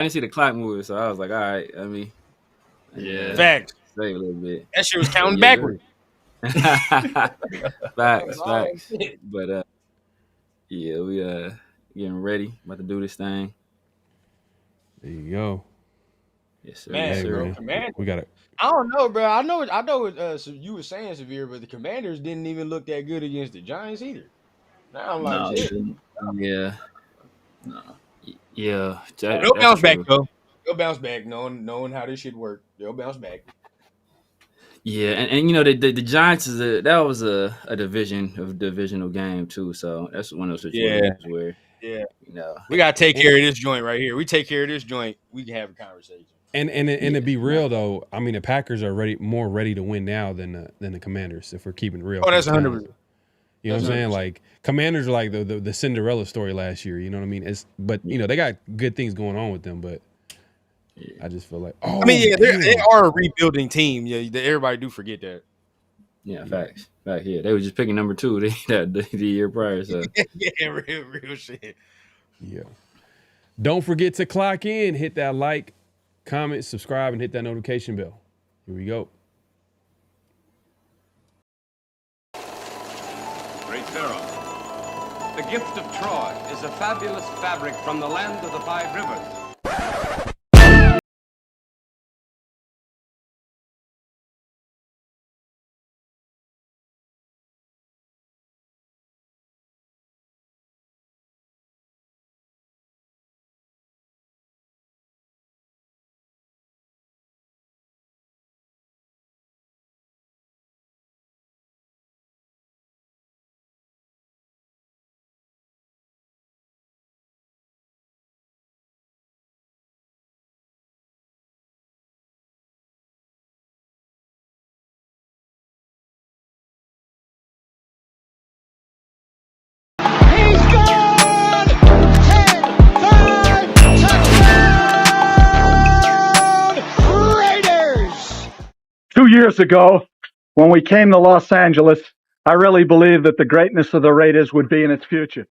didn't see the clock moving, so I was like, all right. I mean, Facts. Save a little bit. That shit was counting backward. Facts. But yeah, we getting ready, about to do this thing. There you go. Yes, sir. Man, Yes, sir. bro, Commanders. We got it. I don't know, bro. I know what you were saying, Severe, but the Commanders didn't even look that good against the Giants either. Now I'm like, shit. Yeah. No. Yeah. They'll bounce back though. They'll bounce back, knowing how this shit work. They'll bounce back. Yeah, and you know the Giants that was a divisional game too. So that's one of those situations where you know we gotta take care of this joint right here. We take care of this joint, we can have a conversation. And to be real though, I mean the Packers are more ready to win now than the Commanders. If we're keeping it real. Oh, that's 100%. You know what I'm saying? Like Commanders are like the Cinderella story last year. You know what I mean? But you know they got good things going on with them. But I just feel like they are a rebuilding team. Yeah, everybody do forget that. Yeah, facts. Right here, they were just picking number 2 the year prior. So yeah, real shit. Yeah. Don't forget to clock in, hit that like, comment, subscribe, and hit that notification bell. Here we go. Great Pharaoh. The gift of Troy is a fabulous fabric from the land of the 5 rivers. He's gone! 10-5 touchdown! Raiders! 2 years ago, when we came to Los Angeles, I really believed that the greatness of the Raiders would be in its future.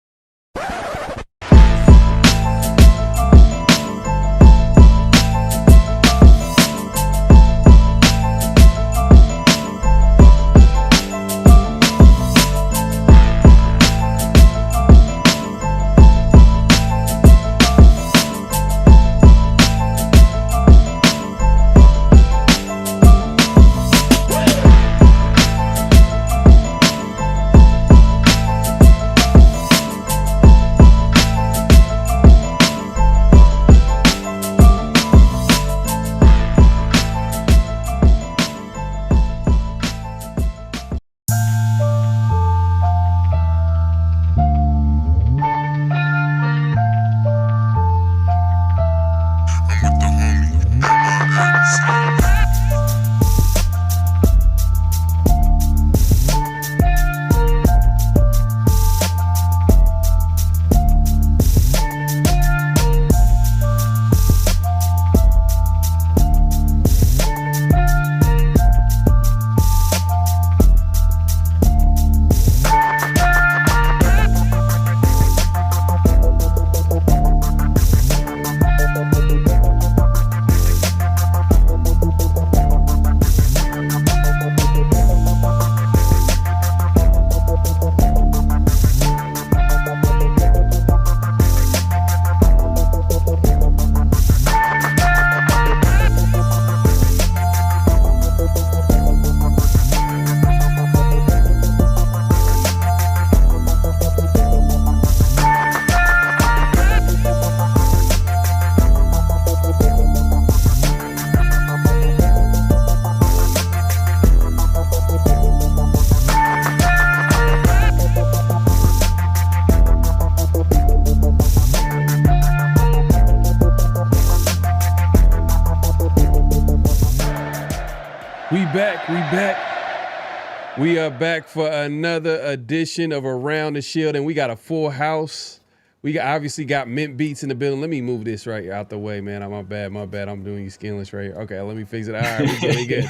We are back for another edition of Around the Shield, and we got a full house. We obviously got Mint Beats in the building. Let me move this right out the way, man. My bad. I'm doing you skinless right here. Okay, let me fix it. All right, we good.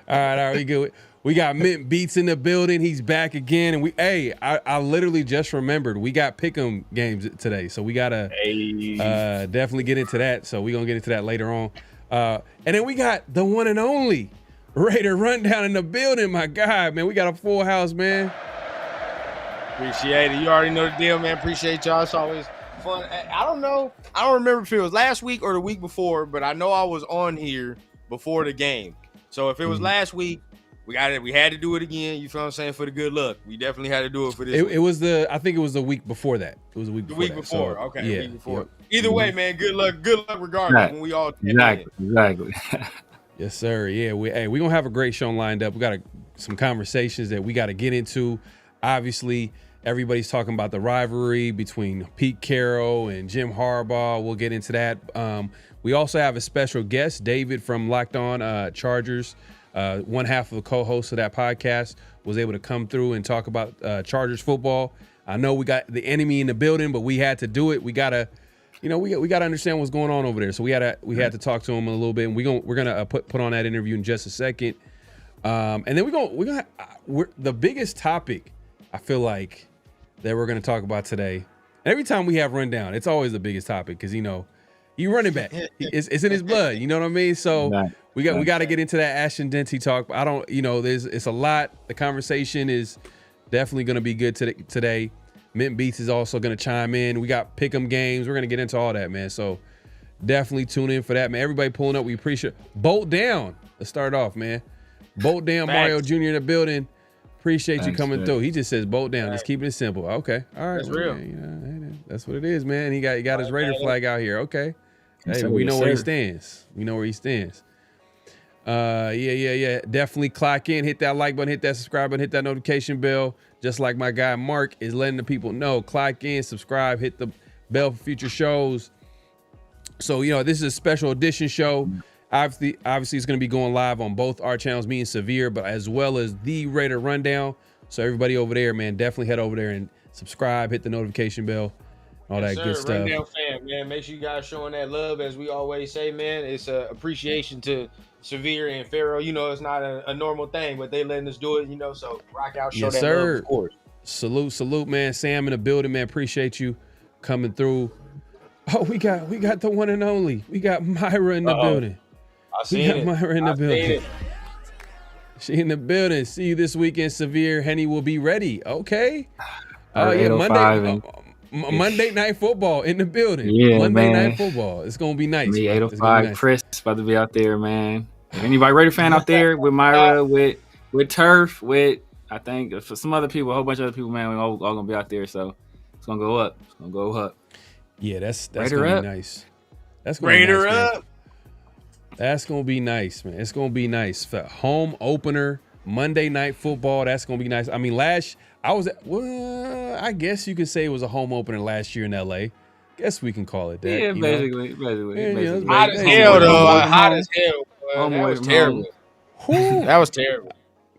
All right, we good. We got Mint Beats in the building. He's back again. And I literally just remembered we got pick'em games today. So we got to definitely get into that. So we're going to get into that later on. And then we got the one and only Raider Rundown in the building. My God, man. We got a full house, man. Appreciate it. You already know the deal, man. Appreciate y'all. It's always fun. I don't know. I don't remember if it was last week or the week before, but I know I was on here before the game. So if it was last week, we had to do it again. You feel what I'm saying? For the good luck. We definitely had to do it for this week. I think it was the week before that. It was the week before. So, okay. Yeah, the week before. Yep. Either way, man, good luck regardless right. when we all Exactly. Yes, sir. Yeah, we're going to have a great show lined up. We got some conversations that we got to get into. Obviously, everybody's talking about the rivalry between Pete Carroll and Jim Harbaugh. We'll get into that. We also have a special guest, David from Locked On Chargers. One half of the co-host of that podcast was able to come through and talk about Chargers football. I know we got the enemy in the building, but we had to do it. We gotta, we gotta understand what's going on over there. So we had to talk to him a little bit, and we're gonna put on that interview in just a second. And then we're the biggest topic I feel like that we're gonna talk about today. Every time we have rundown, it's always the biggest topic because you running back. It's in his blood. You know what I mean? So we got to get into that Ashton Denty talk. I don't, it's a lot. The conversation is definitely going to be good today. Mint Beats is also going to chime in. We got pick'em games. We're going to get into all that, man. So definitely tune in for that, man. Everybody pulling up. We appreciate it. Bolt down. Let's start off, man. Bolt down. Mario Jr. in the building. Appreciate you coming through. He just says bolt down. Just keeping it simple. Okay. All right. That's real. Man, that's what it is, man. He got his Raider flag out here. Okay. Hey, we know where he stands. Yeah. Definitely clock in, hit that like button, hit that subscribe button, hit that notification bell. Just like my guy Mark is letting the people know. Clock in, subscribe, hit the bell for future shows. So, this is a special edition show. Obviously it's going to be going live on both our channels, me and Severe, but as well as the Raider Rundown. So everybody over there, man, definitely head over there and subscribe, hit the notification bell. All that good stuff. Rundown fam, man. Make sure you guys showing that love, as we always say, man. It's a appreciation to Severe and Pharaoh. It's not a normal thing, but they letting us do it, so rock out, show that love, of course. Salute, man. Sam in the building, man. Appreciate you coming through. Oh, we got the one and only. We got Myra in the building. Myra in the building. She in the building. See you this weekend, Severe. Henny will be ready. Okay. Monday Night Football in the building. Yeah, Monday Night Football. It's gonna be nice. 805 Chris about to be out there, man. If anybody Raider fan out there with Myra, with Turf, with I think for some other people, a whole bunch of other people, man, we're all gonna be out there. So it's gonna go up. Yeah, that's Raider gonna up. be nice. That's gonna Raider be nice, up. That's gonna be nice, man. It's gonna be nice. For home opener, Monday Night Football. That's gonna be nice. I mean, I guess you could say it was a home opener last year in LA. Guess we can call it that. Yeah, basically. Hot as hell, though. Hot as hell. That was terrible. That was terrible.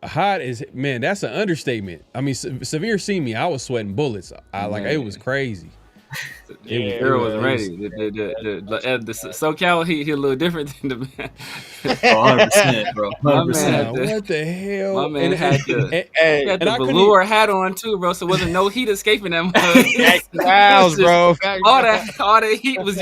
Hot is, man, that's an understatement. I mean, Severe seen me. I was sweating bullets. It was crazy. Carroll was ready. The SoCal, he a little different than the man. 100%, bro. 100%. What the hell? My man had the velour hat on too, bro. So there wasn't no heat escaping that mud. Wow, bro. All that heat was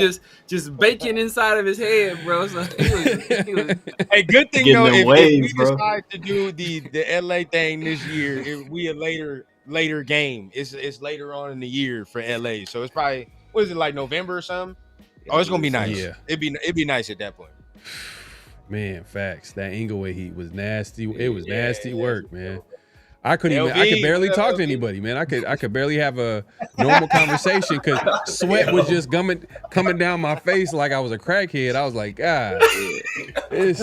just baking inside of his head, bro. So he was Hey, good thing though. If we decide to do the LA thing this year, if we a later game. It's later on in the year for LA. So it's probably, what is it, like November or something? Oh, it's gonna be nice. Yeah. It'd be nice at that point. Man, facts. That Inglewood heat was nasty. It was nasty work, man. I could barely talk to anybody, man. I could barely have a normal conversation because sweat was just coming down my face like I was a crackhead. I was like, God, this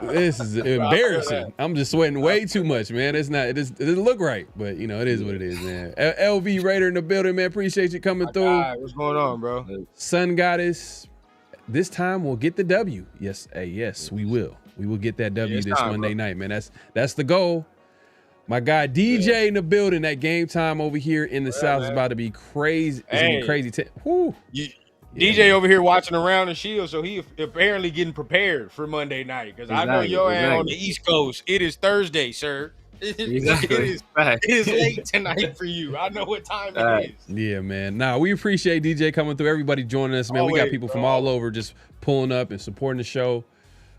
is embarrassing. I'm just sweating way too much, man. It doesn't look right, but it is what it is, man. LV Raider in the building, man. Appreciate you coming through. What's going on, bro? Sun Goddess. This time we'll get the W. Yes, we will. We will get that W this Monday night, man. That's the goal. My guy DJ in the building. That game time over here in the South is about to be crazy. It's gonna be crazy. DJ over here watching around the Shield, so he apparently getting prepared for Monday night. Because I know your ass on the East Coast. It is Thursday, sir. Exactly. It is late tonight for you. I know what time it is. Yeah, man. Nah, we appreciate DJ coming through. Everybody joining us, man. Always, we got people from all over just pulling up and supporting the show.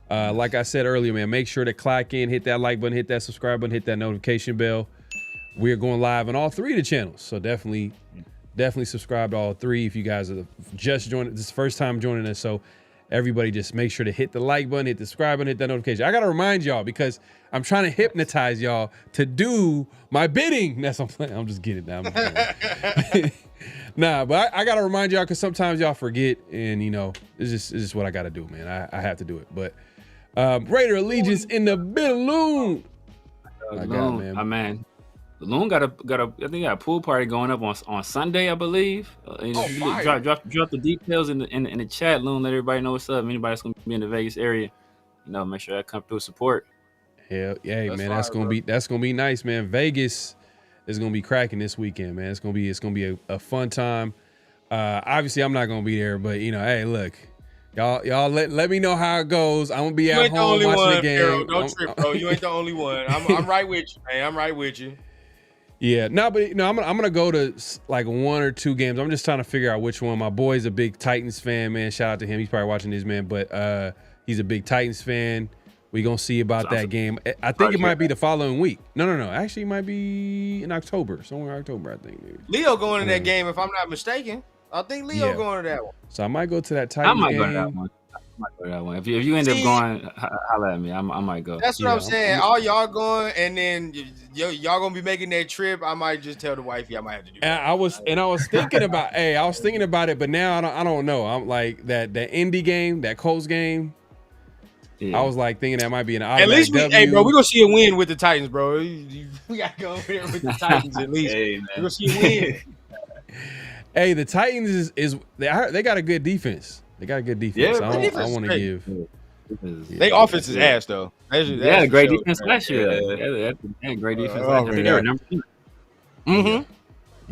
Like I said earlier, man, make sure to clock in, hit that like button, hit that subscribe button, hit that notification bell. We're going live on all 3 of the channels, so definitely subscribe to all 3 if you guys are just joining. This is the first time joining us, so everybody just make sure to hit the like button, hit the subscribe button, hit that notification. I got to remind y'all because I'm trying to hypnotize y'all to do my bidding. That's what I'm playing. I'm just kidding now. Nah, but I got to remind y'all because sometimes y'all forget, and, you know, it's just what I got to do, man. I have to do it. But Raider Allegiance in the balloon. My man. The Loon got a I think got a pool party going up on Sunday, I believe. Drop the details in the chat, Loon. Let everybody know what's up. Anybody that's gonna be in the Vegas area, you know, make sure that come through support. Hell yeah, man. That's gonna be nice, man. Vegas is gonna be cracking this weekend, man. It's gonna be a fun time. Obviously, I'm not gonna be there, but you know, hey, look. Y'all let me know how it goes. I'm gonna be at home watching the game. Carroll, don't trip, bro. You ain't the only one. I'm right with you, man. I'm right with you. Yeah, but you know, I'm gonna go to like 1 or 2 games. I'm just trying to figure out which one. My boy's a big Titans fan, man. Shout out to him. He's probably watching this, man. But he's a big Titans fan. We gonna see about that game. I think it might be the following week. No. Actually, it might be in October, somewhere in October, I think. Maybe. Leo going to that game, if I'm not mistaken. I think Leo going to that one. So I might go to that Titans game. Go to that one. I might go to that one. If you end up going, holla at me. I might go. That's what I'm saying. All y'all going, and then y'all gonna be making that trip. I might just tell the wifey I might have to do that. I was thinking about, it, but now I don't know. I'm like that Indy game, that Colts game. Yeah. I was like thinking that might be an at least we gonna see a win with the Titans, bro. We gotta go over there with the Titans at least. Hey, we gonna see a win. Hey, the Titans they got a good defense. They got a good defense. Yeah, I want to give. They offense is ass though. They had a great defense last year. They had great defense last year. They were number 2. Mm-hmm.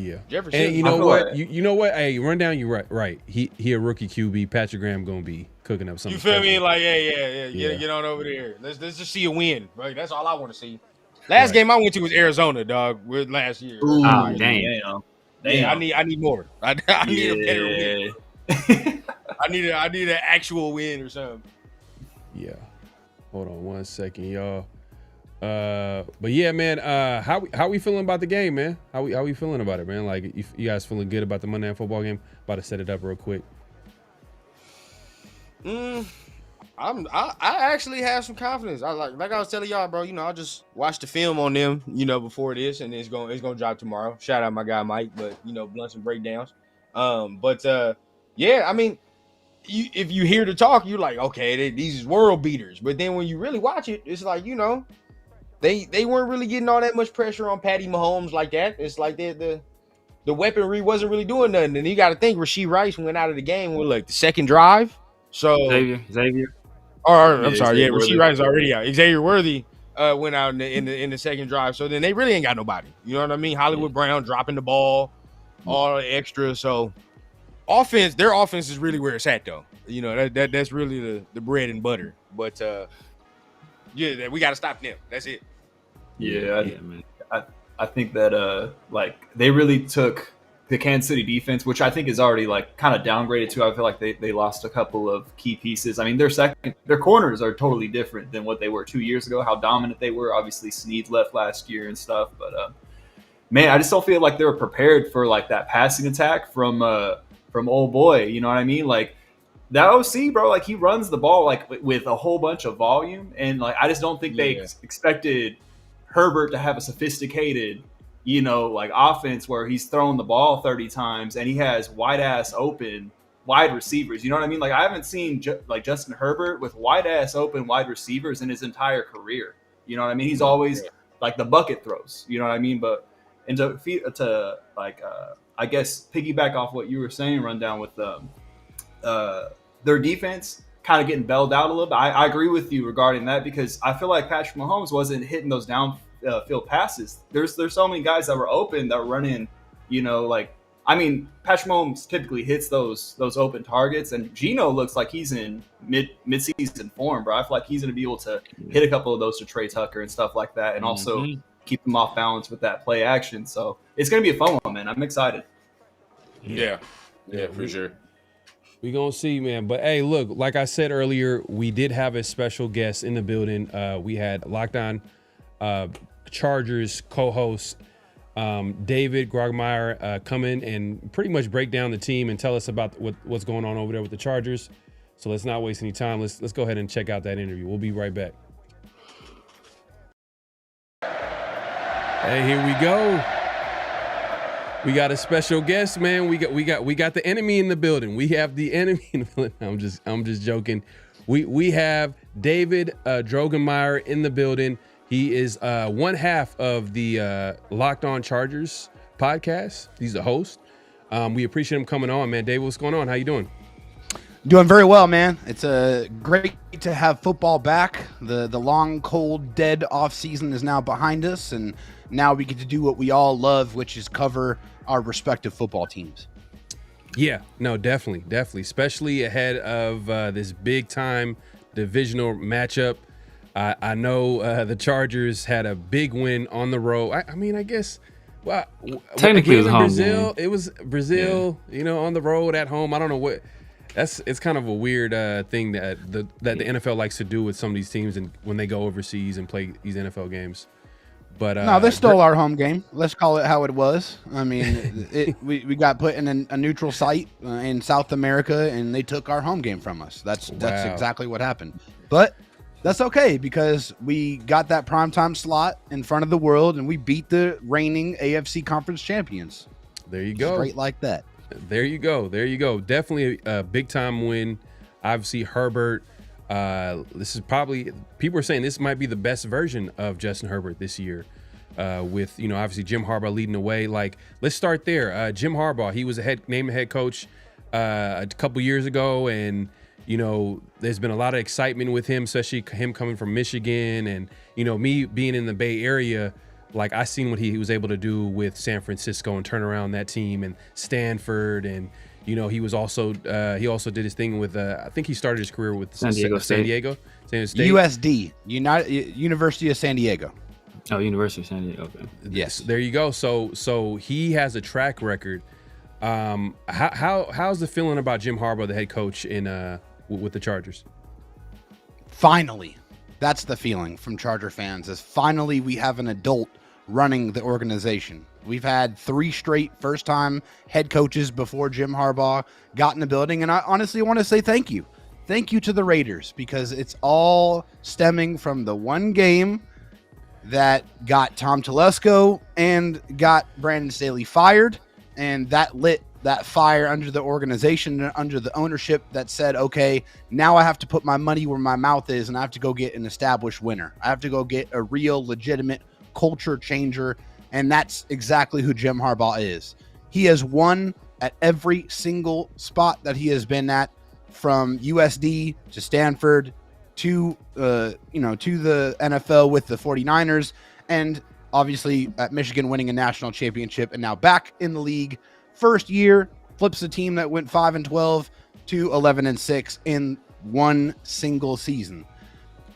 Yeah. Jefferson. And you know what? You know what? Hey, run down. You right. He a rookie QB. Patrick Graham gonna be cooking up something. You feel me? Like yeah. Get on over there. Let's just see a win. Right? That's all I want to see. Last game I went to was Arizona, dog. With last year. Ooh, damn. Yeah, I need more. I need a better win. I need an actual win or something. Yeah. Hold on 1 second, y'all. But yeah, man. How we feeling about the game, man? How we feeling about it, man? Like, you guys feeling good about the Monday Night Football game? About to set it up real quick. I actually have some confidence. Like I was telling y'all, bro. You know, I just watched the film on them, you know, before this, and it's gonna drop tomorrow. Shout out my guy Mike, but you know, blunts and breakdowns. Yeah, I mean, if you hear the talk, you're like, okay, these is world beaters. But then when you really watch it, it's like, you know, they weren't really getting all that much pressure on Patty Mahomes like that. It's like the weaponry wasn't really doing nothing. And you got to think Rashee Rice went out of the game with like the second drive. So Xavier. I'm sorry, Rashee Rice is already out. Xavier Worthy went out in the second drive. So then they really ain't got nobody. You know what I mean? Hollywood Brown dropping the ball, all the extra. So their offense is really where it's at, though. You know, that's really the bread and butter. But yeah, we got to stop them. That's it. Yeah, man. I think that like they really took the Kansas City defense, which I think is already like kind of downgraded too. I feel like they lost a couple of key pieces. I mean, their corners are totally different than what they were 2 years ago. How dominant they were. Obviously, Snead left last year and stuff, but man, I just don't feel like they were prepared for like that passing attack from old boy. You know what I mean? Like that OC, bro. Like he runs the ball like with a whole bunch of volume, and like I just don't think they expected Herbert to have a sophisticated, you know, like offense where he's throwing the ball 30 times and he has wide receivers. You know what I mean? Like I haven't seen like Justin Herbert with wide open wide receivers in his entire career. You know what I mean? He's always like the bucket throws. You know what I mean? But and to like I guess piggyback off what you were saying, rundown with their defense kind of getting bailed out a little bit. I agree with you regarding that because I feel like Patrick Mahomes wasn't hitting those field passes. There's so many guys that were open that were running, Patrick Mahomes typically hits those open targets, and Geno looks like he's in mid-season form, bro. I feel like he's going to be able to hit a couple of those to Trey Tucker and stuff like that, and also keep them off balance with that play action. So it's going to be a fun one, man. I'm excited. Yeah, for sure. We gonna see, man. But hey, look, like I said earlier, we did have a special guest in the building. We had Locked On Chargers co-host David Droegemeier come in and pretty much break down the team and tell us about what's going on over there with the Chargers. So let's not waste any time. Let's go ahead and check out that interview. We'll be right back. Hey, here we go. We got a special guest, man. We got the enemy in the building. We have the enemy in the building. I'm just joking. We have David Droegemeier in the building. He is one half of the Locked On Chargers podcast. He's the host. We appreciate him coming on, man. David, what's going on? How you doing? Doing very well, man. It's great to have football back. The long, cold, dead off season is now behind us, and now we get to do what we all love, which is cover our respective football teams. Yeah, no, definitely, especially ahead of this big time divisional matchup. I know the Chargers had a big win on the road. I guess. Well, technically, it was Brazil. home. It was Brazil, on the road at home. I don't know what. It's kind of a weird thing that the NFL likes to do with some of these teams, and when they go overseas and play these NFL games. But no, they stole our home game. Let's call it how it was. I mean, we got put in a neutral site in South America, and they took our home game from us. That's exactly what happened. But that's okay, because we got that primetime slot in front of the world, and we beat the reigning AFC Conference champions. There you go. Straight like that. There you go. Definitely a big time win. Obviously, Herbert. This is probably, people are saying this might be the best version of Justin Herbert this year, with obviously Jim Harbaugh leading the way. Like, let's start there. Jim Harbaugh, he was named head coach a couple years ago, and there's been a lot of excitement with him, especially him coming from Michigan, and me being in the Bay Area. Like, I seen what he was able to do with San Francisco and turn around that team, and Stanford, and he was also he also did his thing with I think he started his career with San Diego State. USD, University of San Diego. Oh, University of San Diego. Okay. Yes, there you go. So he has a track record. How's the feeling about Jim Harbaugh, the head coach in with the Chargers? Finally, that's the feeling from Charger fans, is finally we have an adult running the organization. We've had 3 straight first-time head coaches before Jim Harbaugh got in the building, and I honestly want to say thank you. Thank you to the Raiders, because it's all stemming from the one game that got Tom Telesco and got Brandon Staley fired, and that lit that fire under the organization and under the ownership that said, okay, now I have to put my money where my mouth is, and I have to go get an established winner. I have to go get a real, legitimate culture changer. And that's exactly who Jim Harbaugh is. He has won at every single spot that he has been at, from USD to Stanford to the NFL with the 49ers, and obviously at Michigan winning a national championship, and now back in the league. First year, flips a team that went 5-12 to 11-6 in one single season.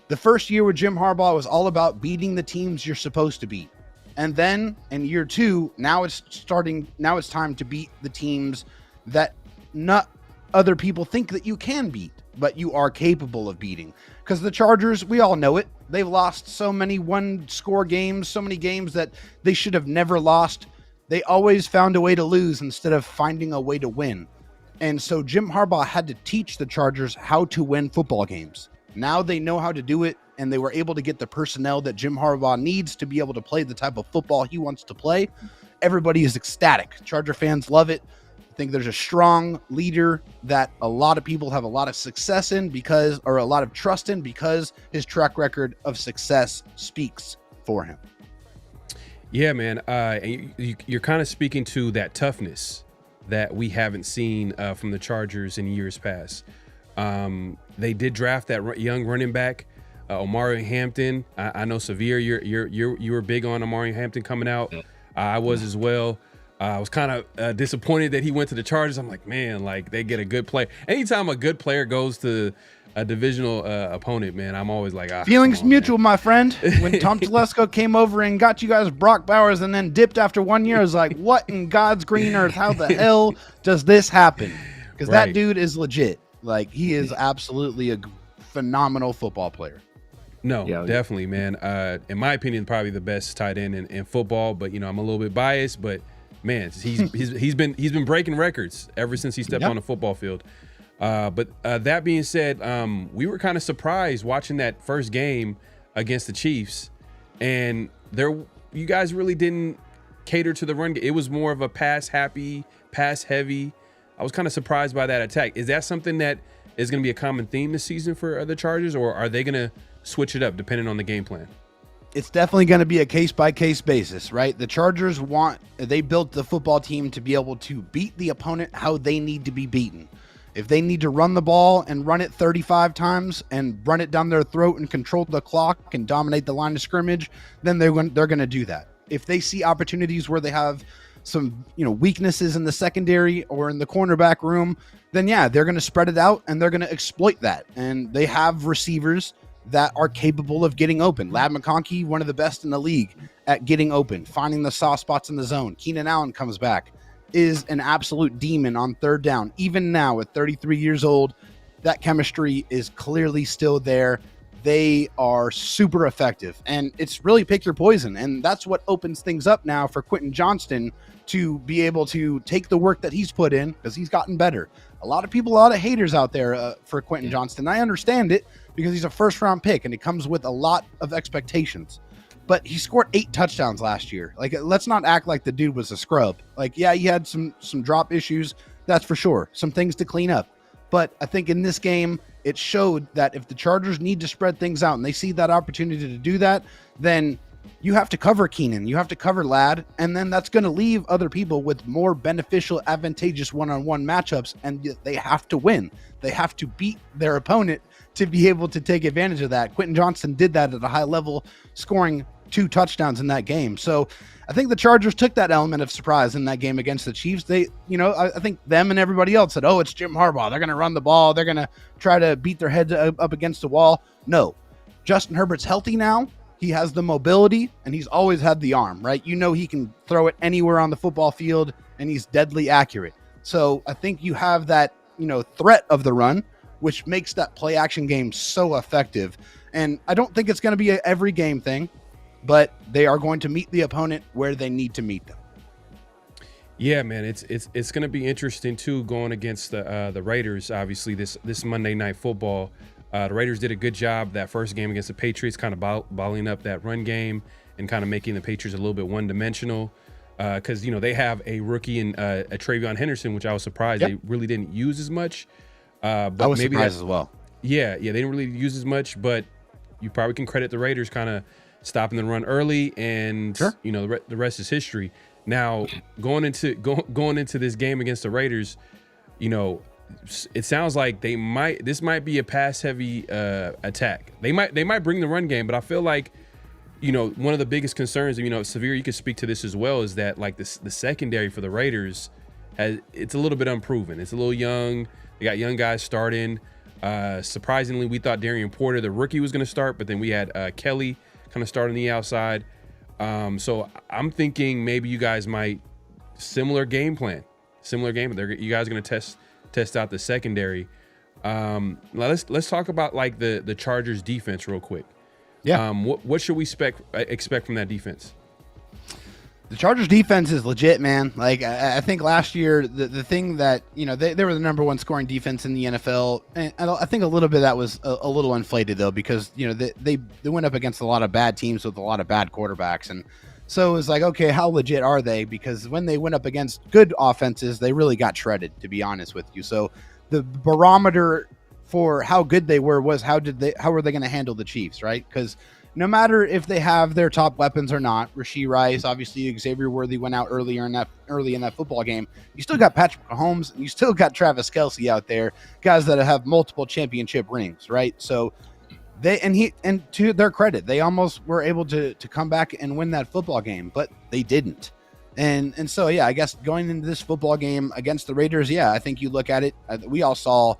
The first year with Jim Harbaugh was all about beating the teams you're supposed to beat. And then in year 2, now it's time to beat the teams that not other people think that you can beat, but you are capable of beating. Because the Chargers, we all know it. They've lost so many one-score games, so many games that they should have never lost. They always found a way to lose instead of finding a way to win. And so Jim Harbaugh had to teach the Chargers how to win football games. Now they know how to do it, and they were able to get the personnel that Jim Harbaugh needs to be able to play the type of football he wants to play. Everybody is ecstatic. Charger fans love it. I think there's a strong leader that a lot of people have a lot of success in or a lot of trust in, because his track record of success speaks for him. Yeah, man. You're kind of speaking to that toughness that we haven't seen from the Chargers in years past. They did draft that young running back Omari Hampton. I know Severe, you were big on Omari Hampton coming out. I was as well. I was kind of disappointed that he went to the Chargers. I'm like, man, like they get a good player. Anytime a good player goes to a divisional opponent, man, I'm always like, feelings mutual, my friend. When Tom Telesco came over and got you guys Brock Bowers and then dipped after 1 year, I was like, what in God's green earth? How the hell does this happen? Because that dude is legit. Like, he is absolutely a phenomenal football player. No, definitely, man. In my opinion, probably the best tight end in football. But you know, I'm a little bit biased. But man, he's been breaking records ever since he stepped on the football field. But that being said, we were kind of surprised watching that first game against the Chiefs, and you guys really didn't cater to the run game. It was more of a pass heavy. I was kind of surprised by that attack. Is that something that is going to be a common theme this season for the Chargers, or are they going to switch it up depending on the game plan? It's definitely going to be a case-by-case basis, right? The Chargers they built the football team to be able to beat the opponent how they need to be beaten. If they need to run the ball and run it 35 times and run it down their throat and control the clock and dominate the line of scrimmage, then they're going to do that. If they see opportunities where they have some, weaknesses in the secondary or in the cornerback room, then they're going to spread it out and they're going to exploit that. And they have receivers that are capable of getting open. Ladd McConkey, one of the best in the league at getting open, finding the soft spots in the zone. Keenan Allen comes back, is an absolute demon on third down. Even now at 33 years old, that chemistry is clearly still there. They are super effective, and it's really pick your poison. And that's what opens things up now for Quentin Johnston to be able to take the work that he's put in, because he's gotten better. A lot of haters out there for Quentin Johnston. I understand it, because he's a first-round pick, and it comes with a lot of expectations. But he scored 8 touchdowns last year. Like, let's not act like the dude was a scrub. Like, he had some drop issues, that's for sure. Some things to clean up. But I think in this game, it showed that if the Chargers need to spread things out and they see that opportunity to do that, then you have to cover Keenan, you have to cover Ladd, and then that's going to leave other people with more beneficial, advantageous one-on-one matchups, and they have to win. They have to beat their opponent to be able to take advantage of that. Quentin Johnston did that at a high level, scoring 2 touchdowns in that game. So I think the Chargers took that element of surprise in that game against the Chiefs. They, I think them and everybody else said, oh, it's Jim Harbaugh. They're going to run the ball. They're going to try to beat their heads up against the wall. No, Justin Herbert's healthy now. He has the mobility, and he's always had the arm, right? He can throw it anywhere on the football field, and he's deadly accurate. So I think you have that, threat of the run, which makes that play action game so effective. And I don't think it's going to be an every game thing, but they are going to meet the opponent where they need to meet them. Yeah, man, it's going to be interesting too, going against the Raiders. Obviously, this Monday Night Football, the Raiders did a good job that first game against the Patriots, kind of balling up that run game and kind of making the Patriots a little bit one-dimensional. Because they have a rookie in a Travion Henderson, which I was surprised they really didn't use as much. But I was maybe surprised as well. Yeah, they didn't really use as much, but you probably can credit the Raiders kind of stopping the run early, and the rest is history. Now going into this game against the Raiders, it sounds like this might be a pass heavy attack. They might bring the run game, but I feel like one of the biggest concerns, Severe, you could speak to this as well, is that like the secondary for the Raiders it's a little bit unproven. It's a little young. They got young guys starting. Surprisingly, we thought Darian Porter, the rookie, was going to start, but then we had Kelly kind of start on the outside. So I'm thinking maybe you guys might similar game plan. You guys are going to test out the secondary. Now let's talk about like the Chargers defense real quick. Yeah. What should we expect from that defense? The Chargers defense is legit, man. Like, I think last year, the thing that, they were the number 1 scoring defense in the NFL. And I think a little bit of that was a little inflated, though, because, they went up against a lot of bad teams with a lot of bad quarterbacks. And so it was like, okay, how legit are they? Because when they went up against good offenses, they really got shredded, to be honest with you. So the barometer for how good they were was how were they going to handle the Chiefs, right? Because no matter if they have their top weapons or not, Rashee Rice, obviously Xavier Worthy went out early in that football game. You still got Patrick Mahomes, and you still got Travis Kelce out there, guys that have multiple championship rings, right? So And to their credit, they almost were able to come back and win that football game, but they didn't. And so, yeah, I guess going into this football game against the Raiders, yeah, I think you look at it, we all saw,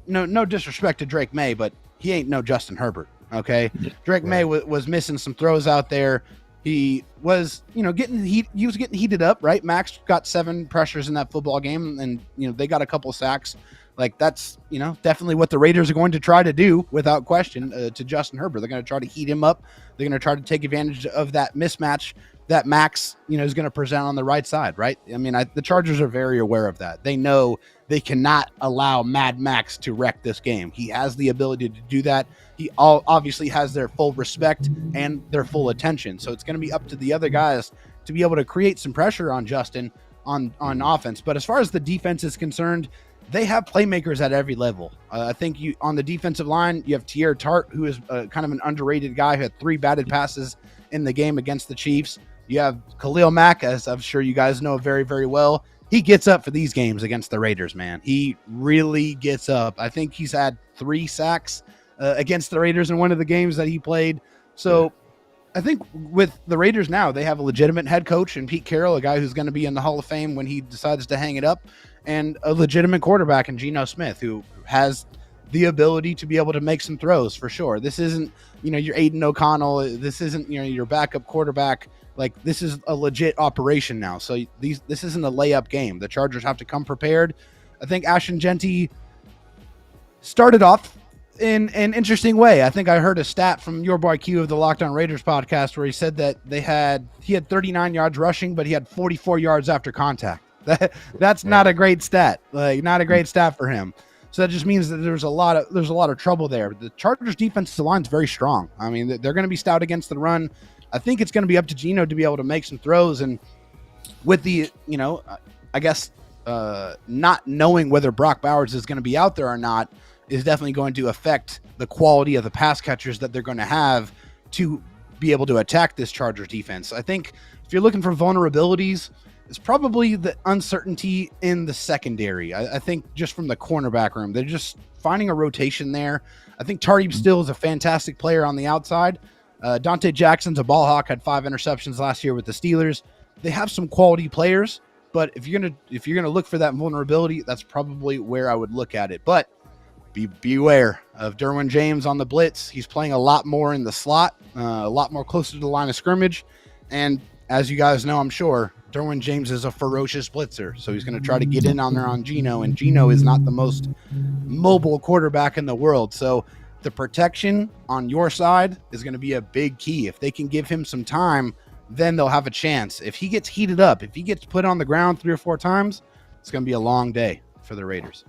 no disrespect to Drake May, but he ain't no Justin Herbert, okay? Drake May was missing some throws out there. He was, getting heated up, right? Max got 7 pressures in that football game, and, they got a couple sacks. Like, that's, definitely what the Raiders are going to try to do, without question, to Justin Herbert. They're going to try to heat him up. They're going to try to take advantage of that mismatch that Max, is going to present on the right side, right? I mean, the Chargers are very aware of that. They know they cannot allow Mad Max to wreck this game. He has the ability to do that. He obviously has their full respect and their full attention. So it's going to be up to the other guys to be able to create some pressure on Justin on offense. But as far as the defense is concerned, they have playmakers at every level. I think on the defensive line, you have Tier Tart, who is kind of an underrated guy who had 3 batted passes in the game against the Chiefs. You have Khalil Mack, as I'm sure you guys know very, very well. He gets up for these games against the Raiders, man. He really gets up. I think he's had 3 sacks against the Raiders in one of the games that he played. So I think with the Raiders now, they have a legitimate head coach in Pete Carroll, a guy who's going to be in the Hall of Fame when he decides to hang it up, and a legitimate quarterback in Geno Smith, who has the ability to be able to make some throws for sure. This isn't, your Aiden O'Connell. This isn't, your backup quarterback. Like, this is a legit operation now. So this isn't a layup game. The Chargers have to come prepared. I think Ashton Genty started off in an interesting way. I think I heard a stat from your boy Q of the Locked On Raiders podcast where he said that he had 39 yards rushing, but he had 44 yards after contact. That's not a great stat. Like, not a great stat for him. So that just means that there's a lot of trouble there. The Chargers defensive line is very strong. I mean, they're going to be stout against the run. I think it's going to be up to Geno to be able to make some throws. And with the, I guess not knowing whether Brock Bowers is going to be out there or not is definitely going to affect the quality of the pass catchers that they're going to have to be able to attack this Chargers defense. I think if you're looking for vulnerabilities, it's probably the uncertainty in the secondary. I think just from the cornerback room, they're just finding a rotation there. I think Tardeep Still is a fantastic player on the outside. Dante Jackson's a ball hawk, had 5 interceptions last year with the Steelers. They have some quality players, but if you're gonna look for that vulnerability, that's probably where I would look at it. But beware of Derwin James on the blitz. He's playing a lot more in the slot, a lot more closer to the line of scrimmage. And as you guys know, I'm sure, Derwin James is a ferocious blitzer, so he's going to try to get in on there on Geno, and Geno is not the most mobile quarterback in the world. So the protection on your side is going to be a big key. If they can give him some time, then they'll have a chance. If he gets heated up, if he gets put on the ground 3 or 4 times, it's going to be a long day for the Raiders.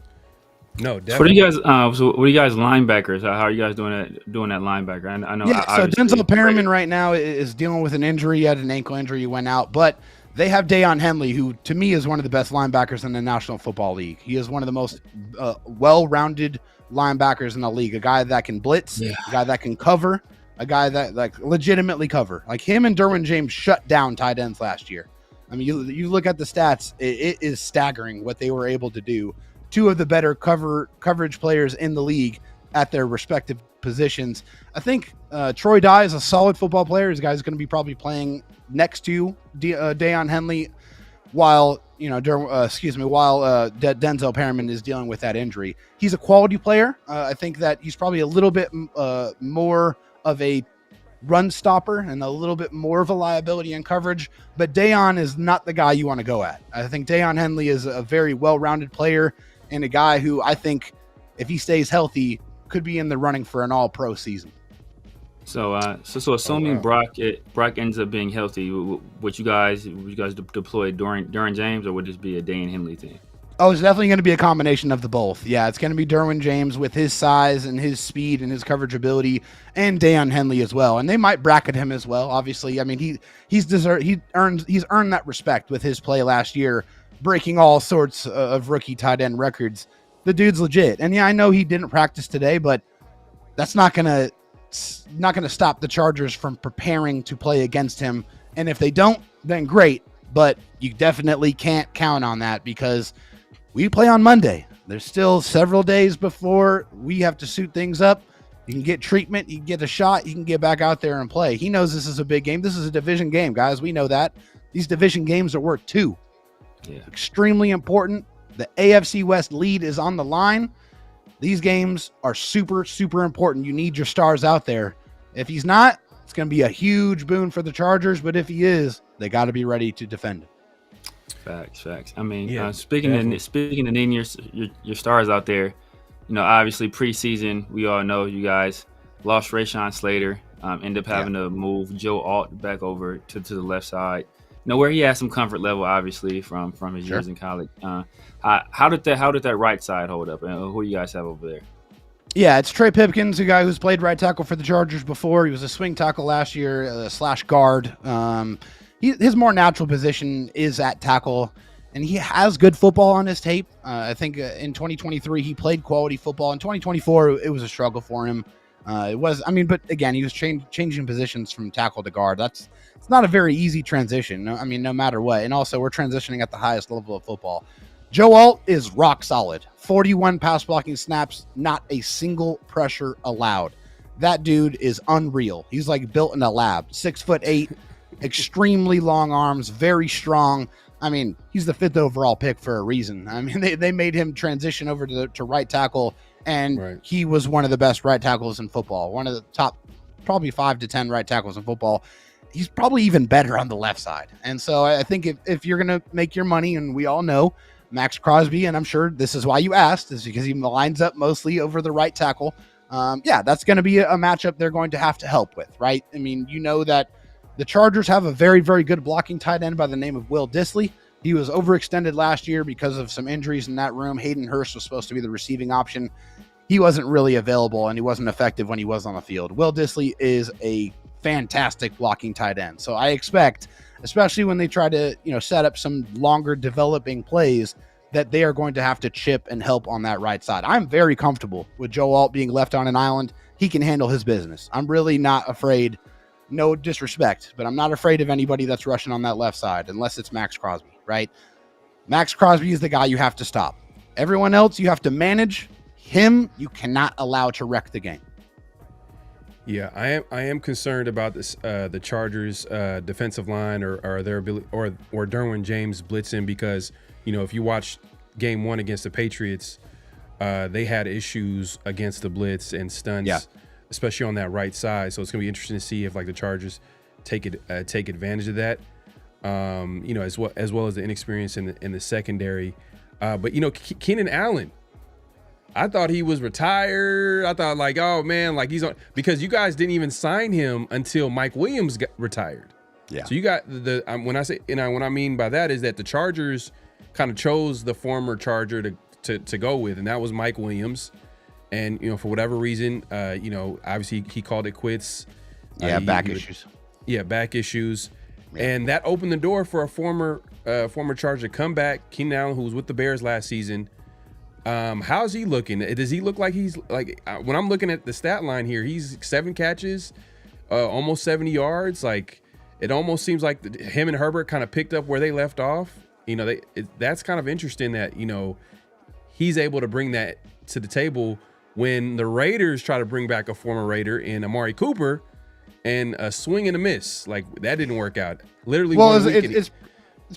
No, definitely. So what do you guys linebackers? How are you guys doing that linebacker? I know. Yeah, so Denzel Perryman right now is dealing with an injury. He had an ankle injury. He went out, but they have Deion Henley, who to me is one of the best linebackers in the National Football League. He is one of the most well-rounded linebackers in the league. A guy that can blitz, a guy that can cover, a guy that like legitimately cover. Like him and Derwin James shut down tight ends last year. I mean, you look at the stats, it is staggering what they were able to do. 2 of the better coverage players in the league at their respective positions. I think Troy Dye is a solid football player. This guy's going to be probably playing next to Deion Henley while Denzel Perryman is dealing with that injury. He's a quality player. I think that he's probably a little bit more of a run stopper and a little bit more of a liability in coverage, but Deion is not the guy you want to go at. I think Deion Henley is a very well-rounded player and a guy who I think if he stays healthy could be in the running for an all-pro season. So assuming Brock ends up being healthy, would you guys deploy during James, or would this be a Deion Henley team? Oh, it's definitely going to be a combination of the both. Yeah, it's going to be Derwin James with his size and his speed and his coverage ability, and Deion Henley as well. And they might bracket him as well. Obviously, I mean he's earned that respect with his play last year, breaking all sorts of rookie tight end records. The dude's legit. And yeah, I know he didn't practice today, but that's not going to stop the Chargers from preparing to play against him. And if they don't, then great. But you definitely can't count on that because we play on Monday. There's still several days before we have to suit things up. You can get treatment, you can get a shot, you can get back out there and play. He knows this is a big game. This is a division game, guys. We know that. These division games are worth 2. Yeah. Extremely important. The AFC West lead is on the line. These games are super, super important. You need your stars out there. If he's not, it's going to be a huge boon for the Chargers. But if he is, they got to be ready to defend it. Facts. I mean, Yeah, speaking of needing your stars out there, obviously preseason, we all know you guys lost Rashawn Slater, ended up having to move Joe Alt back over to the left side. Where he has some comfort level, obviously, from his years in college. How did that right side hold up? And who do you guys have over there? Yeah, it's Trey Pipkins, a guy who's played right tackle for the Chargers before. He was a swing tackle last year, / guard. His more natural position is at tackle, and he has good football on his tape. I think in 2023 he played quality football. In 2024 it was a struggle for him. But again, he was changing positions from tackle to guard. It's not a very easy transition. No matter what. And also, we're transitioning at the highest level of football. Joe Alt is rock solid. 41 pass blocking snaps, not a single pressure allowed. That dude is unreal. He's like built in a lab. 6'8", extremely long arms, very strong. I mean, he's the 5th overall pick for a reason. I mean, they made him transition over to right tackle, and he was one of the best right tackles in football. One of the top, probably 5 to 10 right tackles in football. He's probably even better on the left side. And so I think if you're going to make your money, and we all know Max Crosby, and I'm sure this is why you asked, is because he lines up mostly over the right tackle. That's going to be a matchup they're going to have to help with, right? I mean, that the Chargers have a very, very good blocking tight end by the name of Will Dissly. He was overextended last year because of some injuries in that room. Hayden Hurst was supposed to be the receiving option. He wasn't really available, and he wasn't effective when he was on the field. Will Dissly is a fantastic blocking tight end. So I expect, especially when they try to, set up some longer developing plays, that they are going to have to chip and help on that right side. I'm very comfortable with Joe Alt being left on an island. He can handle his business. I'm really not afraid. No disrespect, but I'm not afraid of anybody that's rushing on that left side unless it's Max Crosby, right? Max Crosby is the guy you have to stop. Everyone else you have to manage. Him, you cannot allow to wreck the game. Yeah, I am concerned about this the Chargers defensive line or their ability or Derwin James blitzing, because if you watch game 1 against the Patriots, they had issues against the blitz and stunts, especially on that right side. So it's gonna be interesting to see if the Chargers take advantage of that. As well as the inexperience in the secondary. But Keenan Allen, I thought he was retired. I thought oh man, he's on, because you guys didn't even sign him until Mike Williams got retired. Yeah. So you got when I mean by that is that the Chargers kind of chose the former Charger to go with, and that was Mike Williams. And for whatever reason, obviously he called it quits. Back issues. Yeah, back issues. And that opened the door for a former Charger comeback, Keenan Allen, who was with the Bears last season. How's he looking? Does he look like he's when I'm looking at the stat line here, he's 7 catches, almost 70 yards. It almost seems like him and Herbert kind of picked up where they left off. That's kind of interesting that he's able to bring that to the table when the Raiders try to bring back a former Raider in Amari Cooper. And a swing and a miss, that didn't work out. Literally, it's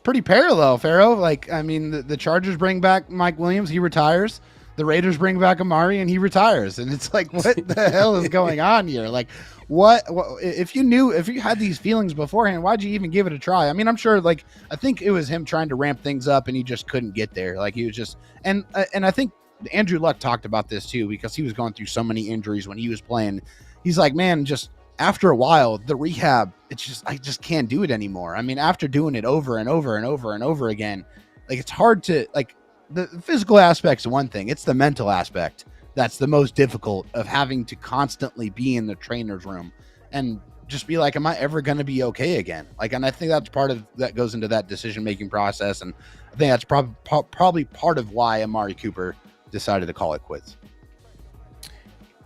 pretty parallel, Pharaoh. The Chargers bring back Mike Williams, he retires. The Raiders bring back Amari, and he retires. And it's what the hell is going on here? What if you had these feelings beforehand? Why'd you even give it a try? I mean, I'm sure. I think it was him trying to ramp things up, and he just couldn't get there. He was just and I think Andrew Luck talked about this too, because he was going through so many injuries when he was playing. He's man, just. After a while, the rehab, I just can't do it anymore. I mean, after doing it over and over and over and over again, it's hard to, the physical aspect's one thing. It's the mental aspect that's the most difficult, of having to constantly be in the trainer's room and just be am I ever going to be okay again? And I think that's part of that goes into that decision-making process. And I think that's probably part of why Amari Cooper decided to call it quits.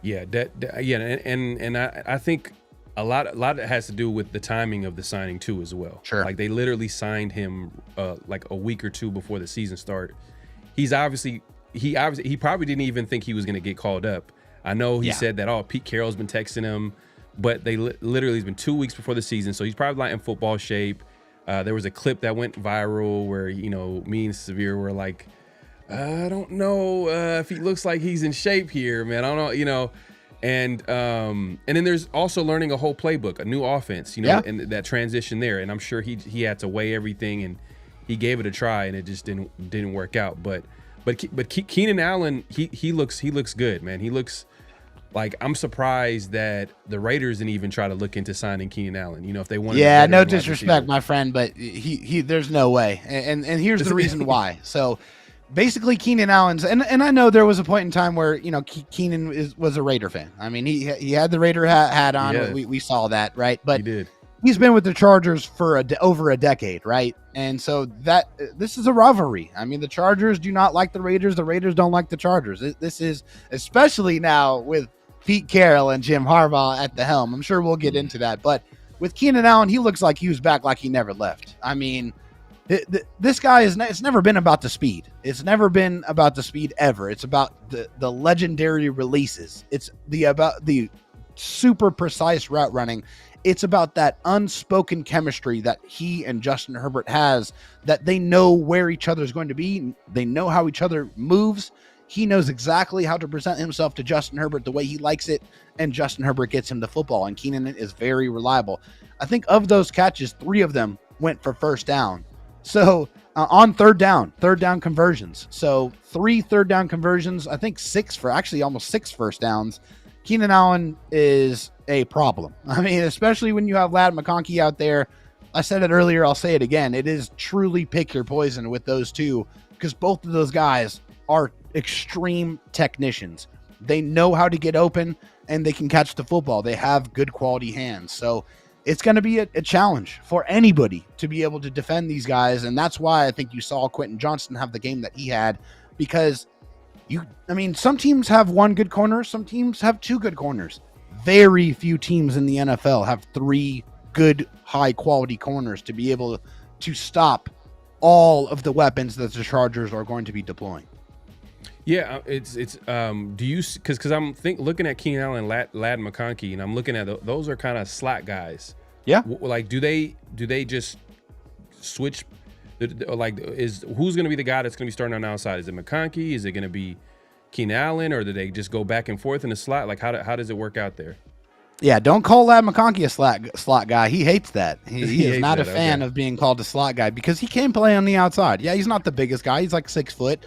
Yeah, and I think a lot of it has to do with the timing of the signing too, as well. Sure. They literally signed him a week or two before the season started. He probably didn't even think he was going to get called up. I know he said that, Pete Carroll's been texting him, but they literally, it's been 2 weeks before the season, so he's probably not in football shape. There was a clip that went viral where, me and Severe were like, I don't know if he looks like he's in shape here, man. I don't know, And then there's also learning a whole playbook, a new offense, and that transition there. And I'm sure he had to weigh everything, and he gave it a try, and it just didn't work out. But Keenan Allen, he looks good, man. He looks like, I'm surprised that the Raiders didn't even try to look into signing Keenan Allen. If they wanted. Yeah, no disrespect, my friend, but he there's no way. And here's the reason why. So basically, Keenan Allen's, and I know there was a point in time where Keenan was a Raider fan. I mean, he had the Raider hat on. Yeah. We saw that, right? But he did. He's been with the Chargers for over a decade, right? And so this is a rivalry. I mean, the Chargers do not like the Raiders. The Raiders don't like the Chargers. This is, especially now with Pete Carroll and Jim Harbaugh at the helm. I'm sure we'll get into that. But with Keenan Allen, he looks like he was back like he never left. I mean, this guy it's never been about the speed. It's never been about the speed ever. It's about the legendary releases. It's about the super precise route running. It's about that unspoken chemistry that he and Justin Herbert has, that they know where each other is going to be. They know how each other moves. He knows exactly how to present himself to Justin Herbert the way he likes it, and Justin Herbert gets him the football, and Keenan is very reliable. I think of those catches, 3 of them went for first down. So on third down conversions. So 3 third down conversions, I think 6 for actually almost 6 first downs. Keenan Allen is a problem. I mean, especially when you have Ladd McConkey out there. I said it earlier, I'll say it again. It is truly pick your poison with those two, because both of those guys are extreme technicians. They know how to get open, and they can catch the football. They have good quality hands. So it's going to be a challenge for anybody to be able to defend these guys. And that's why I think you saw Quentin Johnston have the game that he had, because some teams have 1 good corner. Some teams have 2 good corners. Very few teams in the NFL have 3 good, high quality corners to be able to stop all of the weapons that the Chargers are going to be deploying. Yeah, it's do you, because I'm looking at Keenan Allen, Ladd McConkey, and I'm looking at those are kind of slot guys. Yeah. Like, do they just switch? Like, who's going to be the guy that's going to be starting on the outside? Is it McConkey? Is it going to be Keenan Allen, or do they just go back and forth in the slot? Like, how does it work out there? Yeah, don't call Ladd McConkey a slot guy. He hates that. He is not a fan of being called a slot guy, because he can play on the outside. Yeah, he's not the biggest guy. He's like 6 foot.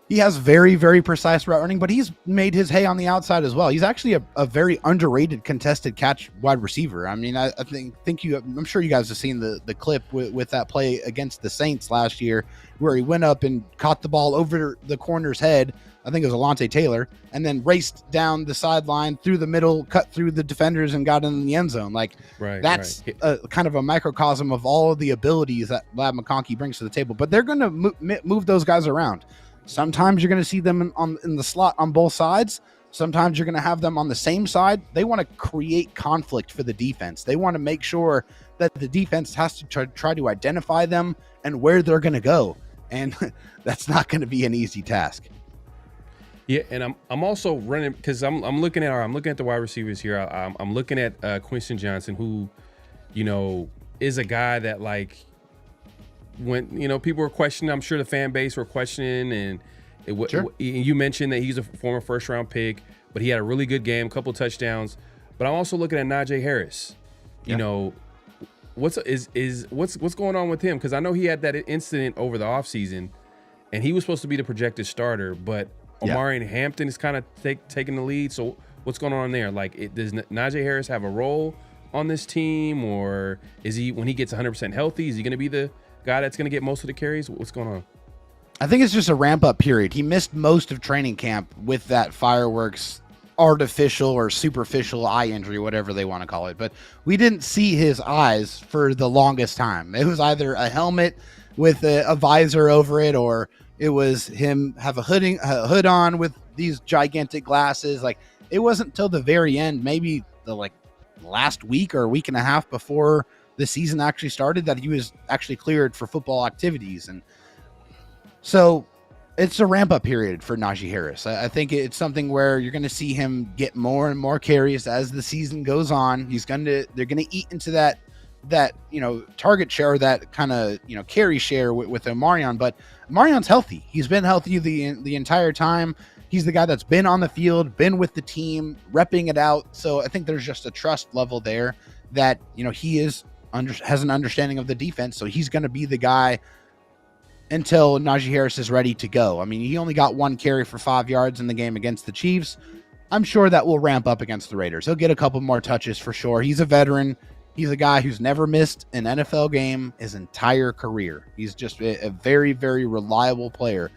He has very, very precise route running, but he's made his hay on the outside as well. He's actually a very underrated contested catch wide receiver. I mean, I I'm sure you guys have seen the clip with that play against the Saints last year, where he went up and caught the ball over the corner's head. I think it was Alontae Taylor, and then raced down the sideline through the middle, cut through the defenders, and got in the end zone. Like, that's a kind of a microcosm of all of the abilities that Ladd McConkey brings to the table. But they're going to move those guys around. Sometimes you're going to see them in the slot on both sides. Sometimes you're going to have them on the same side. They want to create conflict for the defense. They want to make sure that the defense has to try to identify them and where they're going to go. And that's not going to be an easy task. Yeah, and I'm also running, because I'm looking at the wide receivers here. I'm looking at Quentin Johnston, who, is a guy that, like, when people were questioning, I'm sure the fan base were questioning, and you mentioned that he's a former first round pick, but he had a really good game, couple touchdowns. But I'm also looking at Najee Harris. What's going on with him? Because I know he had that incident over the offseason, and he was supposed to be the projected starter, but Omarion Hampton is kind of taking the lead. So what's going on there? Like, does Najee Harris have a role on this team, or is he, when he gets 100% healthy, is he going to be the guy that's going to get most of the carries? What's going on? I think it's just a ramp-up period. He missed most of training camp with that fireworks artificial or superficial eye injury, whatever they want to call it. But we didn't see his eyes for the longest time. It was either a helmet with a visor over it, or it was him have a hood on with these gigantic glasses. Like, it wasn't till the very end, maybe the last week or a week and a half before the season actually started, that he was actually cleared for football activities. And so it's a ramp up period for Najee Harris. I think it's something where you're going to see him get more and more carries as the season goes on. They're going to eat into that target share, that kind of carry share with Omarion. But Omarion's healthy. He's been healthy the entire time. He's the guy that's been on the field, been with the team, repping it out. So I think there's just a trust level there that he has an understanding of the defense. So he's going to be the guy until Najee Harris is ready to go. I mean, he only got 1 carry for 5 yards in the game against the Chiefs. I'm sure that will ramp up against the Raiders. He'll get a couple more touches for sure. He's a veteran. He's a guy who's never missed an NFL game his entire career. He's just a very, very reliable player.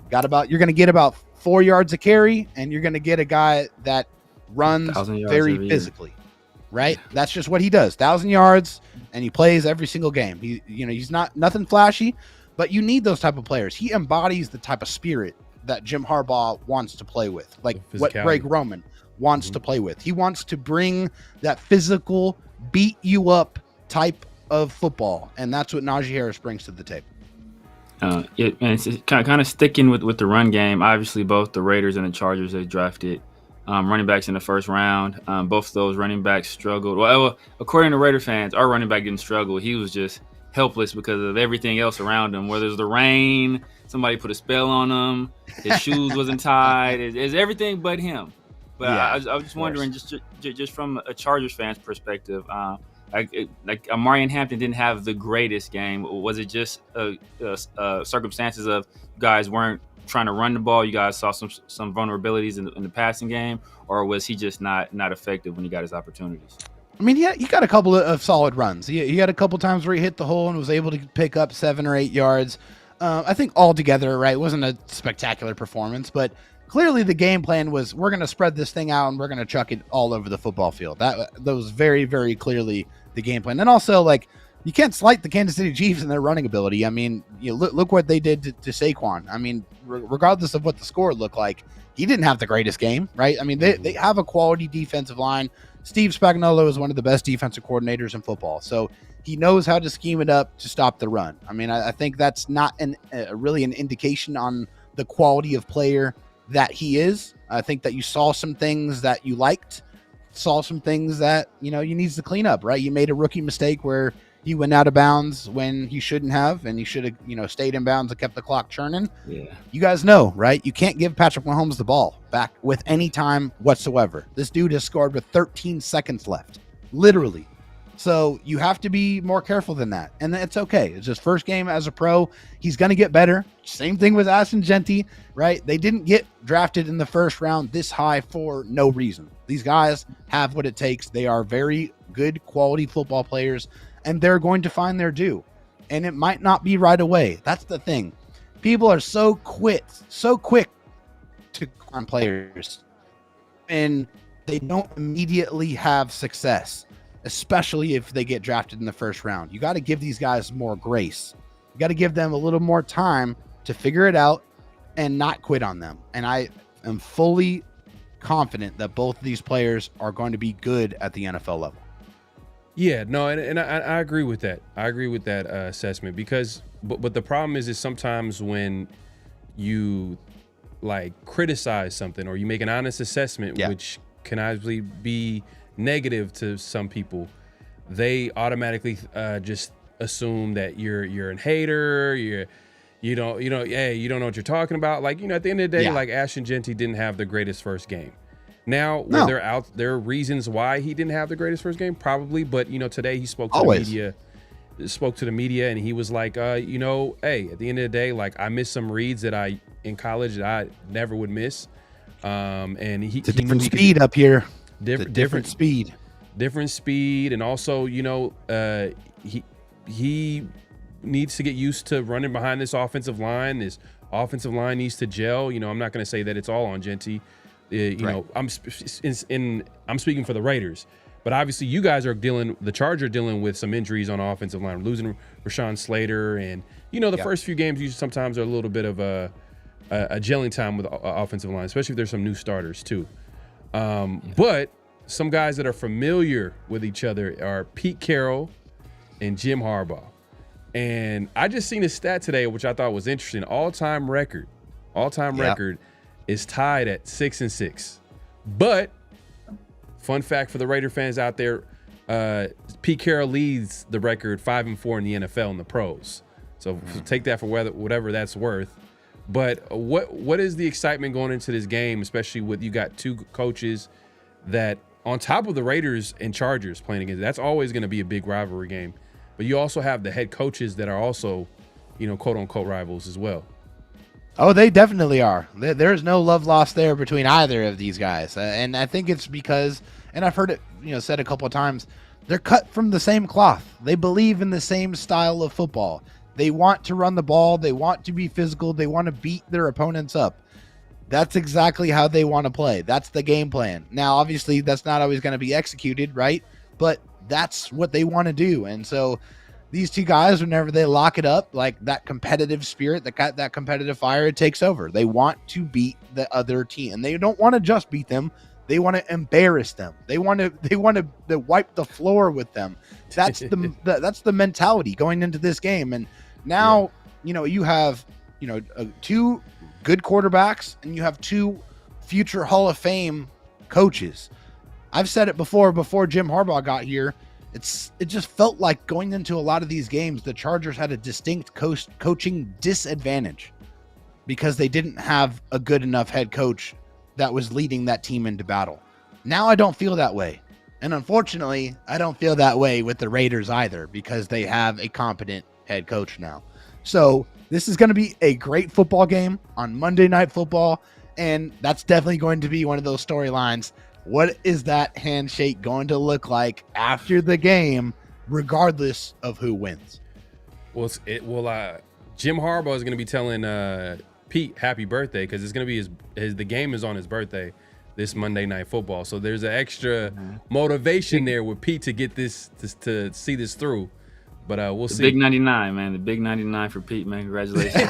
You're going to get about 4 yards a carry, and you're going to get a guy that runs very physically, right? That's just what he does. 1,000 yards, and he plays every single game. He's nothing flashy, but you need those type of players. He embodies the type of spirit that Jim Harbaugh wants to play with, like what Greg Roman wants to play with. He wants to bring that physical, beat you up type of football, and that's what Najee Harris brings to the table. And it's kind of sticking with the run game. Obviously, both the Raiders and the Chargers, they drafted running backs in the first round. Both of those running backs struggled. Well, according to Raider fans, our running back didn't struggle. He was just helpless because of everything else around him. Whether it's the rain, somebody put a spell on him, his shoes wasn't tied. It's everything but him. But yeah, I was just wondering, just from a Chargers fan's perspective, like Marion Hampton didn't have the greatest game. Was it just circumstances of guys weren't trying to run the ball? You guys saw some vulnerabilities in the passing game, or was he just not effective when he got his opportunities? I mean, he got a couple of solid runs. He had a couple times where he hit the hole and was able to pick up 7 or 8 yards. I think altogether, right, it wasn't a spectacular performance, but clearly the game plan was, we're going to spread this thing out and we're going to chuck it all over the football field. That was very, very clearly the game plan. And also, like, you can't slight the Kansas City Chiefs and their running ability. I mean, look what they did to Saquon. I mean, regardless of what the score looked like, he didn't have the greatest game, right? I mean, they have a quality defensive line. Steve Spagnuolo is one of the best defensive coordinators in football, so he knows how to scheme it up to stop the run. I mean, I think that's not really an indication on the quality of player that he is. I think that you saw some things that you liked, saw some things that you needs to clean up, right? You made a rookie mistake where he went out of bounds when he shouldn't have, and he should have, stayed in bounds and kept the clock churning. Yeah. You guys know, right? You can't give Patrick Mahomes the ball back with any time whatsoever. This dude has scored with 13 seconds left, literally. So you have to be more careful than that. And it's okay. It's his first game as a pro. He's going to get better. Same thing with Ashton Genty, right? They didn't get drafted in the first round this high for no reason. These guys have what it takes. They are very good quality football players, and they're going to find their due. And it might not be right away. That's the thing. People are so quick to on players, and they don't immediately have success, especially if they get drafted in the first round. You got to give these guys more grace. You got to give them a little more time to figure it out and not quit on them. And I am fully confident that both of these players are going to be good at the NFL level. Yeah, no, and I agree with that. I agree with that assessment because, but the problem is sometimes when you like criticize something or you make an honest assessment, which can obviously be negative to some people, they automatically just assume that you're a hater. You don't know what you're talking about. Like, at the end of the day, like Ashton Genty didn't have the greatest first game. Now, were there are reasons why he didn't have the greatest first game? Probably, but today he spoke to the media, and he was like, hey, at the end of the day, like I missed some reads that in college that I never would miss. And it's a different speed up here. Different speed, and also he needs to get used to running behind this offensive line. This offensive line needs to gel. I'm not going to say that it's all on Genty. Right. I'm speaking for the Raiders, but obviously you guys are the Chargers are dealing with some injuries on offensive line. We're losing Rashawn Slater, and the first few games sometimes are a little bit of a gelling time with offensive line, especially if there's some new starters too. But some guys that are familiar with each other are Pete Carroll and Jim Harbaugh. And I just seen a stat today, which I thought was interesting. All-time record All-time Yep. record is tied at 6-6. But fun fact for the Raider fans out there, Pete Carroll leads the record 5-4 in the NFL in the pros. So take that for whatever that's worth. But what is the excitement going into this game, especially with you got two coaches that on top of the Raiders and Chargers playing against? That's always going to be a big rivalry game. But you also have the head coaches that are also, quote unquote rivals as well. Oh, they definitely are. There's no love lost there between either of these guys. And I think it's because, and I've heard it, said a couple of times, they're cut from the same cloth. They believe in the same style of football. They want to run the ball. They want to be physical. They want to beat their opponents up. That's exactly how they want to play. That's the game plan. Now, obviously, that's not always going to be executed, right? But that's what they want to do. And so these two guys, whenever they lock it up, like that competitive spirit, that competitive fire, it takes over. They want to beat the other team. And they don't want to just beat them. They want to embarrass them. They want to wipe the floor with them. That's the mentality going into this game. And now, you have, two good quarterbacks and you have two future Hall of Fame coaches. I've said it before Jim Harbaugh got here. It just felt like going into a lot of these games, the Chargers had a distinct coaching disadvantage because they didn't have a good enough head coach that was leading that team into battle. Now I don't feel that way. And unfortunately, I don't feel that way with the Raiders either because they have a competent head coach now. So this is going to be a great football game on Monday Night Football. And that's definitely going to be one of those storylines. What is that handshake going to look like after the game, regardless of who wins? Well, Jim Harbaugh is going to be telling Pete happy birthday because it's going to be the game is on his birthday this Monday Night Football. So there's an extra motivation there with Pete to get this to see this through. But we'll see. Big 99, man. The big 99 for Pete, man. Congratulations.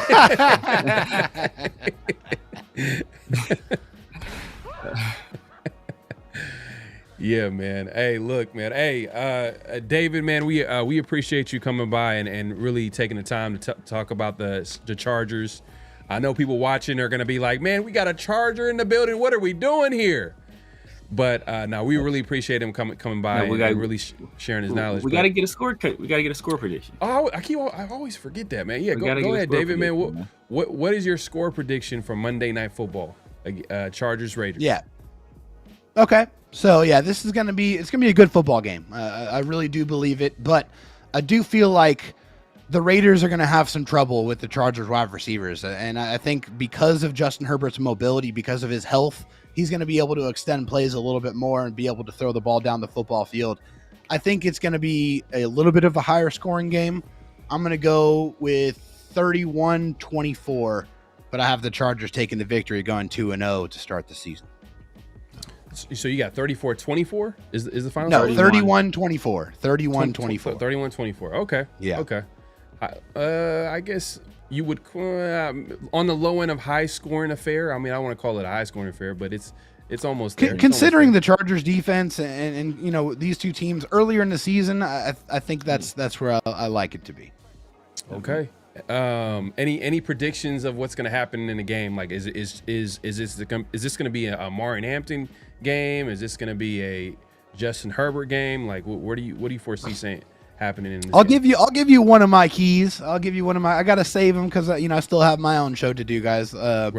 Yeah, man. Hey, look, man. Hey, David, man, we appreciate you coming by and really taking the time to talk about the Chargers. I know people watching are going to be like, man, we got a Charger in the building. What are we doing here? But no, we really appreciate him coming by and really sharing his knowledge. We got to get a score cut. We got to get a score prediction. Oh, I always forget that, man. Yeah, go ahead, David, man. What is your score prediction for Monday Night Football? Chargers Raiders. Yeah. Okay. So yeah, this is gonna be a good football game. I really do believe it, but I do feel like the Raiders are gonna have some trouble with the Chargers wide receivers, and I think because of Justin Herbert's mobility, because of his health, he's gonna be able to extend plays a little bit more and be able to throw the ball down the football field. I think it's gonna be a little bit of a higher scoring game. I'm gonna go with 31-24, but I have the Chargers taking the victory, going 2-0 to start the season. So you got 34-24 is the final? No, 31-24. 31-24. 31-24. Okay. Yeah. Okay. I guess you would on the low end of high scoring affair. I mean, I want to call it a high scoring affair, but it's almost there. Considering the Chargers defense and these two teams earlier in the season, I think that's where I like it to be. Okay. Any predictions of what's going to happen in the game? Like, is this going to be a Marion Hampton game? Is this going to be a Justin Herbert game? Like, what do you foresee happening in this game? I'll give you one of my keys. I got to save them because I still have my own show to do, guys. Right.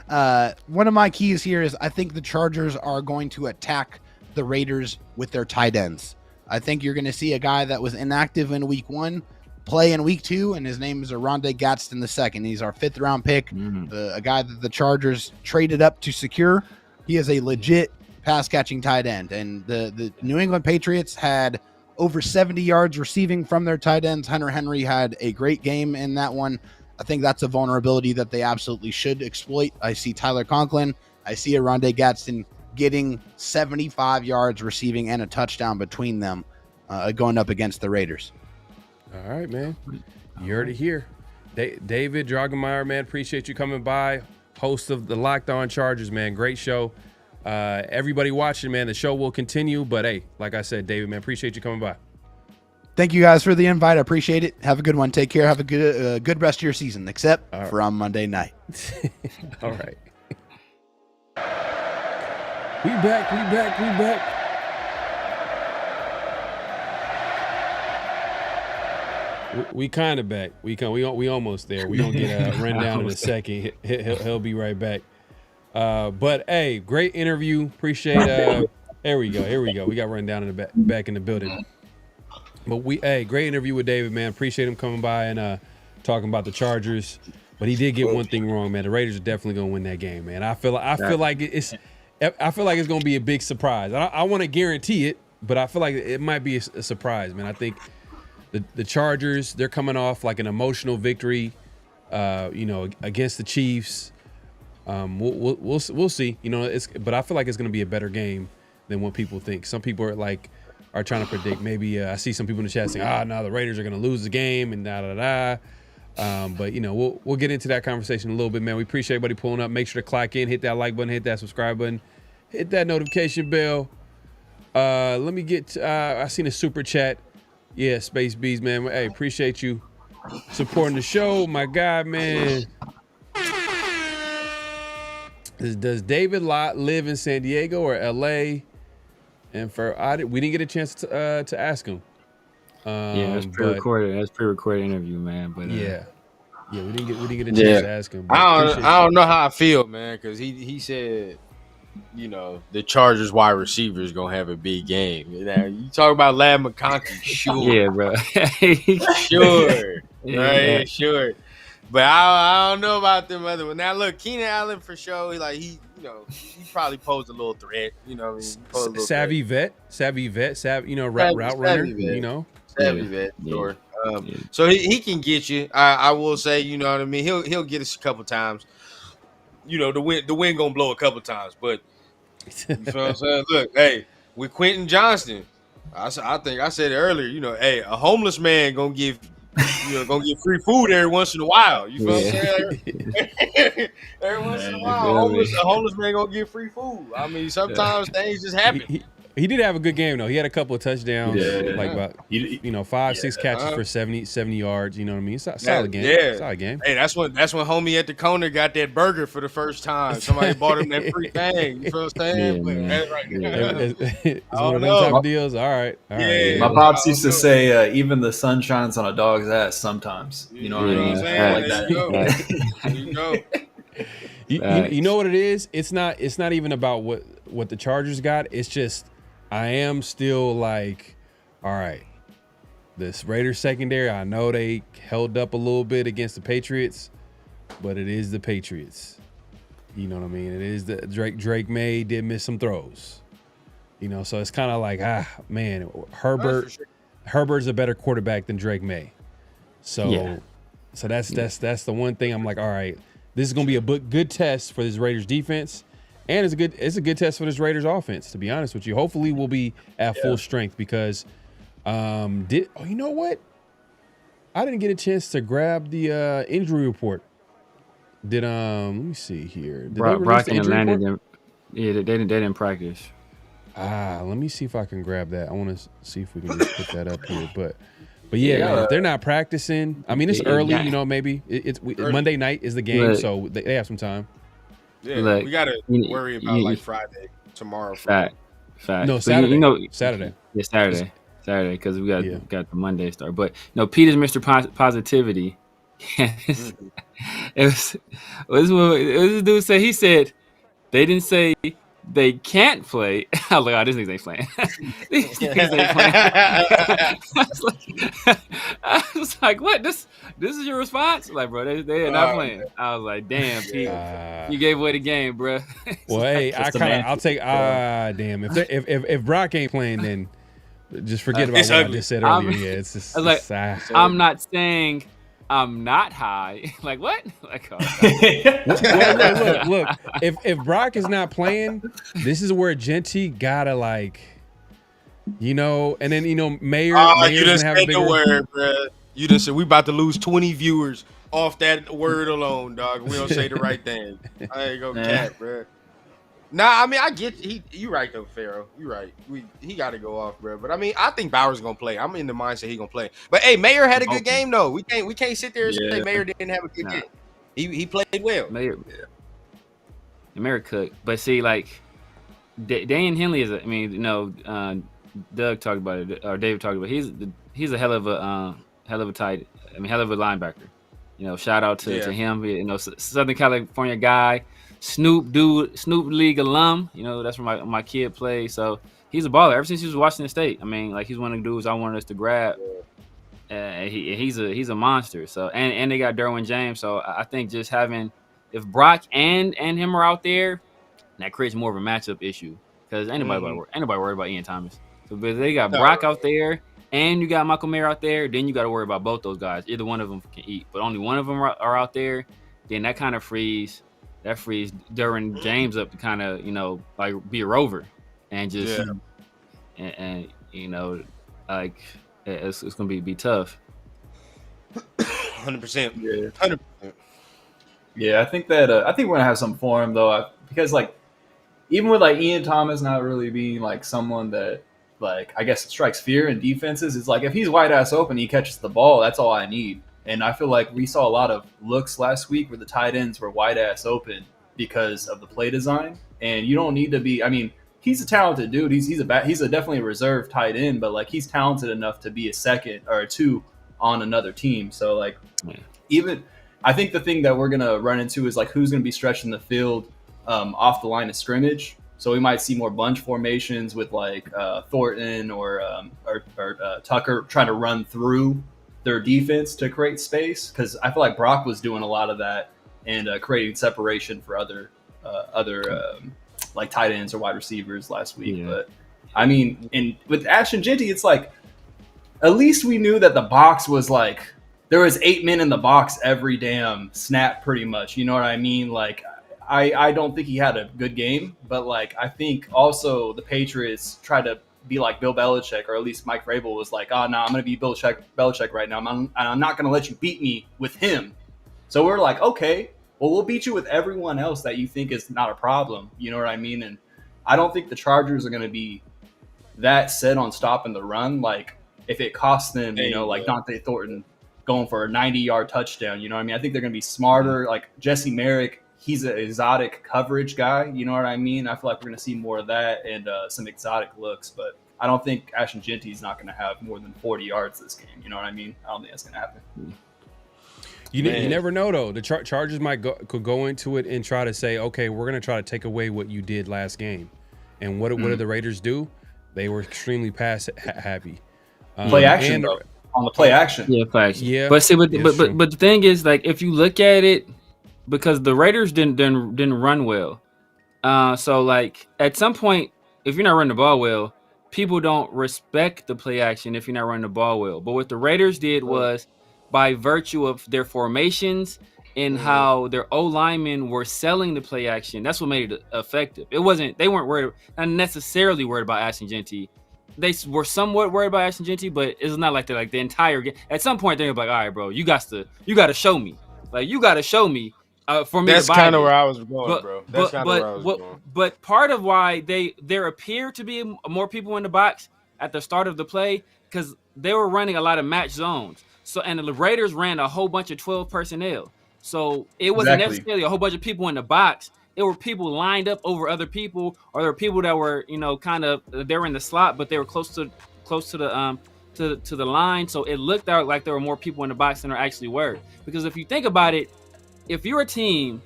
But one of my keys here is I think the Chargers are going to attack the Raiders with their tight ends. I think you're going to see a guy that was inactive in week 1 play in week 2, and his name is Rondé Gadsden II. He's our 5th round pick, a guy that the Chargers traded up to secure. He is a legit pass catching tight end, and the New England Patriots had over 70 yards receiving from their tight ends. Hunter Henry had a great game in that one. I think that's a vulnerability that they absolutely should exploit. I see Tyler Conklin. I see a Rondé Gadsden getting 75 yards receiving and a touchdown between them going up against the Raiders. All right, man. You heard it here. David Droegemeier, man, appreciate you coming by. Host of the Locked On Chargers, man. Great show. Everybody watching, man, the show will continue. But, hey, like I said, David, man, appreciate you coming by. Thank you guys for the invite. I appreciate it. Have a good one. Take care. Have a good rest of your season, except for on Monday night. All right. We back. We kind of back. We almost there. We gonna get a rundown in a second. He'll be right back. But hey, great interview. Appreciate. Here we go. We got rundown in the back in the building. But great interview with David, man. Appreciate him coming by and talking about the Chargers. But he did get one thing wrong, man. The Raiders are definitely gonna win that game, man. I feel like it's gonna be a big surprise. I want to guarantee it, but I feel like it might be a surprise, man. I think the Chargers, they're coming off like an emotional victory, against the Chiefs. We'll see. But I feel like it's gonna be a better game than what people think. Some people are trying to predict. Maybe I see some people in the chat saying, no, the Raiders are gonna lose the game and da. But we'll get into that conversation a little bit, man. We appreciate everybody pulling up. Make sure to clock in, hit that like button, hit that subscribe button, hit that notification bell. Let me get. I seen a super chat. Yeah, Space Bees, man. Hey, appreciate you supporting the show, my guy, man. Does David Lott live in San Diego or LA? And we didn't get a chance to ask him. Yeah, that's pre-recorded. That's pre-recorded interview, man. But yeah, we didn't get a chance to ask him. I don't know how I feel, man, because he said, the Chargers wide receiver is gonna have a big game. You talk about Lad McConkey, sure, yeah, bro, sure, right, sure. But I don't know about them other ones. Now look, Keenan Allen for sure. He probably posed a little threat. Savvy vet, route runner. Savvy vet, sure. So he can get you. I will say, you know what I mean. He'll get us a couple times. The wind gonna blow a couple times, but you feel what I'm saying? Look, hey, with Quentin Johnston, I think I said it earlier. Hey, a homeless man gonna give free food every once in a while. You feel what I'm saying? Every once in a while, a homeless man gonna get free food. I mean, sometimes things just happen. He did have a good game though. He had a couple of touchdowns, 5-6 catches for 70 yards. You know what I mean? It's a solid game. Yeah, solid game. Hey, that's when homie at the corner got that burger for the first time. Somebody bought him that free thing. You feel what I'm saying? It's one of those type of deals. All right. Yeah. My pops used to say, even the sun shines on a dog's ass sometimes. You know what I mean? Like that. There you go. You know what it is? It's not even about what the Chargers got. It's just I am still like, all right, this Raiders secondary, I know they held up a little bit against the Patriots, but it is the Patriots. You know what I mean? It is the Drake May did miss some throws. So it's kind of like, man, Herbert's a better quarterback than Drake May. So that's the one thing I'm like, all right, this is going to be a good test for this Raiders defense. And it's a good test for this Raiders offense, to be honest with you. Hopefully we'll be at full strength because you know what? I didn't get a chance to grab the injury report. Let me see here. Did Brock and Landon they didn't practice. Let me see if I can grab that. I want to see if we can just put that up here. But yeah, man, if they're not practicing, I mean, it's early, maybe it's Monday night is the game, so they have some time. Yeah, we gotta worry about Friday, tomorrow. Fact. No, Saturday. Saturday. Yeah, Saturday, because we got the Monday start. But Peter's Mr. Positivity. It was this dude said. He said they didn't say they can't play. I was like, this niggas ain't playing. These niggas ain't playing. I was like, what? This is your response? Like, bro, they are not playing. I was like, damn, Pete, you gave away the game, bro. Well, hey, I'll take. Damn, if Brock ain't playing, then just forget about what I just said earlier. It's just I'm not saying I'm not high. Like what? Like, look. If Brock is not playing, this is where Genty gotta and then Mayor. You just said the word, bro. You just said we about to lose 20 viewers off that word alone, dog. We don't say the right thing. I ain't gonna cap, bro. Nah, I mean, I get you right though, Pharaoh. You right. He got to go off, bro. But I mean, I think Bowers gonna play. I'm in the mindset he gonna play. But hey, Mayer had a good game though. We can't sit there and say Mayer didn't have a good game. He played well. Mayer cooked, but see, like Daniel Henley is. Doug talked about it, or David talked about it. He's a hell of a linebacker. Shout out to him. Southern California guy. Snoop League alum. That's where my kid plays. So he's a baller. Ever since he was Washington State, he's one of the dudes I wanted us to grab. He's a monster. So and they got Derwin James. So I think just having if Brock and him are out there, that creates more of a matchup issue because anybody worried about Ian Thomas. So but they got Brock out there and you got Michael Mayer out there, then you got to worry about both those guys. Either one of them can eat, but only one of them are out there. Then that kind of frees Derwin James up to kind of be a rover and just and it's gonna be tough. 100%. 100%. Yeah, I think that I think we're gonna have some for him though, because even with Ian Thomas not really being someone that I guess strikes fear in defenses, it's if he's wide ass open, he catches the ball. That's all I need. And I feel like we saw a lot of looks last week where the tight ends were wide ass open because of the play design. And you don't need to be. I mean, he's a talented dude. He's definitely a reserve tight end, but he's talented enough to be a second or a two on another team. So even I think the thing that we're gonna run into is who's gonna be stretching the field off the line of scrimmage. So we might see more bunch formations with Thornton or Tucker trying to run through their defense to create space, because I feel like Brock was doing a lot of that and creating separation for other tight ends or wide receivers last week. But I mean, and with Ashton Jeanty, it's at least we knew that the box was there was 8 men in the box every damn snap, pretty much. You know what I mean? I don't think he had a good game, but I think also the Patriots tried to be like Bill Belichick, or at least Mike Vrabel was I'm going to be Belichick right now. I'm not going to let you beat me with him. So we're okay, well, we'll beat you with everyone else that you think is not a problem. You know what I mean? And I don't think the Chargers are going to be that set on stopping the run. If it costs them, Dante Thornton going for a 90-yard touchdown, you know what I mean? I think they're going to be smarter. Jesse Merrick, he's an exotic coverage guy. You know what I mean? I feel like we're going to see more of that and some exotic looks. But I don't think Ashton Jeanty is not going to have more than 40 yards this game. You know what I mean? I don't think that's going to happen. You never know, though. The Chargers could go into it and try to say, okay, we're going to try to take away what you did last game. And what did the Raiders do? They were extremely pass happy. Play action, though. On the play action. Yeah, play action. Yeah. But see, but the thing is, if you look at it, because the Raiders didn't run well. So at some point, if you're not running the ball well, people don't respect the play action if you're not running the ball well. But what the Raiders did was, by virtue of their formations and how their O linemen were selling the play action, that's what made it effective. They weren't not necessarily worried about Ashton Jeanty. They were somewhat worried about Ashton Jeanty, but it's not like they're the entire game. At some point, they're all right, bro, you got to show me. You got to show me. For me, that's kind of where I was going, bro. That's kind of where I was going. But part of why there appeared to be more people in the box at the start of the play, because they were running a lot of match zones. So and the Raiders ran a whole bunch of 12 personnel. So it wasn't necessarily a whole bunch of people in the box. It were people lined up over other people, or there were people that were they were in the slot, but they were close to the line. So it looked out like there were more people in the box than there actually were. Because if you think about it, if you're a team,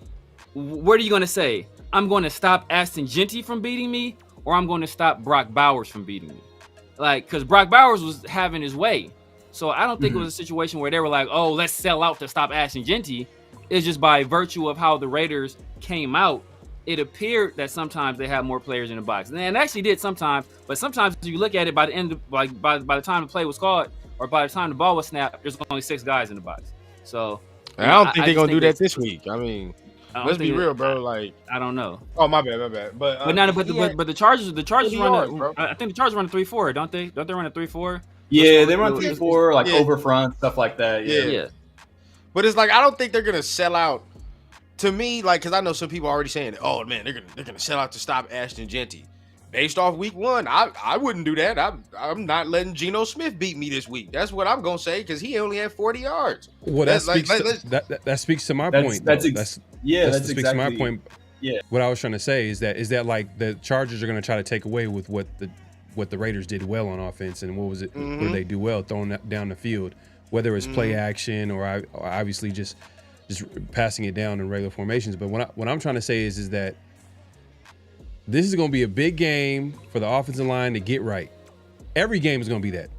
what are you going to say? I'm going to stop Ashton Jeanty from beating me, or I'm going to stop Brock Bowers from beating me? Because Brock Bowers was having his way. So I don't think it was a situation where they were oh, let's sell out to stop Ashton Jeanty. It's just by virtue of how the Raiders came out, it appeared that sometimes they had more players in the box. And it actually did sometimes, but sometimes if you look at it by the end of, by the time the play was called, or by the time the ball was snapped, there's only 6 guys in the box. So I don't think they're gonna do that this week. I mean, let's be real, bro. I don't know. Oh, my bad. But the Chargers run. I think the Chargers run a 3-4, don't they? Don't they run a 3-4? Yeah, they run 3-4, over front, stuff like that. Yeah. But it's I don't think they're gonna sell out to me, like, because I know some people are already saying, "Oh man, they're gonna sell out to stop Ashton Jeanty." Based off week 1, I wouldn't do that. I'm not letting Geno Smith beat me this week. That's what I'm gonna say because he only had 40 yards. Well, that speaks to my point. That speaks to my point. Yeah. What I was trying to say is that like the Chargers are going to try to take away with what the Raiders did well on offense, and what was it? What did they do well? Throwing that down the field, whether it's play action or obviously just passing it down in regular formations. But what I'm trying to say is that this is going to be a big game for the offensive line to get right. Every game is going to be that.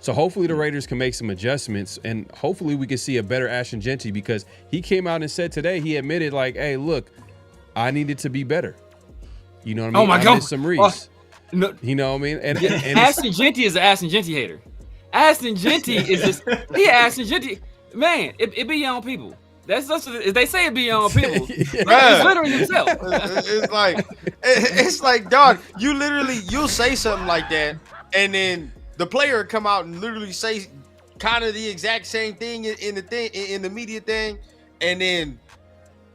So hopefully the Raiders can make some adjustments, and hopefully we can see a better Ashton Jeanty, because he came out and said today, he admitted like, hey, look, I needed to be better. You know what I mean? Oh my God. Missed some reads. No. You know what I mean? And Ashton Jeanty is an Ashton Jeanty hater. Ashton Jeanty is just Ashton Jeanty. Man, it be your own people. That's they say it be your own people. He's literally himself. It's like, dog, you'll say something like that, and then the player come out and literally say kind of the exact same thing in the media thing, and then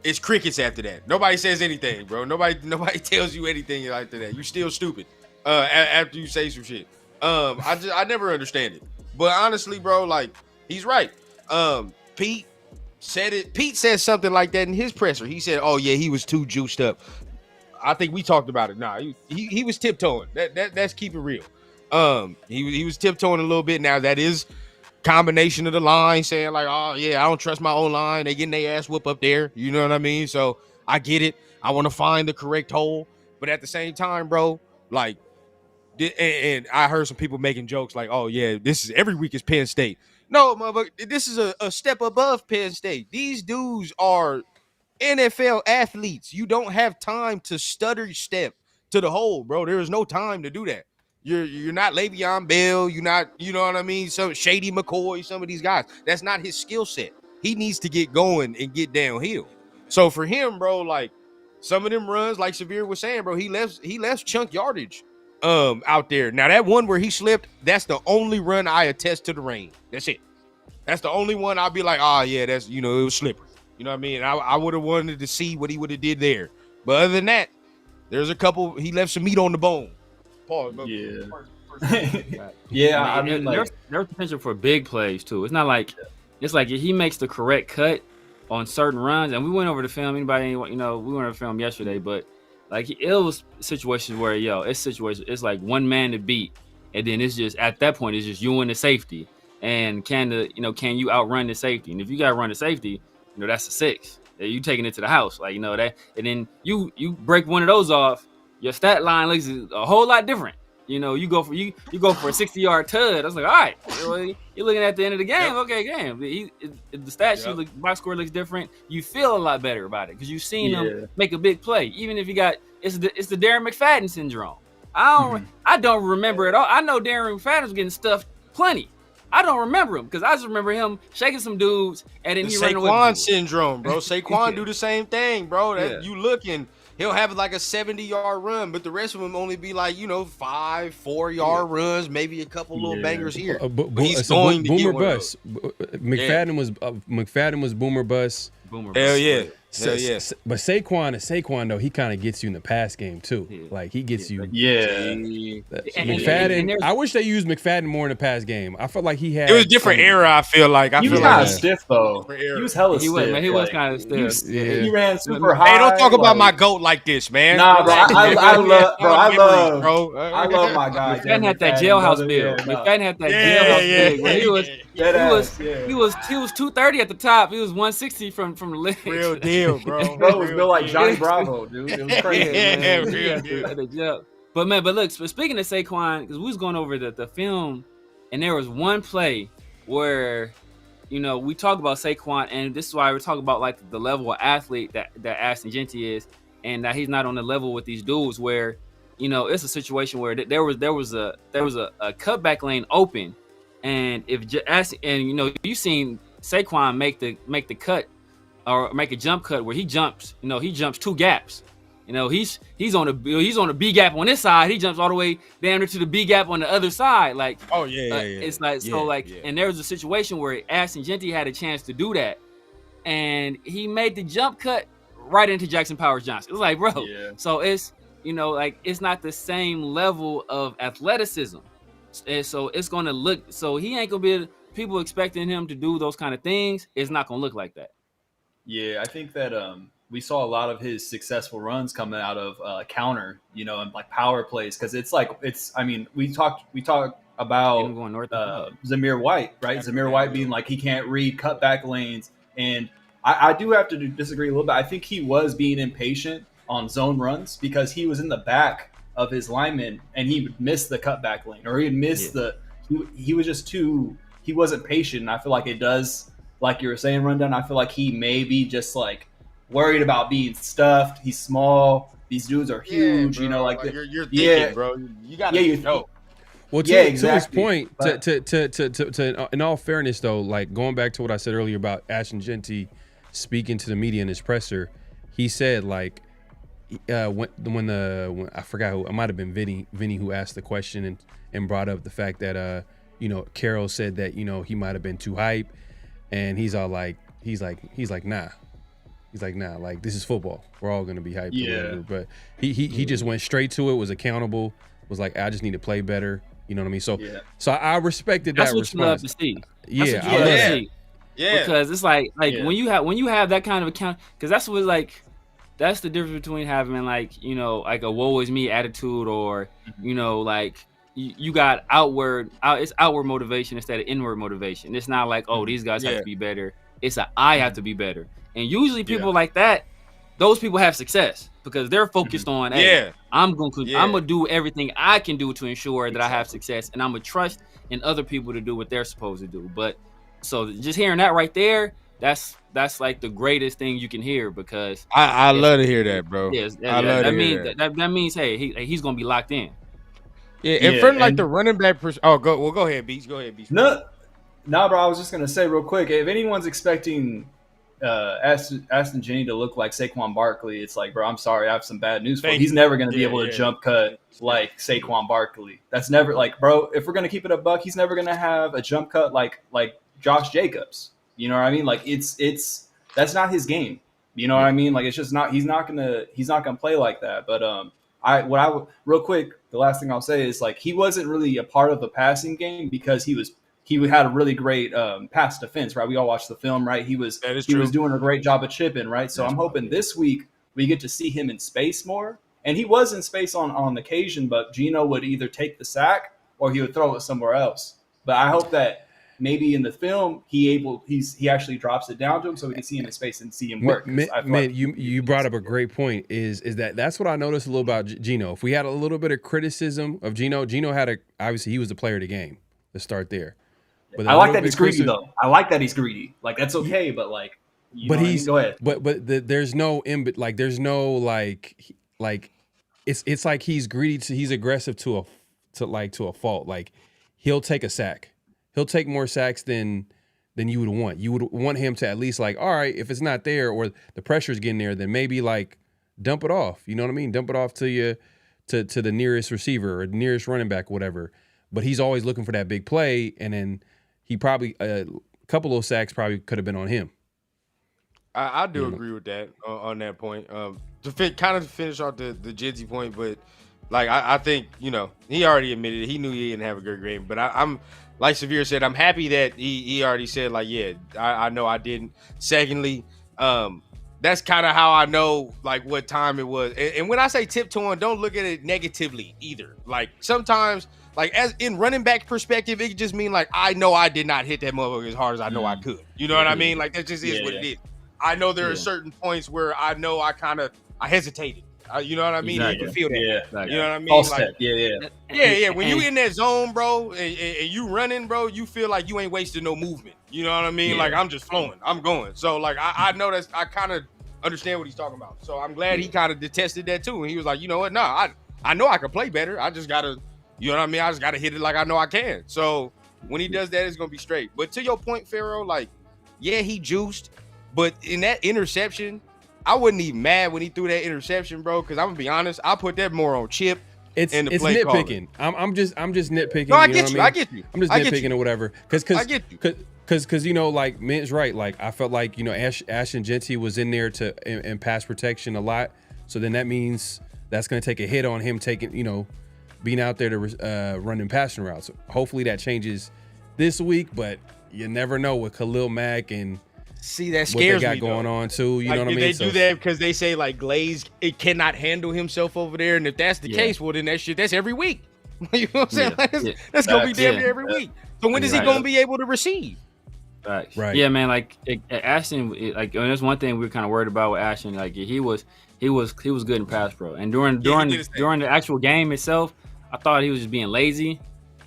it's crickets after that. Nobody says anything, bro. Nobody tells you anything after that. You still stupid after you say some shit. I never understand it. But honestly, bro, like, he's right. Pete said it. Pete said something like that in his presser. He said, "Oh yeah, he was too juiced up." I think we talked about it. Nah, he was tiptoeing. That's keep it real. He was tiptoeing a little bit. Now that is combination of the line saying like, "Oh yeah, I don't trust my own line. They getting their ass whoop up there." You know what I mean? So I get it. I want to find the correct hole, but at the same time, bro, like, and I heard some people making jokes like, "Oh yeah, this is every week is Penn State." No, motherfucker, this is a step above Penn State. These dudes are NFL athletes. You don't have time to stutter step to the hole, bro. There is no time to do that. You're not Le'Veon Bell. You're not, you know what I mean? Some Shady McCoy, some of these guys. That's not his skill set. He needs to get going and get downhill. So for him, bro, like, some of them runs, like Severe was saying, bro, he left chunk yardage out there. Now that one where he slipped, that's the only run I attest to the rain. That's it. That's the only one I'll be like, oh yeah, that's, you know, it was slippery. You know what I mean? I would have wanted to see what he would have did there. But other than that, there's a couple, he left some meat on the bone. Pause. Yeah. I mean, like, there's potential for big plays too. It's not like, it's like if he makes the correct cut on certain runs, and we went over the film. We went over the film yesterday, but like, it was situations where, it's like one man to beat, and then it's just, at that point, it's just you and the safety, and can you outrun the safety? And if you got to run the safety, that's a 6. You taking it to the house, like, that, and then you break one of those off, your stat line looks a whole lot different. You go for a 60-yard tud. I was like, all right, you're looking at the end of the game. Okay, game. The stat sheet, the box score looks different. You feel a lot better about it because you've seen them make a big play. Even if you got, it's the Darren McFadden syndrome. I don't remember it all. I know Darren McFadden was getting stuffed plenty. I don't remember him because I just remember him shaking some dudes and then he running away. Saquon syndrome, bro. Saquon do the same thing, bro. You looking. He'll have like a 70-yard run, but the rest of them only be like, 5, 4-yard runs, maybe a couple little bangers here. He's going to get one of those. McFadden was boomer bust. Hell yeah. But Saquon though, he kind of gets you in the pass game too. Yeah. Like, he gets you. Yeah. McFadden. I wish they used McFadden more in the pass game. I felt like he had. It was a different era. I feel like. He was kind of stiff though. He was hella stiff. He was kind of stiff. He ran super high. Hey, don't talk about my GOAT like this, man. Nah, bro. I love my guy. McFadden had that jailhouse build. McFadden had that jailhouse build. He was 230 at the top. He was 160 from the leg. Real deal, bro. Bro was built like Johnny Bravo, dude. It was crazy. But look, speaking of Saquon, because we was going over the film, and there was one play where, we talk about Saquon, and this is why we're talking about like the level of athlete that Ashton Jeanty is, and that he's not on the level with these dudes where, it's a situation where there was a cutback lane open, and you've seen Saquon make the cut or make a jump cut where he jumps 2 gaps. He's on the B gap on this side. He jumps all the way down to the B gap on the other side. Like, it's like, and there was a situation where Ashton Jeanty had a chance to do that, and he made the jump cut right into Jackson Powers Johnson. It's like, bro. Yeah. So it's, you know, like it's not the same level of athleticism. And so it's going to look, so he ain't going to be, people expecting him to do those kind of things. It's not going to look like that. Yeah, I think that we saw a lot of his successful runs coming out of counter, you know, and like power plays. Cause I mean, we talked about going north Zamir White, right? Zamir White being like, he can't read cutback lanes. And I do have to disagree a little bit. I think he was being impatient on zone runs because he was in the back of his lineman and he would miss the cutback lane, or he'd miss he was just he wasn't patient. And I feel like it does, like you were saying, Rundown, I feel like he may be just like worried about being stuffed. He's small. These dudes are huge, bro, you know, like you're thinking, bro. You got to know. Well, to his point, to in all fairness though, like going back to what I said earlier about Ashton Genty speaking to the media in his presser, he said like when I forgot who, it might have been Vinny who asked the question and brought up the fact that you know, Carroll said that, you know, he might have been too hype, and he's like nah. He's like, nah, like this is football. We're all gonna be hyped. Yeah. But he just went straight to it, was accountable, was like, I just need to play better. You know what I mean? So I respected that response. That's what you love to see. Yeah, I love to see. Yeah. Because it's like when you have that kind of account, because that's what like that's the difference between having like, you know, like a woe is me attitude, or you know, like you got it's outward motivation instead of inward motivation. It's not like, oh, these guys have to be better. It's I have to be better. And usually people like that, those people have success because they're focused on, hey, I'm gonna do everything I can do to ensure that I have success, and I'm gonna trust in other people to do what they're supposed to do. But so just hearing that right there, that's like the greatest thing you can hear, because I love to hear that, bro. Yes, that means hey, he's gonna be locked in. Yeah, and from like the running back go ahead, Beats. Go ahead, Beats. No, bro. I was just gonna say real quick, if anyone's expecting Ashton Genty to look like Saquon Barkley, it's like, bro, I'm sorry, I have some bad news for you. He's never gonna be able to jump cut like Saquon Barkley. That's never, like, bro, if we're gonna keep it a buck, he's never gonna have a jump cut like Josh Jacobs. You know what I mean? Like it's that's not his game. You know what I mean? Like it's just not. He's not gonna play like that. But real quick, the last thing I'll say is like he wasn't really a part of the passing game because he had a really great pass defense, right? We all watched the film, right? He was doing a great job of chipping, right? So I'm hoping this week we get to see him in space more. And he was in space on occasion, but Geno would either take the sack or he would throw it somewhere else. But I hope that maybe in the film he actually drops it down to him so we can see him in space and see him work. Man, you brought up a great point. Is that's what I noticed a little about Geno. If we had a little bit of criticism of Geno had obviously he was the player of the game. Let's start there. But I like that he's greedy though. I like that he's greedy. Like that's okay, but like, go ahead. But there's no it's like he's greedy. He's aggressive to a fault. Like he'll take a sack. He'll take more sacks than you would want. You would want him to at least like, all right, if it's not there or the pressure's getting there, then maybe like dump it off. You know what I mean? Dump it off to the nearest receiver or the nearest running back, whatever. But he's always looking for that big play, and then he probably a couple of sacks probably could have been on him. I do agree with that on that point. To finish off the Jizzy point, but like I think, you know, he already admitted it. He knew he didn't have a good game. But I'm like Severe said, I'm happy that he already said like, yeah, I know I didn't. Secondly, that's kind of how I know like what time it was. And when I say tiptoeing, don't look at it negatively either. Like sometimes, like as in running back perspective, it could just mean like I know I did not hit that motherfucker as hard as I know I could. You know what I mean? Like that just is what it is. I know there are certain points where I know I hesitated. You know what I mean? Exactly. You can feel that. Yeah. You know what I mean? False like, step. Yeah. When you in that zone, bro, and you running, bro, you feel like you ain't wasting no movement. You know what I mean? Like I'm just flowing. I'm going. So like I know that's, I kind of understand what he's talking about. So I'm glad he kind of detested that too. And he was like, you know what? Nah, I know I can play better. I just gotta, you know what I mean? I just gotta hit it like I know I can. So when he does that, it's gonna be straight. But to your point, Pharaoh, like, yeah, he juiced, but in that interception, I wasn't even mad when he threw that interception, bro. Because I'm gonna be honest, I put that more on Chip. It's nitpicking. I'm just nitpicking. No, I get you. I'm just nitpicking or whatever. Because Because like Mint's right. Like I felt like Ashton Jeanty was in there in pass protection a lot. So then that means that's going to take a hit on him taking being out there to running passing routes. Hopefully that changes this week, but you never know with Khalil Mack and see that what scares they got me going though. on too. You know what I mean? They do that because they say like Glaze it cannot handle himself over there, and if that's the case, well then that's every week. You know what I'm saying? That's gonna be damn near every week. So when is he gonna be able to receive? Right. Yeah, man. Like Ashton, and that's one thing we were kind of worried about with Ashton. Like he was good in pass pro, and during the actual game itself, I thought he was just being lazy.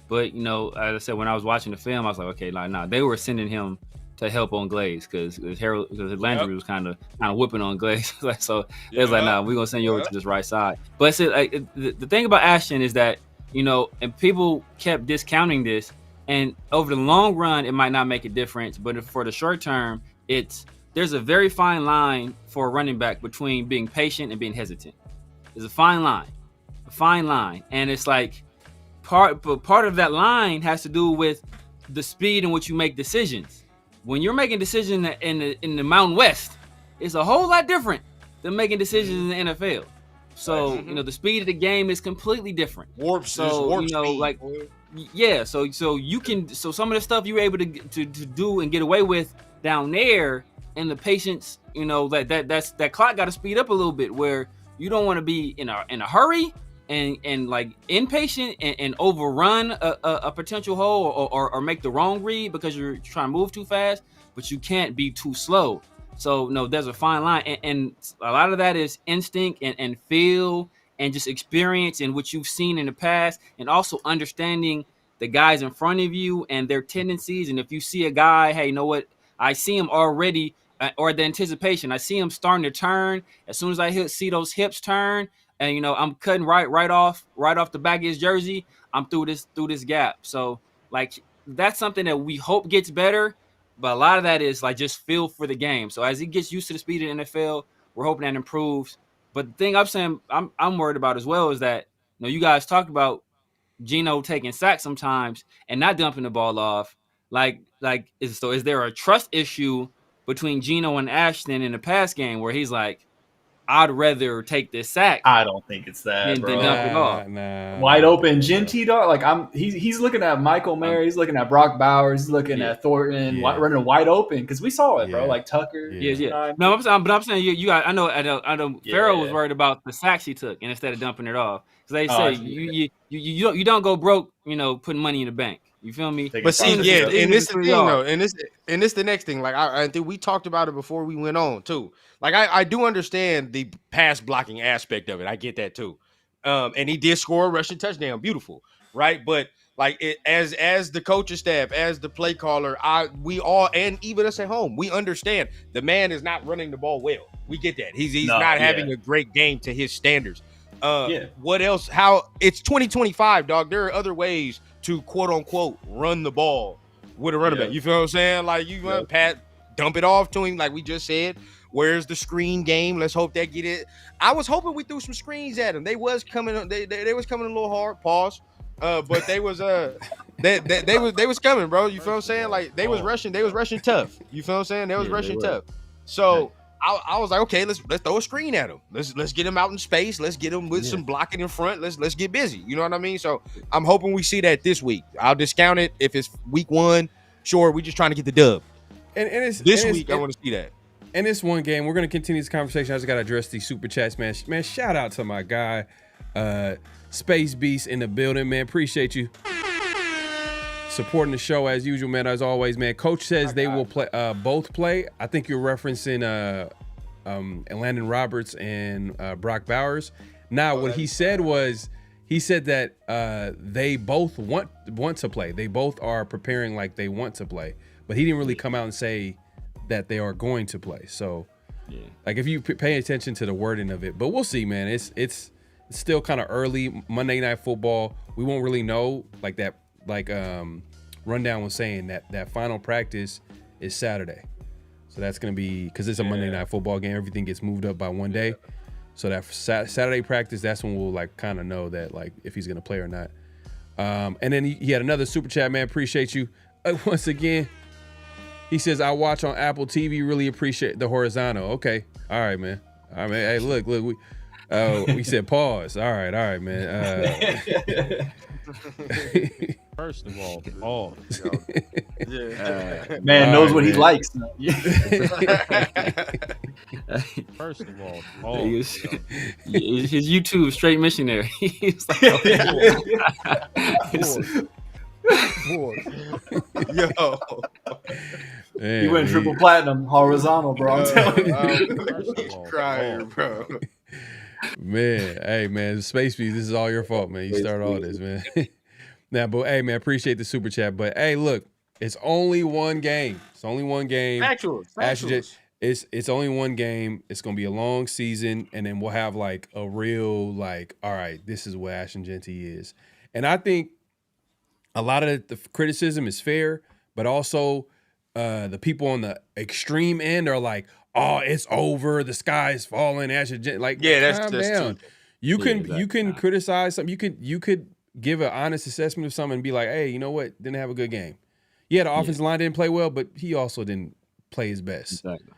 But as I said, when I was watching the film, I was like, okay, nah, they were sending him to help on Glaze because Landry was kind of whipping on Glaze. So they was like, nah, we're gonna send you over to this right side. But the thing about Ashton is that and people kept discounting this. And over the long run, it might not make a difference, but for the short term, there's a very fine line for a running back between being patient and being hesitant. There's a fine line, and it's like part of that line has to do with the speed in which you make decisions. When you're making decisions in the Mountain West, it's a whole lot different than making decisions in the NFL. So the speed of the game is completely different. Warp speed. Yeah, so some of the stuff you were able to do and get away with down there, and the patience, that clock got to speed up a little bit, where you don't want to be in a hurry and like impatient and overrun a potential hole or make the wrong read because you're trying to move too fast, but you can't be too slow. So no, there's a fine line, and a lot of that is instinct and feel. And just experience and what you've seen in the past, and also understanding the guys in front of you and their tendencies. And if you see a guy, hey, you know what? I see him already, or the anticipation. I see him starting to turn. As soon as I see those hips turn, and I'm cutting right off the back of his jersey, I'm through this gap. So like that's something that we hope gets better. But a lot of that is like just feel for the game. So as he gets used to the speed of the NFL, we're hoping that improves. But the thing I'm worried about as well is that you guys talked about Geno taking sacks sometimes and not dumping the ball off. Is there a trust issue between Geno and Ashton in the pass game where he's like, I'd rather take this sack. I don't think it's that, bro. Than dump it off. Nah. Wide open, Jeanty, dog. Like he's looking at Michael Mayer, he's looking at Brock Bowers, he's looking at Thornton, running wide open because we saw it, bro. Like Tucker. Yeah. No, I'm saying you guys. I know. Pharaoh was worried about the sacks he took, and instead of dumping it off, because they say you don't go broke, putting money in the bank. You feel me? But see, and this the thing though, and this the next thing. Like I think we talked about it before we went on too. Like I do understand the pass blocking aspect of it. I get that too. And he did score a rushing touchdown, beautiful, right? But like as the coaching staff, as the play caller, we all, and even us at home, we understand the man is not running the ball well. We get that. He's not having a great game to his standards. What else? How it's 2025, dog. There are other ways to quote unquote run the ball with a running back. You feel what I'm saying? Like you want Pat dump it off to him, like we just said. Where's the screen game? Let's hope that get it. I was hoping we threw some screens at him. They was coming. They was coming a little hard. Pause. But they was they was coming, bro. You feel what I'm saying? Like they was rushing. They was rushing tough. You feel what I'm saying? They was rushing tough. So I was like, okay, let's throw a screen at him. Let's get him out in space. Let's get him with some blocking in front. Let's get busy. You know what I mean? So I'm hoping we see that this week. I'll discount it if it's week 1. Sure, we just trying to get the dub. And this week I want to see that. In this one game, we're going to continue this conversation. I just got to address these super chats, man. Man, shout out to my guy, Space Beast in the building, man. Appreciate you supporting the show as usual, man. As always, man. Coach says they will play both play. I think you're referencing Landon Roberts and Brock Bowers. Now, what he said was he said that they both want to play. They both are preparing like they want to play, but he didn't really come out and say that they are going to play. So like if you pay attention to the wording of it, but we'll see, man. It's still kind of early. Monday Night Football, we won't really know. Like that, Rundown was saying that final practice is Saturday, so that's gonna be because it's a Monday Night Football game. Everything gets moved up by one day, so that Saturday practice, that's when we'll like kind of know that like if he's gonna play or not. And then he had another super chat, man. Appreciate you once again. He says, I watch on Apple TV, really appreciate the horizontal. Okay. All right, man. All right, man. Hey, look, we said pause. All right, man. First of all, pause. Man knows what he likes. First of all, pause. His YouTube straight missionary. He's like, Yo. He went triple platinum horizontal, bro. I'm telling you. Crying, bro. Man, hey, man, Space Beast, this is all your fault, man. You started all this, man. Now, but hey, man, appreciate the super chat. But hey, look, it's only one game. It's only one game. Factuals. It's only one game. It's gonna be a long season, and then we'll have like a real like, all right, this is what Ashton Genty is. And I think a lot of the criticism is fair, but also the people on the extreme end are like, oh, it's over. The sky is falling. Ashton Genty, like, that's down. true. You can criticize something. You could give an honest assessment of something and be like, hey, you know what? Didn't have a good game. Yeah, the offensive line didn't play well, but he also didn't play his best. Exactly.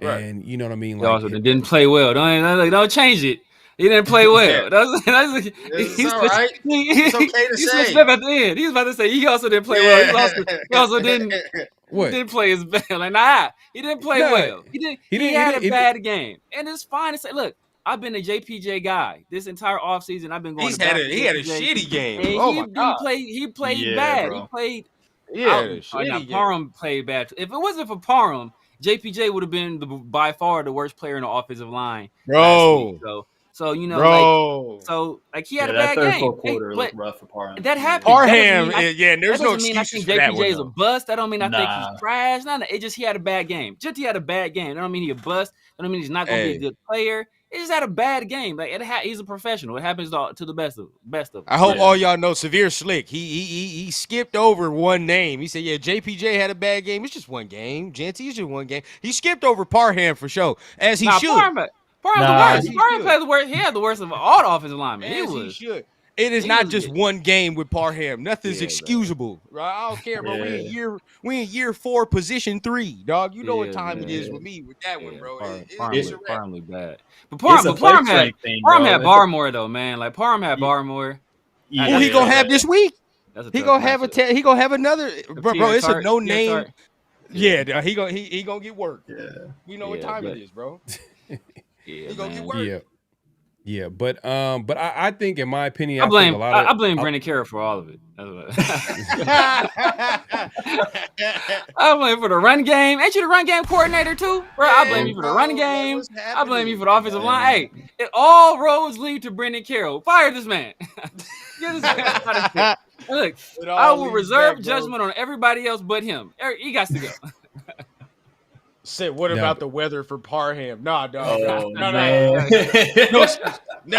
And you know what I mean? He also didn't play well. Don't change it. He didn't play well. It's all right. It's okay to say. At the end, he was about to say he also didn't play well. He also didn't. What? He didn't play his best. Like, nah, he didn't play well. He had a bad game, and it's fine to say. Look, I've been a JPJ guy this entire offseason. I've been going. He had a shitty game. Oh my god. He played bad. Bro. He played. Shitty game. Parham played bad. If it wasn't for Parham, JPJ would have been by far the worst player in the offensive line, bro. So you know, bro. he had a that bad third game. full quarter But looked rough for Parham. that happened. Parham, there's that no doesn't mean I excuses think for that one, JPJ is a though. bust. That don't mean I think Nah. he's trash. None. It just he had a bad game. Genty had a bad game. That don't mean he a bust. That don't mean he's not going to be a good player. He just had a bad game. Like he's a professional. It happens to the best of them. I hope all y'all know Severe Slick. He skipped over one name. He said, "Yeah, JPJ had a bad game. It's just one game. Genty's just one game." He skipped over Parham for sure, as he should. Parham's the worst. Parham played the worst. He had the worst of all the offensive linemen. He should. It is not just one game with Parham. Nothing's excusable. Right? I don't care, bro. We in year 4, position 3, dog. You know what time it is with me with that one, bro. Parham looked bad. But Parham had Barmore though, man. Like Parham had Barmore. Who he gonna have this week? He gonna have he gonna have another, bro. It's a no name. Yeah, he gonna get work. Yeah, we know what time it is, bro. He gonna get work. Yeah, but I think, in my opinion, I blame Brendan Carroll for all of it. I blame for the run game. Ain't you the run game coordinator too, bro? I blame you for the run game. I blame you for the offensive line. Hey, all roads lead to Brendan Carroll. Fire this man. Get this man out of here. Look, I will reserve judgment on everybody else but him. He got to go. Said, what about the weather for Parham? Nah, dog. No.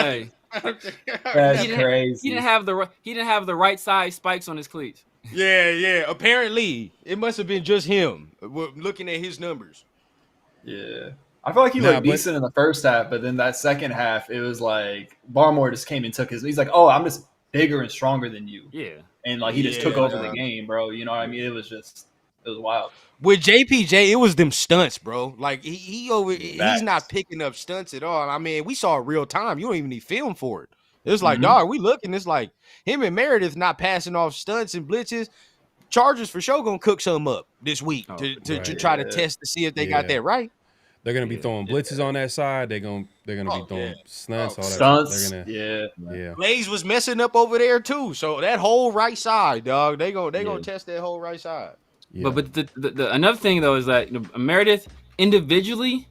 Hey, that's crazy. He didn't have the right size spikes on his cleats. Yeah. Apparently, it must have been just him looking at his numbers. Yeah. I feel like he looked decent in the first half, but then that second half, it was like Barmore just came and took he's like, oh, I'm just bigger and stronger than you. Yeah. And like he just took over the game, bro. You know what I mean? It was wild. With JPJ, it was them stunts, bro. Like he's not picking up stunts at all. I mean, we saw it real time. You don't even need film for it. It's like, dog, we looking. It's like him and Meredith not passing off stunts and blitzes. Chargers for sure gonna cook some up this week to try to test to see if they got that right. They're gonna be throwing blitzes on that side. They're gonna be throwing stunts. All that. Stunts. They're gonna, Blaze was messing up over there too. So that whole right side, dog, they gonna test that whole right side. Yeah. But the another thing though is that Meredith individually,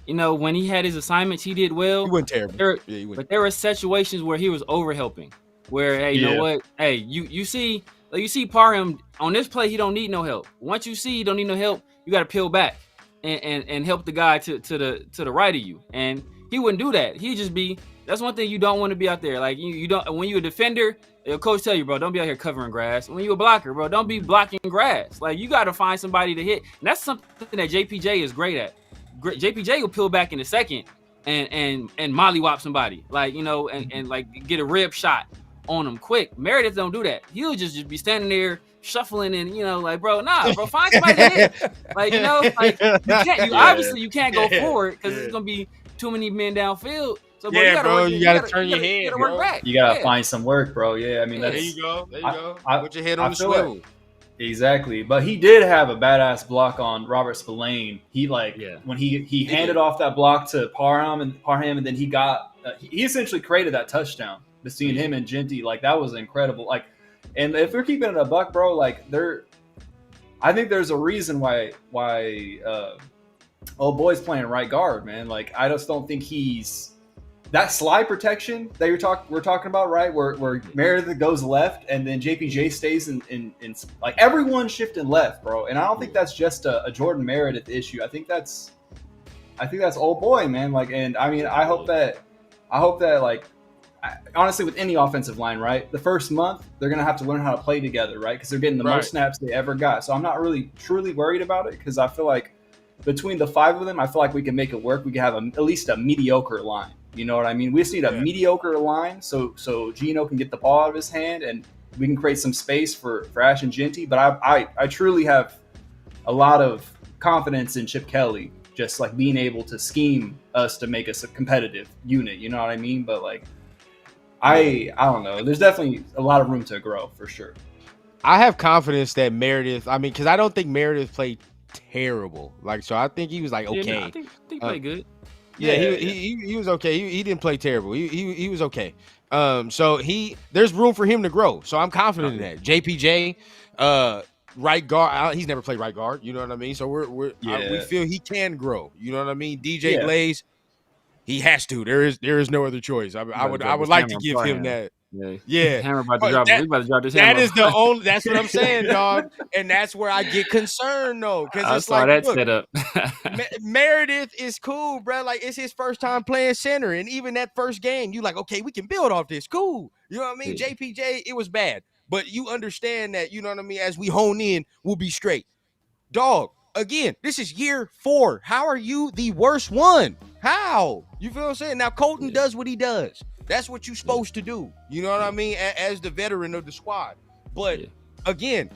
when he had his assignments, he did well. He went terrible. But there were situations where he was overhelping. Where hey, you know what? Hey, you see Parham on this play, he don't need no help. Once you see he don't need no help, you got to peel back and help the guy to the right of you. And he wouldn't do that. He'd just be. That's one thing you don't want to be out there. Like you don't when you're a defender. Your coach tell you, bro, don't be out here covering grass. When you're a blocker, bro, don't be blocking grass. Like, you got to find somebody to hit. And that's something that JPJ is great at. JPJ will peel back in a second and mollywop somebody. Like, and like get a rib shot on him quick. Meredith don't do that. He'll just be standing there shuffling and like, bro, find somebody to hit. Like, like you can't go forward because it's gonna be too many men downfield. So, bro, you gotta turn your head, you bro. Work back. You gotta find some work, bro. Yeah, I mean, there you go. Put your head I on the swivel. Exactly, but he did have a badass block on Robert Spillane. He when he handed off that block to Parham, and then he got he essentially created that touchdown. Between him and Genty, like that was incredible. Like, and if we're keeping it a buck, bro, like I think there's a reason why old boy's playing right guard, man. Like, I just don't think he's that slide protection that we're talking about, right? Where Meredith goes left and then JPJ stays in like everyone shifting left, bro. And I don't think that's just a Jordan Meredith issue. I think that's old boy, man. Like, and I mean, I hope that like, honestly, with any offensive line, right? The first month they're gonna have to learn how to play together, right? Because they're getting the most snaps they ever got. So I'm not really truly worried about it because I feel like between the 5 of them, I feel like we can make it work. We can have at least a mediocre line. You know what I mean? We just need a mediocre line so Gino can get the ball out of his hand and we can create some space for Ash and Genty. But I truly have a lot of confidence in Chip Kelly, just like being able to scheme us to make us a competitive unit. You know what I mean? But like, I don't know. There's definitely a lot of room to grow for sure. I have confidence that Meredith. I mean, because I don't think Meredith played terrible. Like, so I think he was like okay. I think he played good. Yeah, he was okay. He didn't play terrible. He was okay. So there's room for him to grow. So I'm confident in that. JPJ, right guard. He's never played right guard. You know what I mean? So we feel he can grow. You know what I mean? DJ Glaze, he has to. There is no other choice. I would like to give him that. Yeah. Hammer about to drop. We about to drop this hammer. That is the only. That's what I'm saying, dog. And that's where I get concerned, though, because it's like, that look, setup. Meredith is cool, bro. Like, it's his first time playing center, and even that first game, you like, okay, we can build off this. Cool. You know what I mean? Yeah. JPJ, it was bad, but you understand that. You know what I mean? As we hone in, we'll be straight. Dog. Again, this is year 4. How are you the worst one? How? You feel what I'm saying? Now, Colton does what he does. That's what you're supposed to do. You know what I mean? As the veteran of the squad. But again,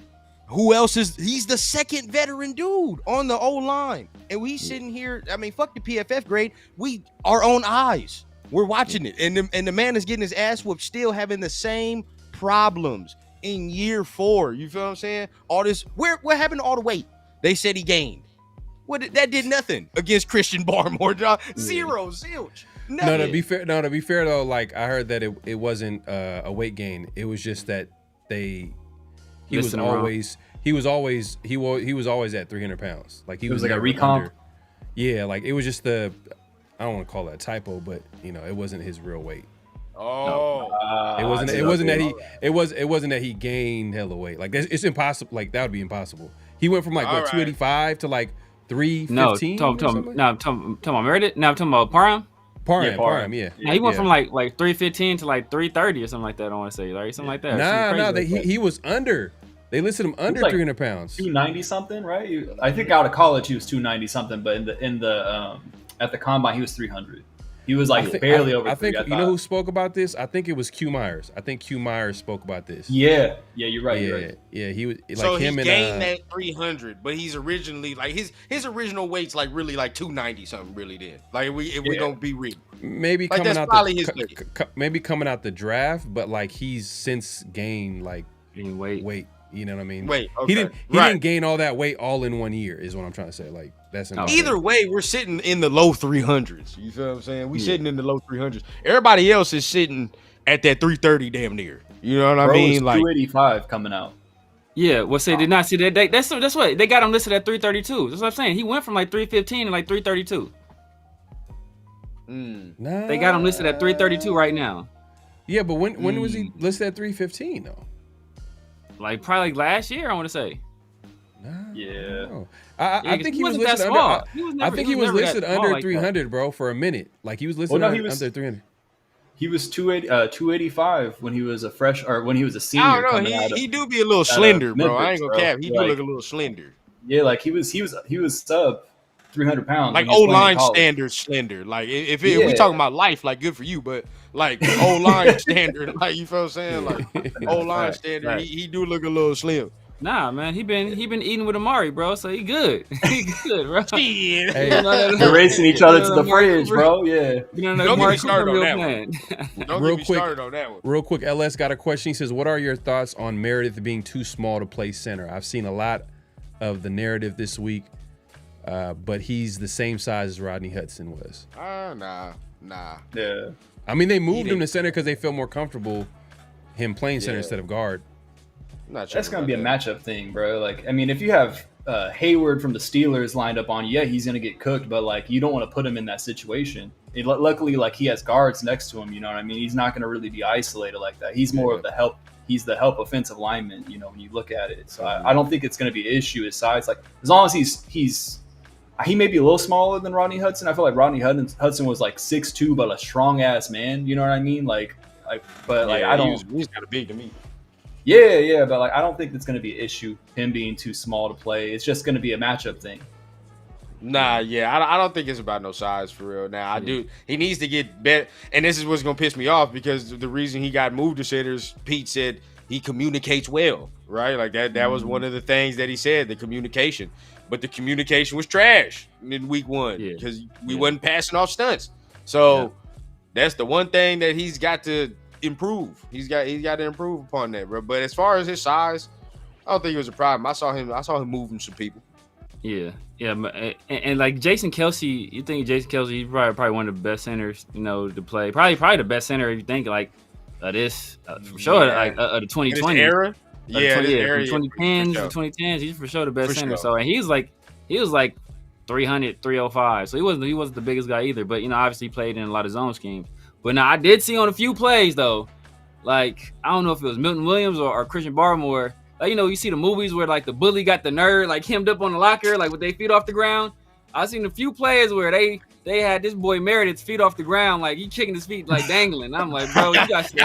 who else he's the second veteran dude on the O-line. And we sitting here, I mean, fuck the PFF grade. We our own eyes. We're watching it. And the man is getting his ass whooped, still having the same problems in year 4. You feel what I'm saying? All this, what happened to all the weight they said he gained? That did nothing against Christian Barmore, dog. Zero, zilch. Nothing. No, to be fair though, like I heard that it wasn't a weight gain. It was just that he was always at 300 pounds. Like he was like a recomp. Under. Yeah, like it was just I don't want to call that a typo, but it wasn't his real weight. Oh, it wasn't that he gained hella weight. Like it's impossible. Like that would be impossible. He went from 285 to like 315. I'm talking about Meredith. No, I'm talking about Parham. Parham, yeah. He went from like 315 to like 330 or something like that. I want to say, right? Something like that. He was under. They listed him under 300 pounds. 290 something, right? I think out of college he was 290 something, but in the at the combine he was 300. He was barely over. I think you know who spoke about this. I think it was Q Myers. I think Q Myers spoke about this. Yeah, you're right. You're right. Yeah, he was like so him he and gained that 300, but he's originally like his original weight's like really like 290 something. Really, then like we gonna be real. Maybe like coming out maybe coming out the draft, but like he's since gained weight. You know what I mean? Wait, okay. He didn't gain all that weight all in 1 year. Is what I'm trying to say. Like that's either way, we're sitting in the low 300s. You feel what I'm saying? We sitting in the low 300s. Everybody else is sitting at that 330 damn near. You know what I mean? Like 285 coming out. Yeah, well, say did not see that. That's what they got him listed at 332. That's what I'm saying. He went from like 315 to like 332. They got him listed at 332 right now. Yeah, but when was he listed at 315 though? Like probably last year, I want to say. Yeah. I think he was listed under. I think he was listed under 300, bro, for a minute. Like he was listed under 300. He was 285 when he was a when he was a senior. I don't know. He do be a little slender, bro. I ain't gonna cap. He do look a little slender. Yeah, like he was sub 300 pounds. Like O-line standard slender. Like if we talking about life, like good for you, but like O-line standard. Like, you feel what I'm saying? Like O-line Right, standard. right. He do look a little slim. Nah, man, he been eating with Amari, bro. So he good. He good, bro. Shit. Hey, They're racing each other to the Amari fridge, Cooper. bro. Yeah. You know, Don't get Amari me started Cooper on real that fan. Don't Real get me quick. started on that one. Real quick, LS got a question. He says, what are your thoughts on Meredith being too small to play center? I've seen a lot of the narrative this week, but he's the same size as Rodney Hudson was. Nah. Yeah. I mean, they moved him to center because they feel more comfortable him playing center instead of guard. I'm not sure That's going to be a about matchup thing, bro. Like, I mean, if you have Hayward from the Steelers lined up on you, yeah, he's going to get cooked, but, like, you don't want to put him in that situation. Luckily, like, he has guards next to him, you know what I mean? He's not going to really be isolated like that. He's more of the help. He's the help offensive lineman, you know, when you look at it. So I don't think it's going to be an issue his size. Like, as long as he may be a little smaller than Rodney Hudson. I feel like Rodney Hudson was, like, 6'2", but a strong-ass man, you know what I mean? I don't – he's kind of big to me. Yeah, but like I don't think it's going to be an issue, him being too small to play. It's just going to be a matchup thing. Nah, yeah, I don't think it's about no size for real. Now, I do. He needs to get better, and this is what's going to piss me off because the reason he got moved to centers, Pete said he communicates well, right? Like that was one of the things that he said, the communication. But the communication was trash in week 1 because we wasn't passing off stunts. So that's the one thing that he's got to improve. He's got to improve upon that, bro. But as far as his size, I don't think it was a problem. I saw him moving some people. Yeah, and like Jason Kelce, you think Jason Kelce, he's probably one of the best centers, you know, to play. Probably the best center if you think like this for sure, like the 2020 era. From 2010s, sure. the 2010s, he's for sure the best For center. sure. So and he was like 300, 305. So he wasn't the biggest guy either. But you know, obviously he played in a lot of zone schemes. But now I did see on a few plays though, like I don't know if it was Milton Williams or Christian Barmore. Like, you know, you see the movies where like the bully got the nerd like hemmed up on the locker, like with their feet off the ground. I seen a few plays where they had this boy Meredith's feet off the ground, like he kicking his feet like dangling. I'm like, bro, you guys to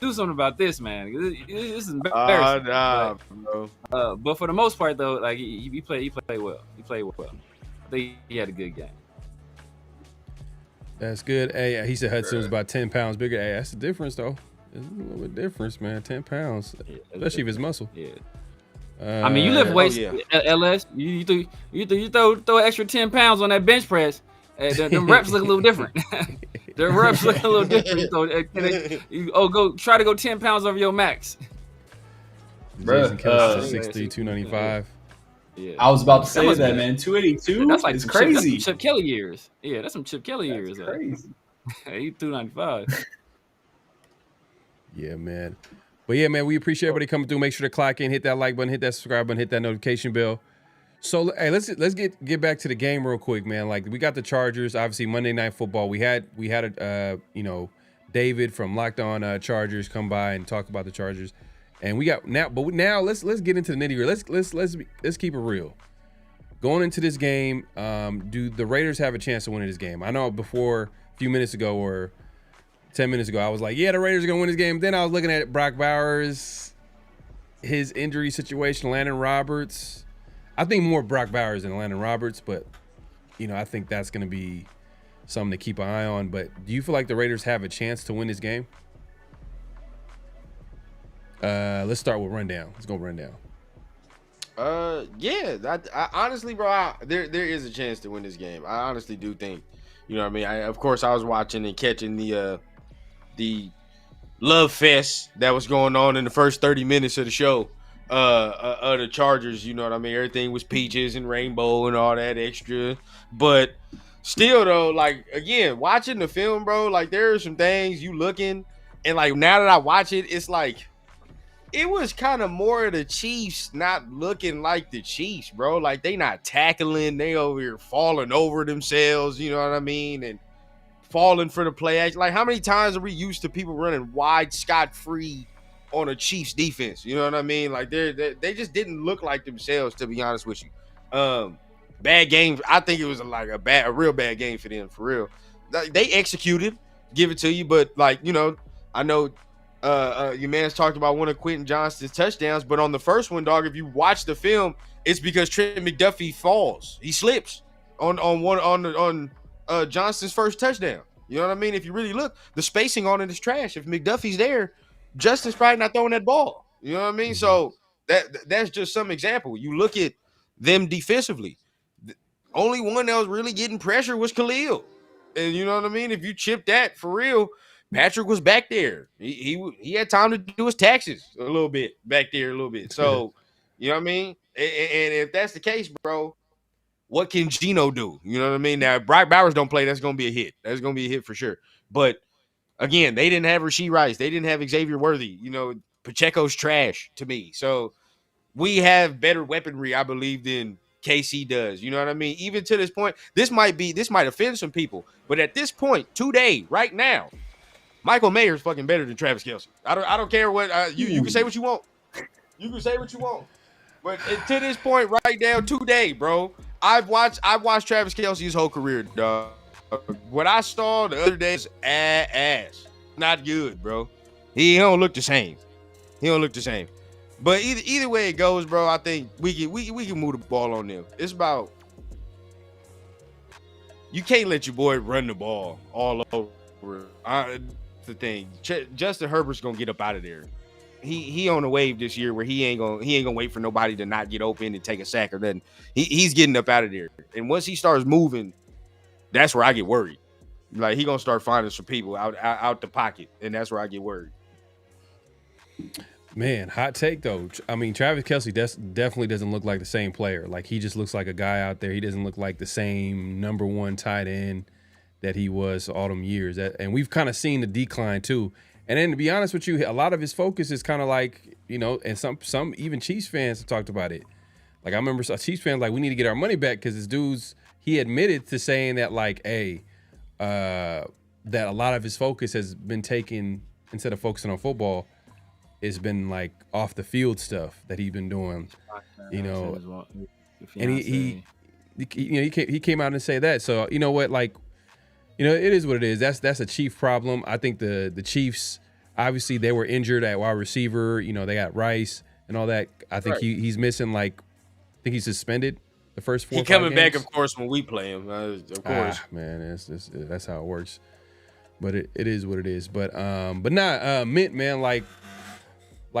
do something about this, man. This is embarrassing. But for the most part though, like he played well. He played well. I think he had a good game. That's good. Hey, he said Hudson was about 10 pounds bigger. Hey, that's the difference, though. It's a little bit difference, man. 10 pounds, especially if it's muscle. Yeah. I mean, you lift weights, LS. You throw an extra 10 pounds on that bench press. The reps look a little different. The reps look a little different. So, go try to go 10 pounds over your max. Jason Kelce, 6'3", 295. Yeah. I was about to say that, man. 282. That's like it's some crazy. Chip Kelly years. Yeah, that's some Chip Kelly years. Crazy. He 295. Yeah, man. But yeah, man, we appreciate everybody coming through. Make sure to clock in, hit that like button, hit that subscribe button, hit that notification bell. So, hey, let's get back to the game real quick, man. Like, we got the Chargers, obviously Monday Night Football. We had David from Locked On Chargers come by and talk about the Chargers, and we got now. But now let's get into the nitty-gritty. Let's keep it real. Going into this game, do the Raiders have a chance to win this game? I know before a few minutes ago or 10 minutes ago, I was like, yeah, the Raiders are gonna win this game. Then I was looking at Brock Bowers, his injury situation, Landon Roberts. I think more Brock Bowers than Landon Roberts, but I think that's going to be something to keep an eye on. But do you feel like the Raiders have a chance to win this game? Let's start with rundown. Let's go rundown. Yeah. I honestly, bro, there is a chance to win this game. I honestly do think. You know what I mean? Of course, I was watching and catching the love fest that was going on in the first 30 minutes of the show. The Chargers, you know what I mean? Everything was peaches and rainbow and all that extra. But still, though, like, again, watching the film, bro, like, there are some things you looking, and, like, now that I watch it, it's like, it was kind of more of the Chiefs not looking like the Chiefs, bro. Like, they not tackling. They over here falling over themselves, you know what I mean? And falling for the play action. Like, how many times are we used to people running wide scot-free on a Chiefs defense? You know what I mean? Like, they just didn't look like themselves, to be honest with you. Bad game. I think it was a real bad game for them, for real. They executed, give it to you, but, like, I know your man's talked about one of Quentin Johnston's touchdowns, but on the first one, dog, if you watch the film, it's because Trent McDuffie falls. He slips on Johnston's first touchdown. You know what I mean? If you really look, the spacing on it is trash. If McDuffie's there, Justin's probably not throwing that ball. You know what I mean? So that's just some example. You look at them defensively. The only one that was really getting pressure was Khalil. And you know what I mean? If you chip that for real, Patrick was back there. He had time to do his taxes a little bit back there a little bit. So, you know what I mean? And if that's the case, bro, what can Geno do? You know what I mean? Now, if Brock Bowers don't play, that's going to be a hit. That's going to be a hit for sure. But again, they didn't have Rashee Rice. They didn't have Xavier Worthy. You know, Pacheco's trash to me. So we have better weaponry, I believe, than KC does. You know what I mean? Even to this point, this might offend some people. But at this point, today, right now, Michael Mayer is fucking better than Travis Kelce. I don't care what you can say what you want. You can say what you want. But to this point, right now, today, bro, I've watched Travis Kelce his whole career, dog. What I saw the other day is ass. Not good, bro. He don't look the same. But either way it goes, bro, I think we can move the ball on them. It's about you can't let your boy run the ball all over. The thing. Justin Herbert's gonna get up out of there. He on a wave this year where he ain't gonna wait for nobody to not get open and take a sack or nothing. He's getting up out of there. And once he starts moving, that's where I get worried. Like he gonna start finding some people out the pocket, and that's where I get worried. Man, hot take though. I mean, Travis Kelce definitely doesn't look like the same player. Like he just looks like a guy out there. He doesn't look like the same number one tight end that he was all them years. And we've kind of seen the decline too. And then to be honest with you, a lot of his focus is kind of like, you know, and some even Chiefs fans have talked about it. Like I remember Chiefs fans like, we need to get our money back because this dude's, he admitted to saying that like, hey, that a lot of his focus has been taken, instead of focusing on football, it's been like off the field stuff that he's been doing, you know. And he came out and say that. So you know what, like, you know, it is what it is. That's a Chief problem. I think the Chiefs, obviously they were injured at wide receiver. You know, they got Rice and all that. I think he's missing, like, I think he's suspended the first 4 or 5 games. He coming back, of course, when we play him. Of course, man, that's how it works. But it is what it is. But Mint, man, like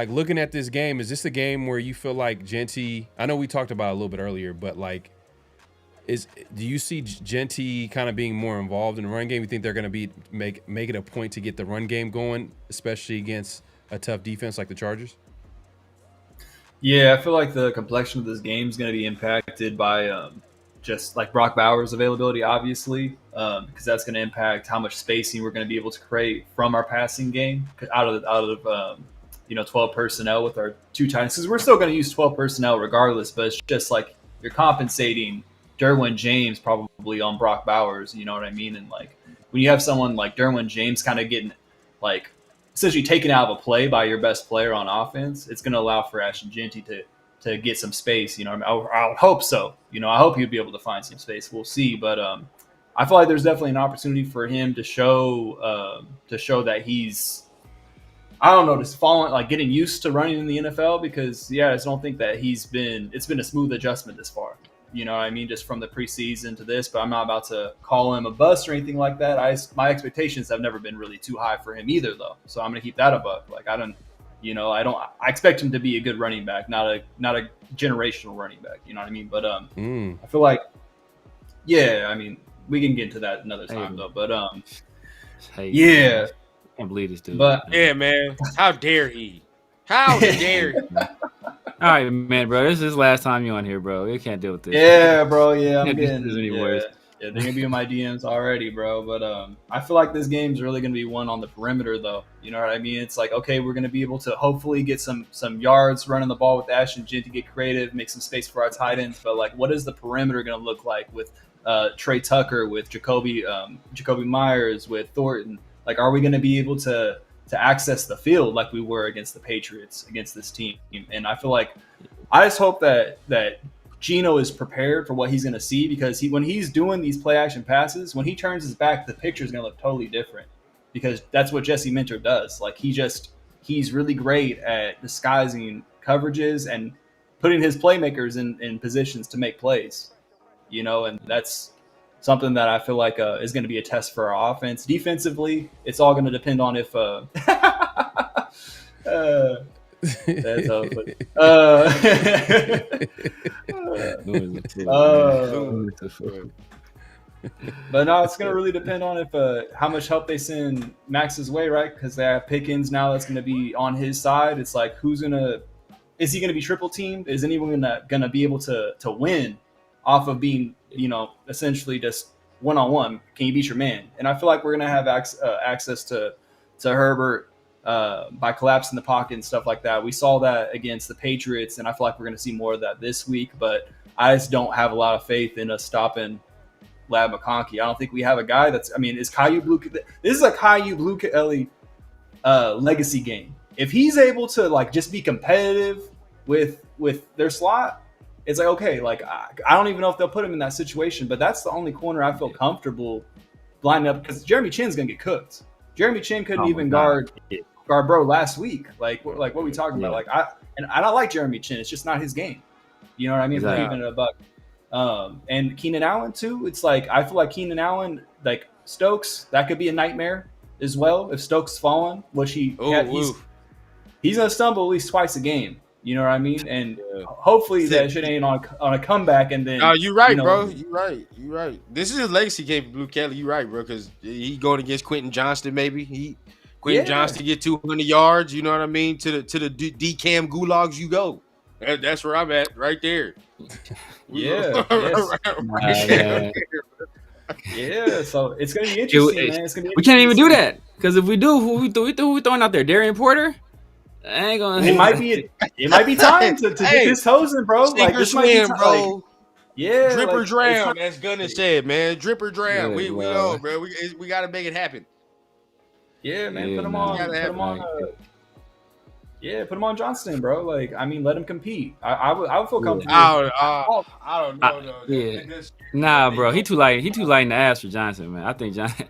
looking at this game, is this a game where you feel like Genty? I know we talked about it a little bit earlier, but like, do you see Genty kind of being more involved in the run game? You think they're going to make it a point to get the run game going, especially against a tough defense like the Chargers? Yeah, I feel like the complexion of this game is going to be impacted by just like Brock Bowers' availability, obviously, because that's going to impact how much spacing we're going to be able to create from our passing game out of 12 personnel with our two tight ends. Because we're still going to use 12 personnel regardless, but it's just like you're compensating Derwin James probably on Brock Bowers, you know what I mean? And like when you have someone like Derwin James kind of getting like essentially taken out of a play by your best player on offense, it's going to allow for Ashton Genty to get some space. You know, I would hope so. You know, I hope he'd be able to find some space. We'll see, but I feel like there's definitely an opportunity for him to show that he's, I don't know, just following, like getting used to running in the NFL, because I just don't think that it's been a smooth adjustment this far. You know what I mean? Just from the preseason to this, but I'm not about to call him a bust or anything like that. My expectations have never been really too high for him either, though. So I'm going to keep that a buck. Like I expect him to be a good running back, not a generational running back. You know what I mean? But I feel like, I mean, we can get into that another time though. But I can't believe this dude. But yeah, man, how dare he? How dare he? All right, man, bro. This is his last time you on here, bro. You can't deal with this. Yeah, bro. Yeah, I'm getting worse. Yeah, they're gonna be in my DMs already, bro. But I feel like this game's really gonna be one on the perimeter, though. You know what I mean? It's like, okay, we're gonna be able to hopefully get some yards running the ball with Ashton Genty, get creative, make some space for our tight ends. But like, what is the perimeter gonna look like with Trey Tucker, with Jacoby Myers, with Thornton? Like, are we gonna be able to access the field like we were against the Patriots, against this team? And I feel like I just hope that Geno is prepared for what he's going to see, because when he's doing these play action passes, when he turns his back, the picture is going to look totally different, because that's what Jesse Minter does. Like he's really great at disguising coverages and putting his playmakers in positions to make plays, you know, and that's something that I feel like is going to be a test for our offense. Defensively, it's all going to depend on if that's so funny. But no, it's going to really depend on if how much help they send Max's way, right? Because they have Pickens now that's going to be on his side. It's like, is he going to be triple teamed? Is anyone going to be able to win off of being, essentially just one-on-one? Can you beat your man? And I feel like we're going to have access to Herbert by collapsing the pocket and stuff like that. We saw that against the Patriots, and I feel like we're going to see more of that this week. But I just don't have a lot of faith in us stopping Lab McConkey. I don't think we have a guy is Caillou Blue. This is a Caillou Blue Kelly legacy game. If he's able to like just be competitive with their slot, it's like, okay, like I don't even know if they'll put him in that situation, but that's the only corner I feel comfortable lining up, because Jeremy Chin's gonna get cooked. Jeremy Chin couldn't even guard bro last week. Like what are we talking about? Like I don't like Jeremy Chin. It's just not his game. You know what I mean? Exactly. For even a buck. And Keenan Allen too. It's like I feel like Keenan Allen, like Stokes, that could be a nightmare as well if Stokes falling, which he's gonna stumble at least twice a game. You know what I mean? And hopefully that shit ain't on a comeback. And then no, you're right, bro. You're right. This is a legacy game for Blue Kelly. You're right, bro, because he going against Quentin Johnston. Maybe Quentin Johnston get 200 yards. You know what I mean? To the D-Cam gulags you go. That's where I'm at, right there. Yeah. Yeah, so it's gonna be interesting, man. It's gonna be we can't even do that, because if we do, who we throwing out there? Darian Porter? I ain't gonna. It might be time to get this hosing, bro. Like this might be time, bro. Yeah, drip or like, drown. As Gunner said, man. Drip or drown. Yeah, we know, bro. We got to make it happen. Yeah, man. Yeah, put him man. on. Put him on. Put him on Johnston, bro. Like, I mean, let him compete. I would feel comfortable. I don't know. No. Yeah. Nah, bro. He too light. He too light in the ass for Johnson, man. I think Johnson?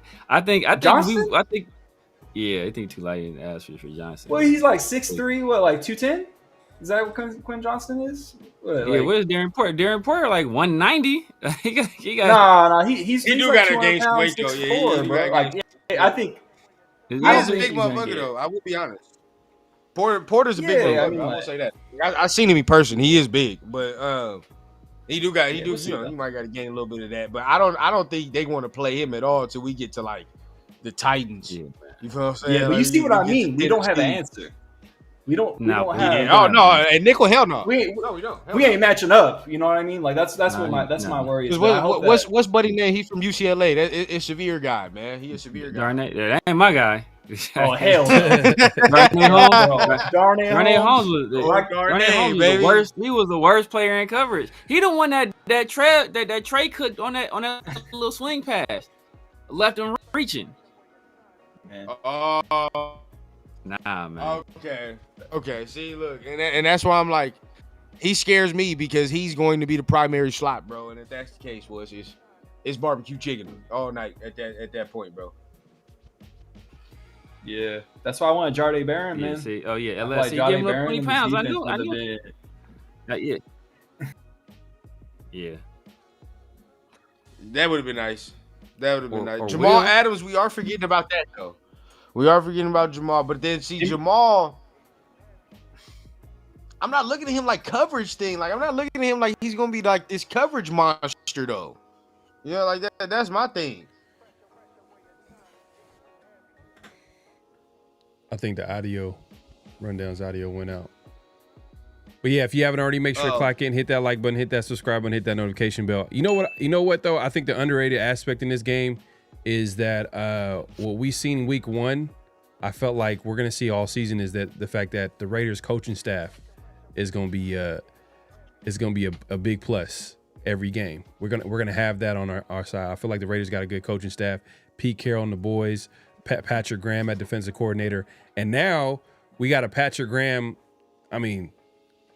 Yeah, I think too light in the ass for Johnson. Well, he's like 6'3", what, like 210? Is that what Quinn Johnston is? What, yeah, where's Darren Porter? Darren Porter like 190. he got. Nah, he's do like got a gain weight though. Yeah, bro. Like, I think he is a big motherfucker though. I will be honest. Porter's a big motherfucker. I won't say that. I seen him in person. He is big, but he do. He might got to gain a little bit of that. But I don't think they want to play him at all until we get to like the Titans. Yeah. You feel what I'm saying? Yeah, but you see what I mean. We don't have an answer. We don't have. Oh no, and nickel, hell no. We don't. We ain't matching up. You know what I mean? Like that's my worry. What's Buddy name? He's from UCLA. It's severe guy, man. He a severe guy. That ain't my guy. Oh hell! Darnay Holmes was the worst. He was the worst player in coverage. He the one that Trey cooked on that little swing pass, left him reaching. Oh, nah, man. Okay. See, look, and that's why I'm like, he scares me because he's going to be the primary slot, bro. And if that's the case, it's barbecue chicken all night at that point, bro. Yeah, that's why I wanted Jardé Barron, man. See, LSC give him 20 pounds. I knew. Yeah. That would have been nice. Jamal Adams, we are forgetting about that though. We are forgetting about Jamal, but then see Jamal. I'm not looking at him like coverage thing. Like I'm not looking at him like he's gonna be like this coverage monster though. You know, like that. That's my thing. I think the rundown's audio went out. But yeah, if you haven't already, make sure to clock in, hit that like button, hit that subscribe button, hit that notification bell. You know what though? I think the underrated aspect in this game is that what we seen week 1, I felt like we're gonna see all season is that the fact that the Raiders coaching staff is gonna be a big plus every game. We're gonna have that on our side. I feel like the Raiders got a good coaching staff. Pete Carroll and the boys, Patrick Graham at defensive coordinator, and now we got a Patrick Graham. I mean,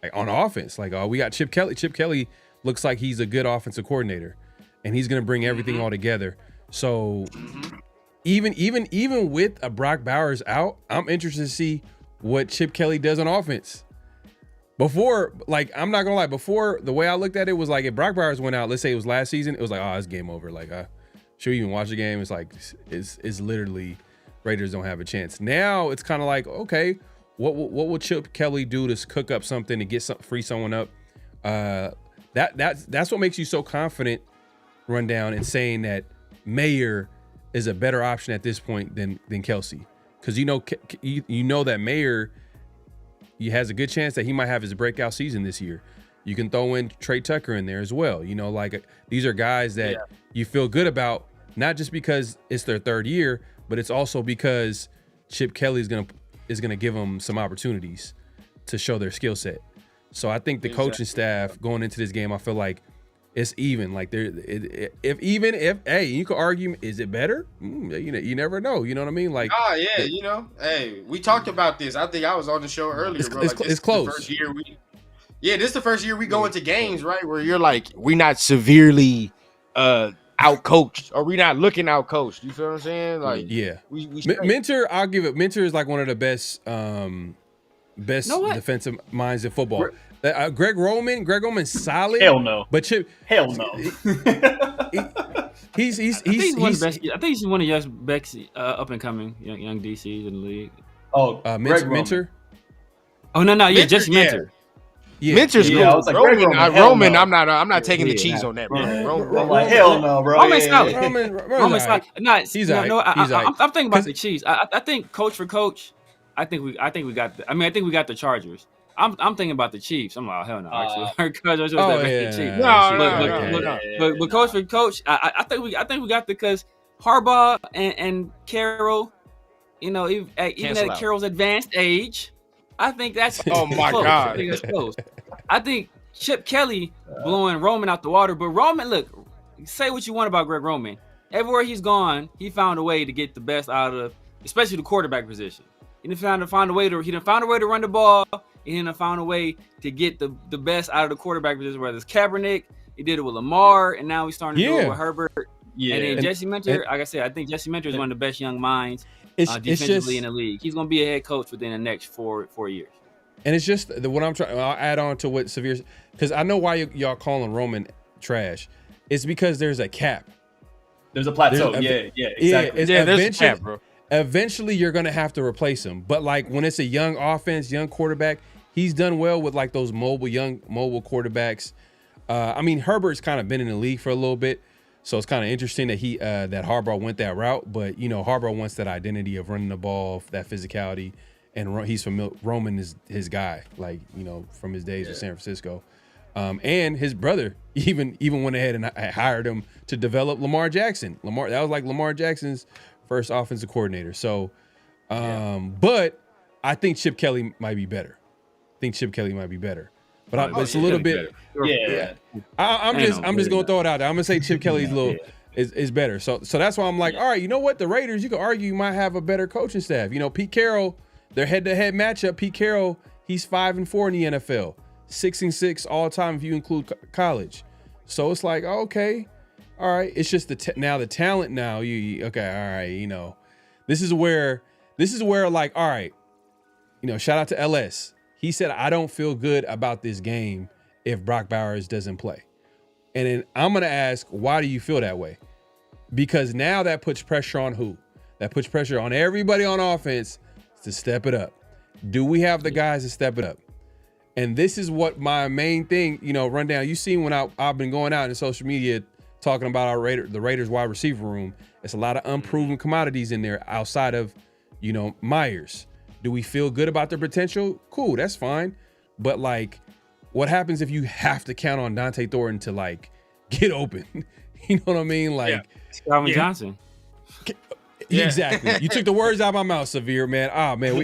like on offense, like we got Chip Kelly. Chip Kelly looks like he's a good offensive coordinator, and he's gonna bring everything all together. So even with a Brock Bowers out, I'm interested to see what Chip Kelly does on offense. Before, like, I'm not gonna lie, before the way I looked at it was like if Brock Bowers went out, let's say it was last season, it was like, oh, it's game over. Like, should we even watch the game? It's like it's literally Raiders don't have a chance. Now it's kind of like, okay, what will Chip Kelly do to cook up something to free someone up? That's what makes you so confident, Rundown, in saying that Mayer is a better option at this point than Kelsey, because you know that Mayer, he has a good chance that he might have his breakout season this year. You can throw in Trey Tucker in there as well. You know, like these are guys that you feel good about, not just because it's their third year, but it's also because Chip Kelly is gonna give them some opportunities to show their skill set. So I think the coaching staff going into this game, I feel like it's even. Like if you could argue, is it better? You never know. You know what I mean? Like, we talked about this. I think I was on the show earlier, bro. It's close. This is the first year we go into games, right, where you're like, we're not severely out-coached, or we're not looking out-coached. You feel what I'm saying? Like, Mentor, I'll give it. Mentor is like one of the best defensive minds in football. Greg Roman's solid. Hell no. But Chip, hell no. he's one of the best. I think he's one of the best up and coming young DCs in the league. Oh, Mentor. Oh no, Jesse Mentor. Yeah. Mentor's cool. I was like, Roman, no. I'm not taking the cheese on that, bro. I'm like, hell no, bro. Roman's solid. Roman's solid. He's all right. I'm thinking about the Chiefs. I think coach for coach, I think we got the Chargers. I'm thinking about the Chiefs. I'm like, oh, hell no. But coach for coach, I think we got because Harbaugh and Carroll, even at Carroll's advanced age, I think that's oh my close. God. I think that's close. I think Chip Kelly blowing Roman out the water, but Roman, look, say what you want about Greg Roman. Everywhere he's gone, he found a way to get the best out of, especially the quarterback position. He didn't find a way to run the ball. He didn't find a way to get the best out of the quarterback position, whether it's Kaepernick, he did it with Lamar, and now he's starting to do it with Herbert. Yeah. And then Jesse Mentor, like I said, I think Jesse Mentor is one of the best young minds defensively in the league. He's going to be a head coach within the next four years. And it's just what I'm trying. I'll add on to what Severe, because I know why y'all calling Roman trash. It's because there's a cap. There's a plateau. Exactly. There's a cap, bro. Eventually, you're gonna have to replace him. But like when it's a young offense, young quarterback, he's done well with like those mobile quarterbacks. I mean, Herbert's kind of been in the league for a little bit, so it's kind of interesting that that Harbaugh went that route. But Harbaugh wants that identity of running the ball, that physicality, and he's familiar. Roman is his guy, like from his days with San Francisco. And his brother even went ahead and hired him to develop Lamar Jackson. That was like Lamar Jackson's first offensive coordinator. So, but I think Chip Kelly might be better. But it's a little bit. I'm just gonna throw it out there. I'm gonna say Chip Kelly's is better. So that's why I'm like, all right, you know what? The Raiders, you could argue, might have a better coaching staff. Pete Carroll, their head-to-head matchup. Pete Carroll, he's 5-4 in the NFL, 6-6 all time if you include college. So it's like, okay. All right, it's just the talent now. Okay, all right, this is where like, all right, shout out to LS. He said, I don't feel good about this game if Brock Bowers doesn't play. And then I'm gonna ask, why do you feel that way? Because now that puts pressure on who? That puts pressure on everybody on offense to step it up. Do we have the guys to step it up? And this is what my main thing, Rundown. You seen when I've been going out in social media talking about the Raiders wide receiver room. It's a lot of unproven commodities in there outside of, Myers. Do we feel good about their potential? Cool, that's fine. But like, what happens if you have to count on Dante Thornton to like get open? You know what I mean? Like Calvin Johnson. Exactly. You took the words out of my mouth, Severe, man. Man,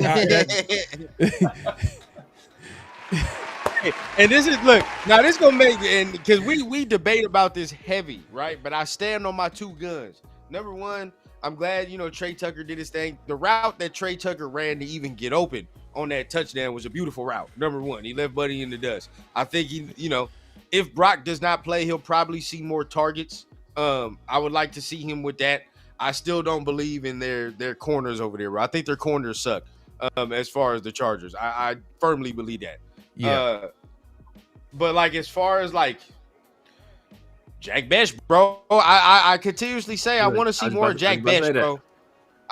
and this is this gonna make, and because we debate about this heavy, right? But I stand on my two guns. Number one, I'm glad Trey Tucker did his thing. The route that Trey Tucker ran to even get open on that touchdown was a beautiful route. Number one, he left Buddy in the dust. I think if Brock does not play, he'll probably see more targets. I would like to see him with that. I still don't believe in their corners over there, bro. I think their corners suck as far as the Chargers. I firmly believe that. Yeah. But like as far as like Jack Bech, bro, I continuously say I want to see more Jack Bech, bro.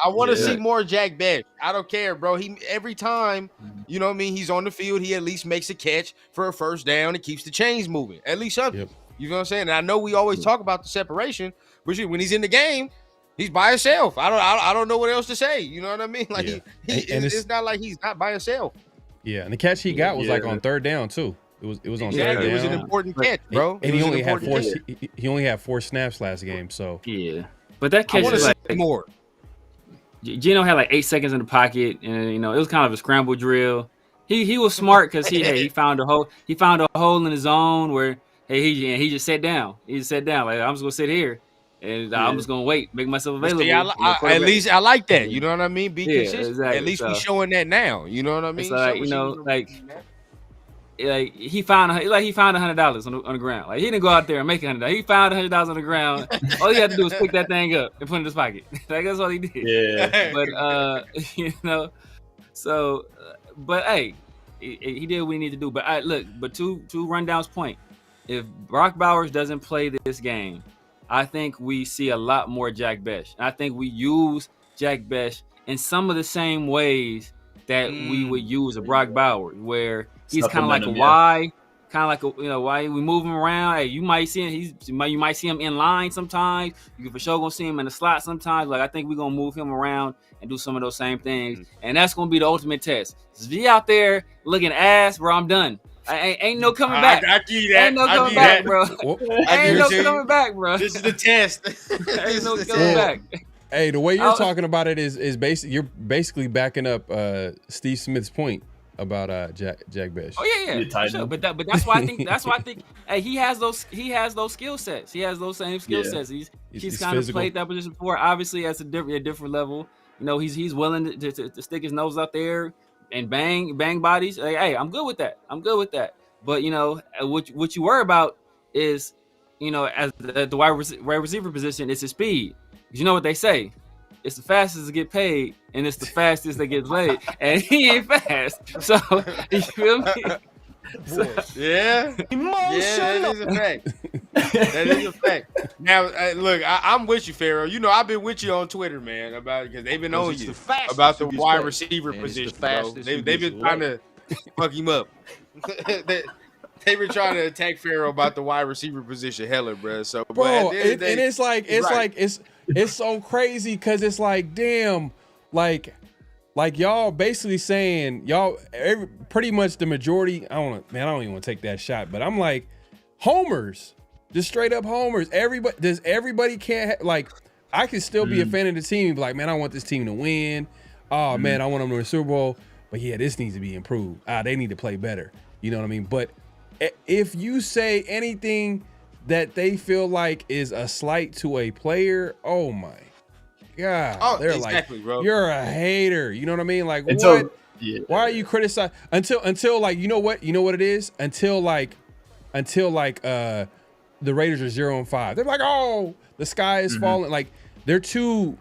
I want to see more Jack Bech. I don't care, bro. He every time, you know what I mean, he's on the field, he at least makes a catch for a first down and keeps the chains moving. At least something. Yep. You know what I'm saying? And I know we always talk about the separation, but when he's in the game, he's by himself. I don't know what else to say. You know what I mean? Like it's not like he's not by himself. Yeah, and the catch he got was like on third down too. It was on third down. It was an important catch, bro. And he only had four. He only had 4 snaps last game. So yeah, but that catch I is like more. Geno had like 8 seconds in the pocket, and it was kind of a scramble drill. He was smart because he found a hole. He found a hole in his zone where he just sat down. He just sat down like I'm just gonna sit here, and I'm just gonna wait, make myself available. See, at least I like that. You know what I mean? Be consistent. Exactly. At least we showing that now. You know what I mean? So like he found $100 on the ground. Like he didn't go out there and make $100. He found $100 on the ground. All he had to do was pick that thing up and put it in his pocket. Like that's all he did. Yeah. But so but hey, he did what he needed to do. But but to Rundown's point, if Brock Bowers doesn't play this game, I think we see a lot more Jack Bech. And I think we use Jack Bech in some of the same ways that we would use a Brock Bowers, where he's kind of like a Y, kind of like why we move him around. Hey, you might see him. You might see him in line sometimes. You can for sure gonna see him in the slot sometimes. Like I think we're gonna move him around and do some of those same things, and that's gonna be the ultimate test. If he out there looking ass, bro, I'm done. Ain't no coming back. I give you that. Ain't no coming back, bro. Ain't no coming back, bro. This is the test. Ain't no coming back. Hey, the way you're talking about it is basically you're basically backing up Steve Smith's point about Jack Bech. Oh yeah. Sure. But that's why I think hey, he has those skill sets. He has those same skill sets. He's kind of played that position before. Obviously, at a different level. He's willing to stick his nose out there and bang bodies. Like, hey, I'm good with that. But what you worry about is as the wide receiver position, it's his speed. You know what they say? It's the fastest to get paid, and it's the fastest that gets laid. And he ain't fast. So, you feel me? Yeah, that is a fact. That is a fact. Now, look, I'm with you, Pharaoh. I've been with you on Twitter, man, because they've been on you about the wide receiver position, bro. They've been trying to fuck him up. They were trying to attack Pharaoh about the wide receiver position, hella, bro. So, bro, and it's so crazy because it's like, damn, like y'all basically saying pretty much the majority. I don't even want to take that shot, but I'm like homers, just straight up homers. Everybody can't I can still be a fan of the team, be like, man, I want this team to win. Oh man, I want them to win the Super Bowl, but yeah, this needs to be improved. They need to play better. You know what I mean? But if you say anything that they feel like is a slight to a player, oh my God, they're exactly, bro. You're a hater. You know what I mean? Like, what? Yeah. Why are you criticizing until like you know what it is? Until the Raiders are 0-5. They're like, oh, the sky is falling. Like they're too.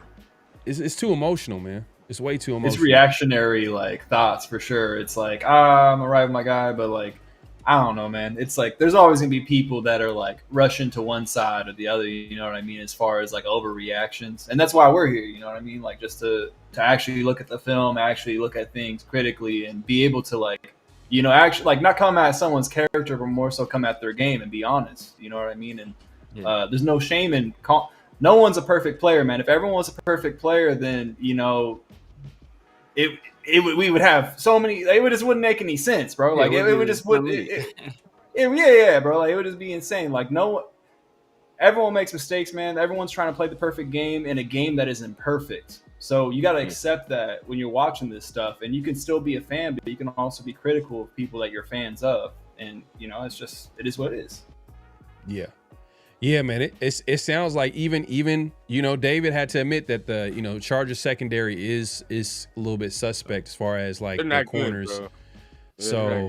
It's too emotional, man. It's way too emotional. It's reactionary thoughts for sure. It's like, I'm gonna ride with my guy, but I don't know, man. It's like there's always gonna be people that are rushing to one side or the other. You know what I mean? As far as overreactions, and that's why we're here. You know what I mean? Just to actually look at the film, actually look at things critically, and be able to actually not come at someone's character, but more so come at their game and be honest. You know what I mean? And there's no shame in no one's a perfect player, man. If everyone was a perfect player, then we would have so many. It just wouldn't make any sense, bro. Bro. It would just be insane. Everyone makes mistakes, man. Everyone's trying to play the perfect game in a game that isn't perfect. So you got to accept that when you're watching this stuff, and you can still be a fan, but you can also be critical of people that you're fans of. And it is what it is. Yeah. Yeah, man. It sounds like even David had to admit that the Chargers secondary is a little bit suspect as far as their corners. Good, so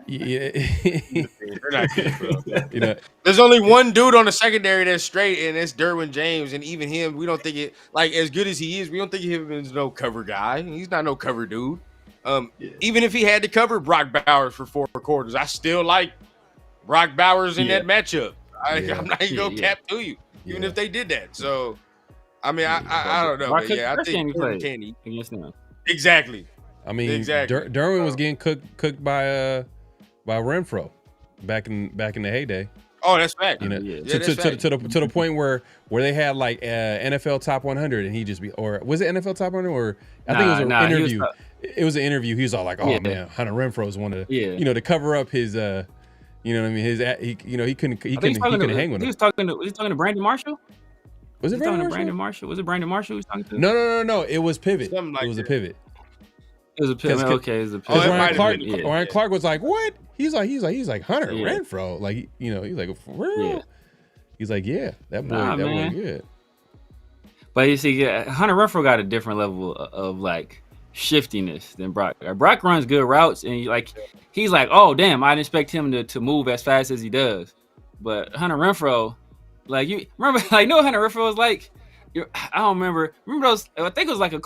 yeah, they're not good, bro. There's only one dude on the secondary that's straight, and it's Derwin James. And even him, we don't think it as good as he is. We don't think of him as no cover guy. He's not no cover dude. Even if he had to cover Brock Bowers for 4 quarters, I still like Brock Bowers in that matchup. I'm not even gonna cap to you, even if they did that. So, I mean, I don't know. But I think Jordan Candy against them. Exactly. I mean, Derwin was getting cooked by Renfro back in the heyday. Oh, that's fact. You know, to the point where they had like NFL Top 100, and he just or was it NFL Top 100 or I think it was an interview. It was an interview. He was all like, "Oh man, Hunter Renfro's one of to cover up his you know what I mean, he couldn't hang with him." Was he talking to Brandon Marshall? Was it Brandon Marshall? Was it Brandon Marshall he was talking to? No. It was Pivot. Like it was a Pivot. It was a pivot. Okay, it was a pivot. Ryan Clark was like, "What?" He's like Hunter Renfro. Like, he's like, "For real?" Yeah. He's like, "Yeah, that boy good." But you see, Hunter Renfro got a different level of like shiftiness than Brock. Brock runs good routes, and he's like, "Oh damn, I didn't expect him to move as fast as he does." But Hunter Renfro, like you remember, like what Hunter Renfro was like. I don't remember. Remember those? I think it was like a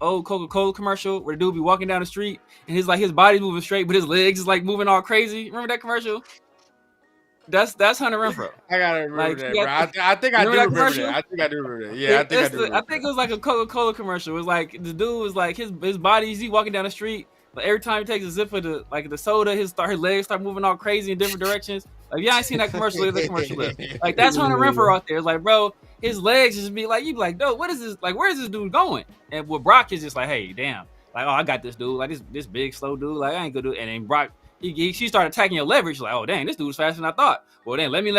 old Coca-Cola commercial where the dude be walking down the street and his body's moving straight, but his legs is like moving all crazy. Remember that commercial? That's Hunter Renfro. I gotta remember that, bro. I think I do remember that. I think I do remember that. Yeah, I think it was like a Coca-Cola commercial. It was like the dude was like his body. He walking down the street. Like every time he takes a sip of the soda, his legs start moving all crazy in different directions. Like I ain't seen that commercial. The commercial is. Like that's Hunter Renfro out there. It's like, bro, his legs just be like, you be like, dude, what is this? Like, where is this dude going? And with Brock is just like, hey, damn, like, oh, I got this dude, like this big slow dude, like I ain't gonna do it. And then Brock, she started attacking your leverage. Like, oh dang, this dude's faster than I thought. Well then let me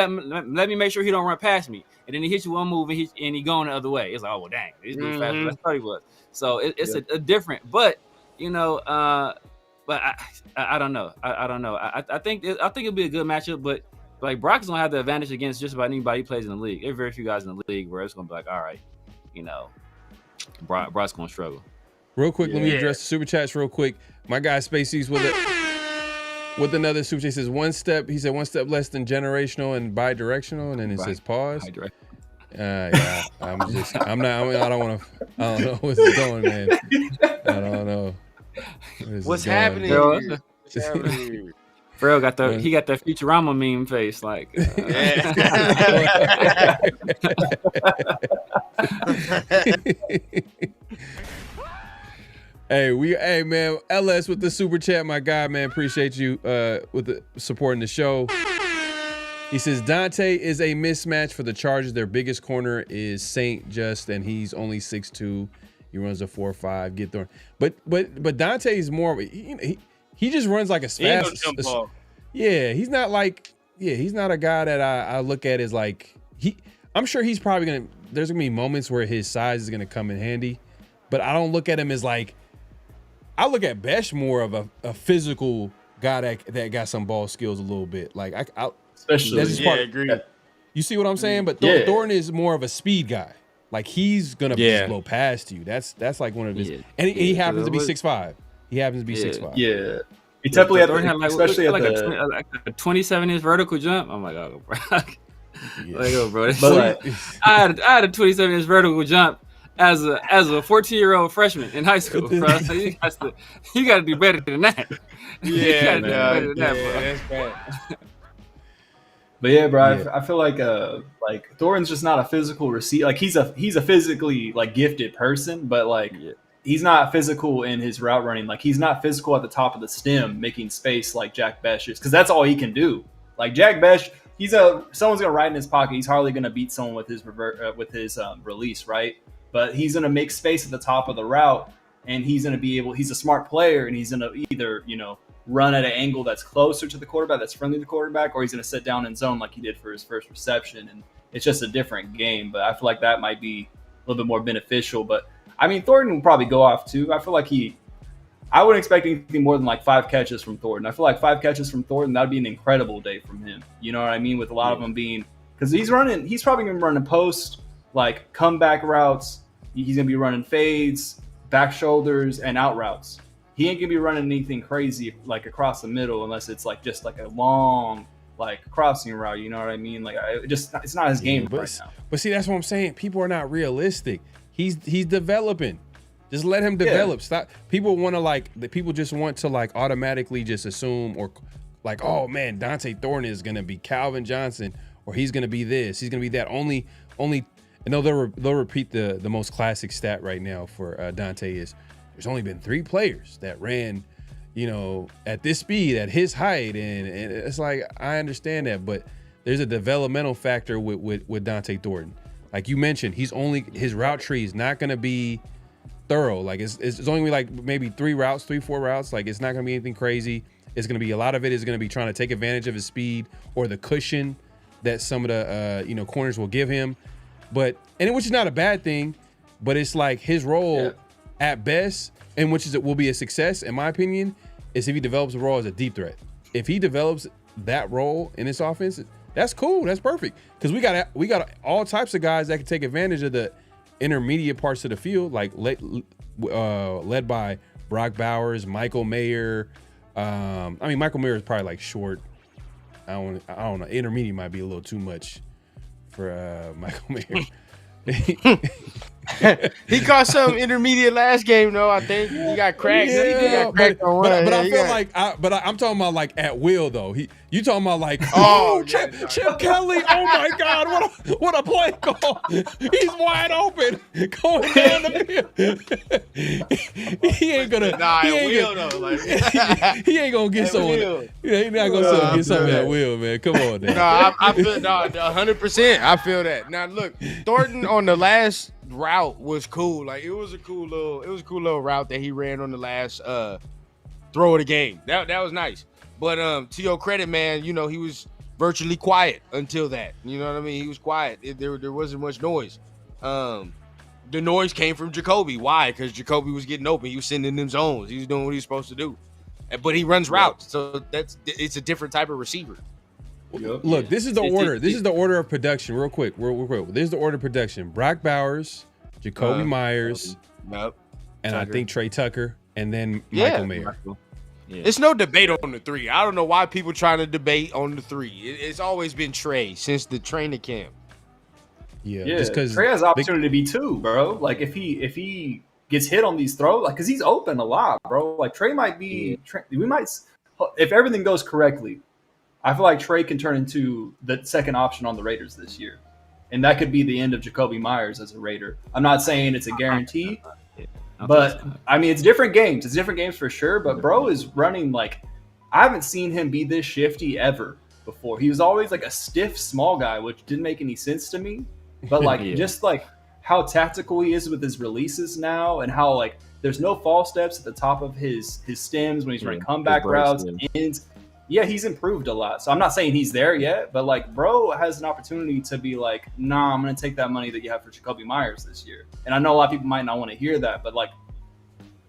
make sure he don't run past me. And then he hits you one move and he going the other way. It's like, oh well, dang, this dude's faster than I thought he was. So it's a different, but but I don't know. I don't know. I think it'll be a good matchup, but like Brock's gonna have the advantage against just about anybody who plays in the league. There are very few guys in the league where it's gonna be like, all right, Brock's gonna struggle. Real quick, let me address the super chats real quick. My guy Spacey's with another super chat. He says one step less than generational and bi-directional, and then it says pause. Yeah, I don't know what's going, man. I don't know. What's happening? Pharrell got that Futurama meme face, like. Hey man, LS with the super chat, my guy, man, appreciate you supporting the show. He says Dante is a mismatch for the Chargers. Their biggest corner is Saint Just, and he's only 6'2". He runs a 4.5. Get thrown, but Dante is more. He just runs like as fast. He's not a guy that I look at as like I'm sure he's probably there's gonna be moments where his size is gonna come in handy, but I don't look at him as like. I look at Besh more of a physical guy that got some ball skills a little bit. Like especially that's just part. Agree. You see what I'm saying? But Thornton is more of a speed guy. Like he's gonna just blow past you. That's like one of his. And he happens to be 6'5". He happens to be 6'5". Yeah. He definitely especially at a 27-inch vertical jump. I'm like, oh, bro. Bro. But I had a 27-inch vertical jump as a 14-year-old freshman in high school, bro. So you got to do better than that. Yeah, that's bad. But yeah, bro, I feel like Thornton's just not a physical receiver. Like he's a physically like gifted person, but like he's not physical in his route running. Like he's not physical at the top of the stem, making space like Jack Besh is, because that's all he can do. Like Jack Besh, someone's gonna ride in his pocket. He's hardly gonna beat someone with his release, right? But he's gonna make space at the top of the route, and he's gonna be able. He's a smart player, and he's gonna either run at an angle that's closer to the quarterback, that's friendly to the quarterback, or he's gonna sit down in zone like he did for his first reception. And it's just a different game. But I feel like that might be a little bit more beneficial. But I mean, Thornton will probably go off too. I feel like I wouldn't expect anything more than like 5 catches from Thornton. I feel like 5 catches from Thornton, that'd be an incredible day from him. You know what I mean? With a lot of them being, because he's probably gonna be running post, like comeback routes. He's gonna be running fades, back shoulders, and out routes. He ain't gonna be running anything crazy like across the middle unless it's like just like a long like crossing route. You know what I mean? Like it's not his game right now. But see, that's what I'm saying. People are not realistic. He's developing. Just let him develop. Stop. People just want to like automatically just assume or like, oh man, Dante Thornton is gonna be Calvin Johnson, or he's gonna be this, he's gonna be that. Only, and they'll repeat the most classic stat right now for Dante is there's only been 3 players that ran, at this speed, at his height, and it's like I understand that, but there's a developmental factor with Dante Thornton. Like you mentioned, his route tree is not gonna be thorough. Like it's only gonna be like maybe 4 routes. Like it's not gonna be anything crazy. It's gonna be a lot of it is gonna be trying to take advantage of his speed or the cushion that some of the corners will give him. Which is not a bad thing, but it's like his role at best, and will be a success in my opinion, is if he develops a role as a deep threat. If he develops that role in this offense, that's cool. That's perfect, because we got all types of guys that can take advantage of the intermediate parts of the field, like led by Brock Bowers, Michael Mayer. Michael Mayer is probably like short. I don't know. Intermediate might be a little too much for Michael Mayer. He caught some intermediate last game though. I think he got cracked. Yeah, he got cracked on one. But I feel I'm talking about like at will though. You talking about like Chip Kelly? Oh my God, what a play call! He's wide open, going down the field. He ain't gonna. He ain't gonna get someone. He's not gonna get something at will, man. Come on, man. I feel 100%. I feel that. Now look, Thornton on the last route was cool. Like it was a cool little route that he ran on the last throw of the game. That was nice. But to your credit, man, he was virtually quiet until that. You know what I mean? He was quiet. There wasn't much noise. The noise came from Jacoby. Why? Because Jacoby was getting open. He was sending them zones. He was doing what he was supposed to do. But he runs routes, so it's a different type of receiver. Look, this is the order. This is the order of production. Real quick. This is the order of production. Brock Bowers, Jacoby Myers, and I think Trey Tucker, and then Michael Mayer. Yeah. It's no debate on the 3. I don't know why people trying to debate on the 3. It's always been Trey since the training camp. Yeah, just because Trey has opportunity to be 2, bro. Like if he gets hit on these throws, like because he's open a lot, bro. Like Trey might be. We might, if everything goes correctly, I feel like Trey can turn into the second option on the Raiders this year, and that could be the end of Jacoby Myers as a Raider. I'm not saying it's a guarantee. But I mean, it's different games. It's different games for sure. But bro is running like I haven't seen him be this shifty ever before. He was always like a stiff, small guy, which didn't make any sense to me. But like just like how tactical he is with his releases now, and how like there's no false steps at the top of his stems when he's running comeback routes and ends. Yeah, he's improved a lot. So I'm not saying he's there yet, but like bro has an opportunity to be like, nah, I'm gonna take that money that you have for Jacoby Myers this year. And I know a lot of people might not want to hear that, but like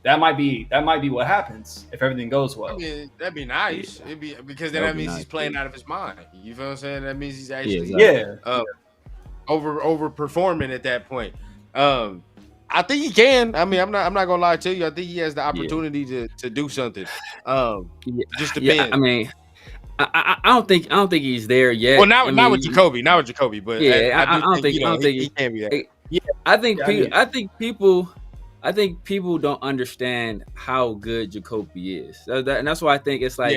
that might be what happens if everything goes well. I mean, that'd be nice. It'd be because then that means he's playing out of his mind. You feel what I'm saying? That means he's actually overperforming at that point. I think he can. I mean, I'm not gonna lie to you. I think he has the opportunity to do something. Just depends. Yeah, I mean, I don't think he's there yet. Well, not with Jacoby, but I don't think he can be that. Yeah, I think people don't understand how good Jacoby is, and that's why I think it's like,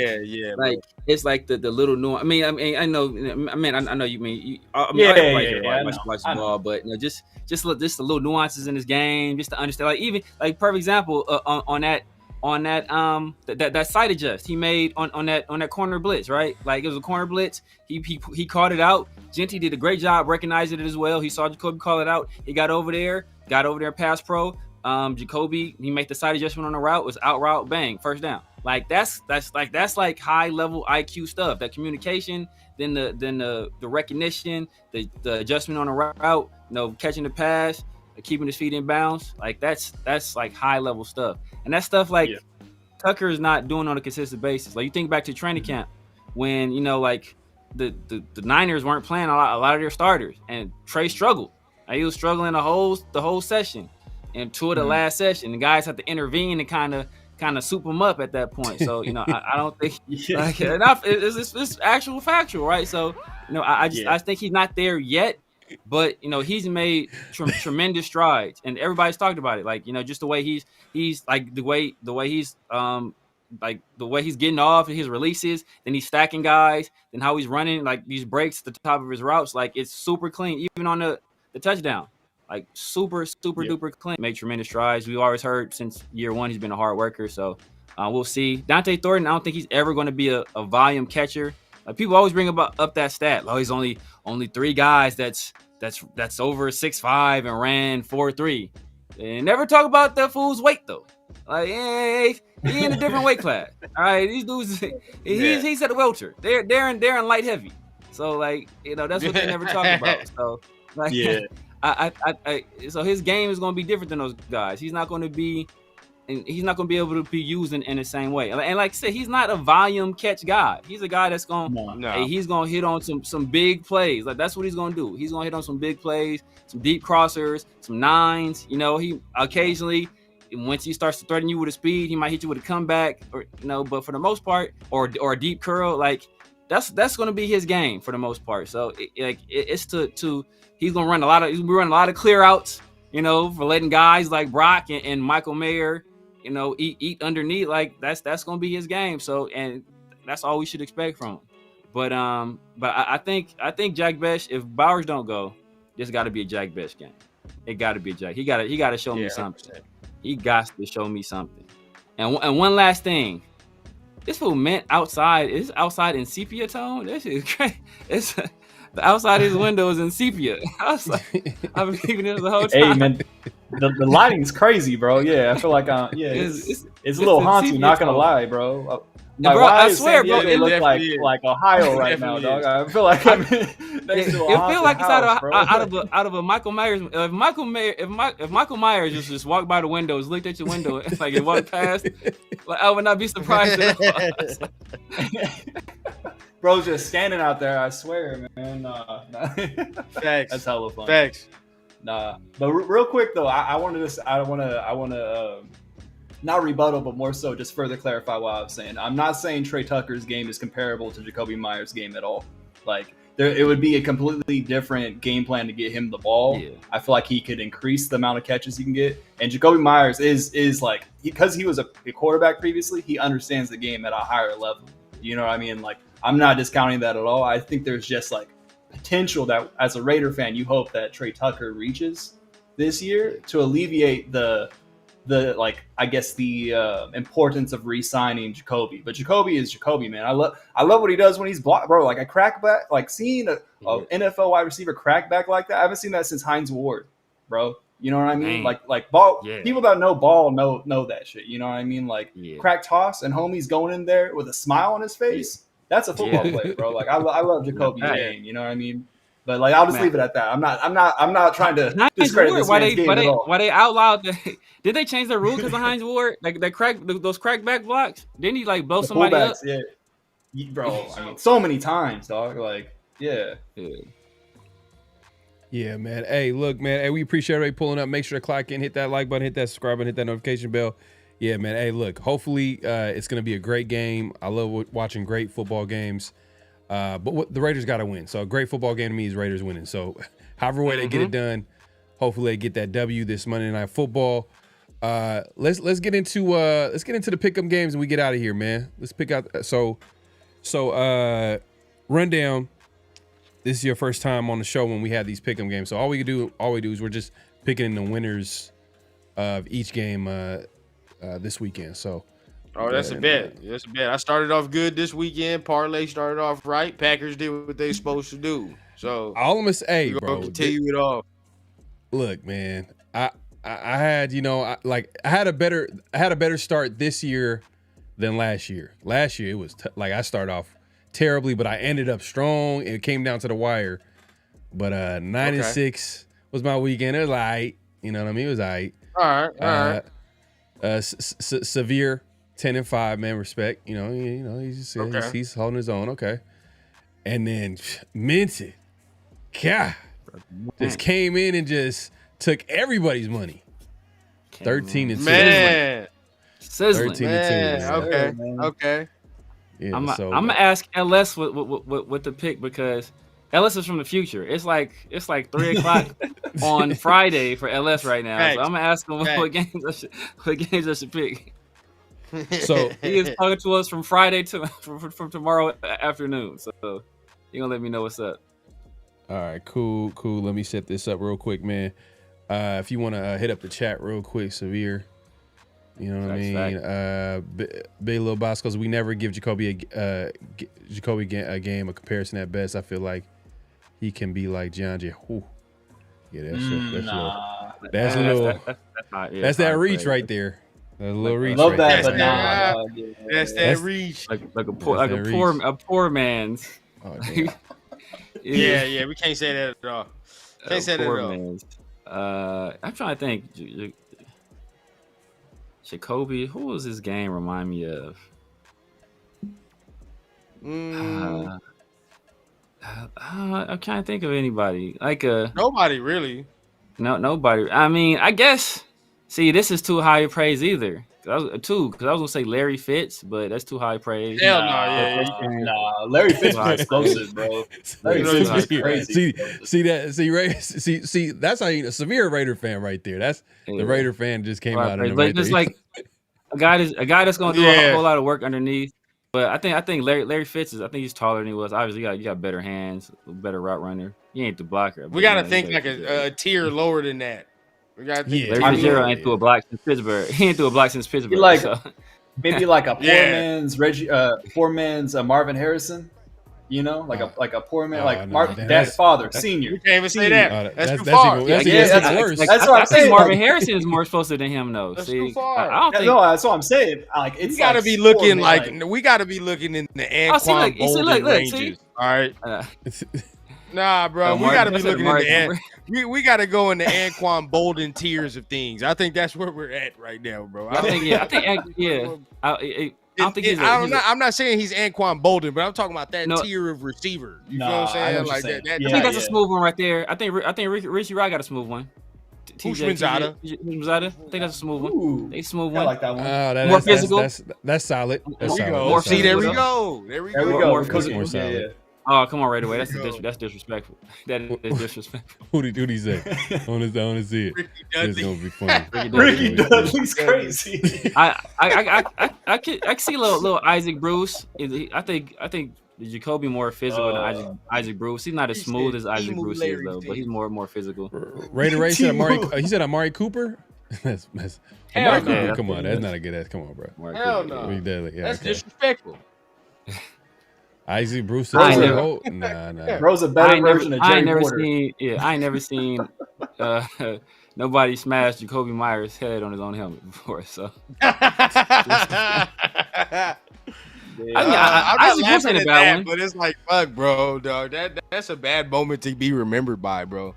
it's like the little nuance. I know you mean. Watch the ball, but just the little nuances in his game, just to understand. Like even like perfect example on that side adjust he made on that corner blitz, right? Like it was a corner blitz. He called it out. Genty did a great job recognizing it as well. He saw Jacoby call it out. He got over there, pass pro. Jacoby, he made the side adjustment on the route, was out route, bang, first down. Like that's like high level IQ stuff. That communication, then the recognition, the adjustment on the route, catching the pass, keeping his feet in bounds. Like that's like high level stuff. And that stuff like Tucker is not doing on a consistent basis. Like you think back to training camp when like the Niners weren't playing a lot of their starters, and Trey struggled. Like, he was struggling the whole session. And to the last session, the guys have to intervene and kind of soup him up at that point. So I don't think like enough. It's actual factual, right? So I think he's not there yet. but he's made tremendous strides, and everybody's talked about it. Like just the way he's like the way he's like the way he's getting off and his releases, then he's stacking guys, then how he's running like these breaks at the top of his routes, like it's super clean, even on the touchdown, like super duper clean. Made tremendous strides. We've always heard since year one he's been a hard worker, so we'll see. Dante Thornton, I don't think he's ever going to be a volume catcher. Like people always bring up that stat. Oh, he's only 3 guys that's over 6'5" and ran 4.3. And never talk about that fool's weight though. Like, hey, he in a different weight class. All right, these dudes, he's at a welter. They're in light heavy. So like, that's what they never talk about. So like, so his game is going to be different than those guys. He's not going to be able to be used in the same way. And like I said, he's not a volume catch guy. He's a guy that's going to he's going to hit on some big plays. Like that's what he's going to do. He's going to hit on some big plays, some deep crossers, some nines. He occasionally, once he starts to threaten you with a speed, he might hit you with a comeback, or but for the most part, or a deep curl, like that's going to be his game for the most part. So it's to he's going to run a lot of clear outs, for letting guys like Brock and Michael Mayer, eat underneath. Like that's going to be his game. So, and that's all we should expect from him. But I think Jack Bech, if Bowers don't go, this got to be a Jack Bech game. It got to be a Jack. He got to show me something. 100%. He got to show me something. And one last thing. This fool meant outside. Is outside in sepia tone? This is crazy. It's the outside his window is in sepia. I was like, I've been thinking this the whole time. Hey man, the lighting's crazy, bro. Yeah, I feel like it's a little haunting. Not gonna lie, bro. My bro, I swear, bro, it looks like Ohio right now, dog. I feel like I'm next to a it feels like it's house, out of a Michael Myers. If Michael Myers just walked by the windows, looked at your window, like it walked past, like I would not be surprised at all. Bro's just standing out there. I swear, man. Facts. That's hella fun. Facts. Nah, but real quick though, I want to not rebuttal, but more so just further clarify what I was saying. I'm not saying Trey Tucker's game is comparable to Jacoby Myers' game at all. Like, it would be a completely different game plan to get him the ball. Yeah. I feel like he could increase the amount of catches he can get. And Jacoby Myers is like, because he was a quarterback previously, he understands the game at a higher level. You know what I mean? Like, I'm not discounting that at all. I think there's just like potential that as a Raider fan, you hope that Trey Tucker reaches this year to alleviate the importance of re-signing Jacoby. But Jacoby is Jacoby, man. I love what he does when he's blocked, bro. Like a crackback, like seeing a NFL wide receiver crackback like that. I haven't seen that since Hines Ward, bro. You know what I mean? Man. Like ball. Yeah. People that know ball know that shit. You know what I mean? Like crack toss and homie's going in there with a smile on his face. That's a football play, bro. Like I love Jacoby's game. You know what I mean? But like, I'll just leave it at that. I'm not trying to discredit this man's game at all. Why they outlawed? Did they change the rule because of Hines Ward? Like those crackback blocks? Didn't he like blow somebody up? Yeah, bro. I mean, so many times, dog. Like, yeah. Yeah, man. Hey, look, man. Hey, we appreciate everybody pulling up. Make sure to clock in, hit that like button, hit that subscribe button, hit that notification bell. Yeah, man. Hey, look. Hopefully, it's gonna be a great game. I love watching great football games. But the Raiders got to win. So a great football game to me is Raiders winning. So however way they get it done, hopefully they get that W this Monday Night Football. Let's get into the pick'em games and we get out of here, man. Let's pick out. So rundown. This is your first time on the show when we have these pick'em games. So all we do is we're just picking the winners of each game this weekend. So. Oh, that's a bet. That's a bet. I started off good this weekend. Parlay started off right. Packers did what they supposed to do. So all I'm gonna say, bro, continue it off. Look, man, I had I had a better start this year than last year. Last year it was like I started off terribly, but I ended up strong. It came down to the wire. But 9-6 was my weekend. It was alright. You know what I mean? It was alright. All right. Severe 10-5, man. Respect. He's holding his own. Okay. And then Minted, God, just came in and just took everybody's money. 13-2. Man, sizzling. 13-2. Okay. Yeah, I'm gonna ask LS with the pick because LS is from the future. It's like 3:00 on Friday for LS right now. Facts. So I'm gonna ask him Facts. what games I should pick. So He is talking to us from Friday to from tomorrow afternoon. So he gonna let me know what's up. all right, cool. Let me set this up real quick, man. If you want to hit up the chat real quick, Severe. You know what I mean? Big Lil Boscos, we never give Jacoby a game, a comparison at best. I feel like he can be like John J. Ooh. Yeah, that's a little. That's that reach right there. That's a little reach. Love right that, there. but nah. That's that reach. Like a poor man's. Oh, damn. Yeah, we can't say that at all. Can't say that at all. Man's. I'm trying to think. Jacoby, who was this game remind me of? I'm trying to think of anybody. Nobody really. Nobody. I mean, I guess. See, this is too high praise either. Because I was gonna say Larry Fitz, but that's too high praise. Hell no, Nah, Larry Fitz was explosive, bro. Larry Fitz was crazy. See, that's how you a severe Raider fan right there. That's the Raider fan just came out of him. But Right just there. like a guy that's gonna do a whole lot of work underneath. But I think Larry Fitz I think he's taller than he was. Obviously, you got better hands, better route runner. He ain't the blocker. We gotta think like a tier lower than that. We gotta think. Larry Fitzgerald ain't through a block since Pittsburgh. He ain't through a block since Pittsburgh. Like so. maybe like a poor man's Marvin Harrison. You know, like a poor man, dad's father, senior. You can't even say that. That's too that's far. That's worse. That's what I'm saying. Marvin Harrison is more explosive than him, though. That's See, too far. I don't think. No, that's what I'm saying. Like it's We gotta like be looking poor, we gotta be looking in the Anquan Bolden ranges. All right. Nah, bro, we gotta be looking in the we gotta go in the Anquan Bolden tiers of things. I think that's where we're at right now, bro. I think he's I'm not saying he's Anquan Bolden, but I'm talking about that tier of receiver. You know what I'm saying? Like that. I think that's a smooth one right there. I think Richie Rod got a smooth one. Hushmanzada. I think that's a smooth one. Ooh, they smooth I one. like that one. More physical. That's solid. That's solid. More See, there we go. There we go. More physical. Solid. Oh, come on, right away. That's disrespectful. That is disrespectful. Who'd he say? I want to see it. It's gonna be funny. Ricky Dudley's crazy. I can see little Isaac Bruce. I think Jacoby more physical than Isaac Bruce. He's not as smooth as Isaac Bruce is though, but he's more physical. Ray said Amari. He said Amari Cooper. That's Hell Amari no. Cooper. Come on, that's not a good ass. Come on, bro. Hell no. That's disrespectful. Isaac Bruce. Nah. Bro's a better version of Jerry Porter. I ain't never seen nobody smash Jacoby Meyer's head on his own helmet before. So I'm not laughing at that, but it's like, fuck, bro, dog. That's a bad moment to be remembered by, bro.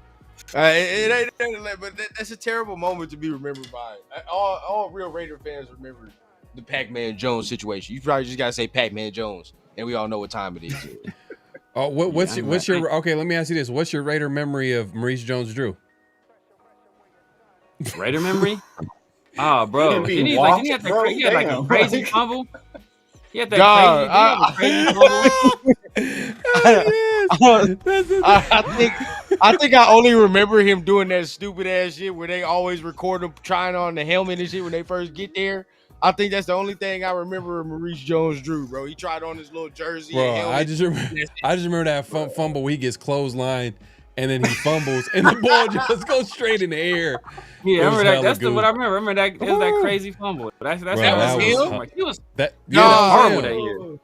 It ain't, but that's a terrible moment to be remembered by. All real Raider fans remember the Pac-Man Jones situation. You probably just gotta say Pac-Man Jones, and we all know what time it is. Oh, what's your okay? Let me ask you this: what's your Raider memory of Maurice Jones-Drew? Raider memory? Oh, bro, he had a crazy fumble. He had that crazy fumble. I think I only remember him doing that stupid ass shit where they always record him trying on the helmet and shit when they first get there. I think that's the only thing I remember of Maurice Jones-Drew, bro. He tried on his little jersey. Bro, I just remember that fumble where he gets clotheslined and then he fumbles and the ball just goes straight in the air. Yeah, I remember that. That's what I remember. I remember that. It was that crazy fumble. That was him. He was horrible that year.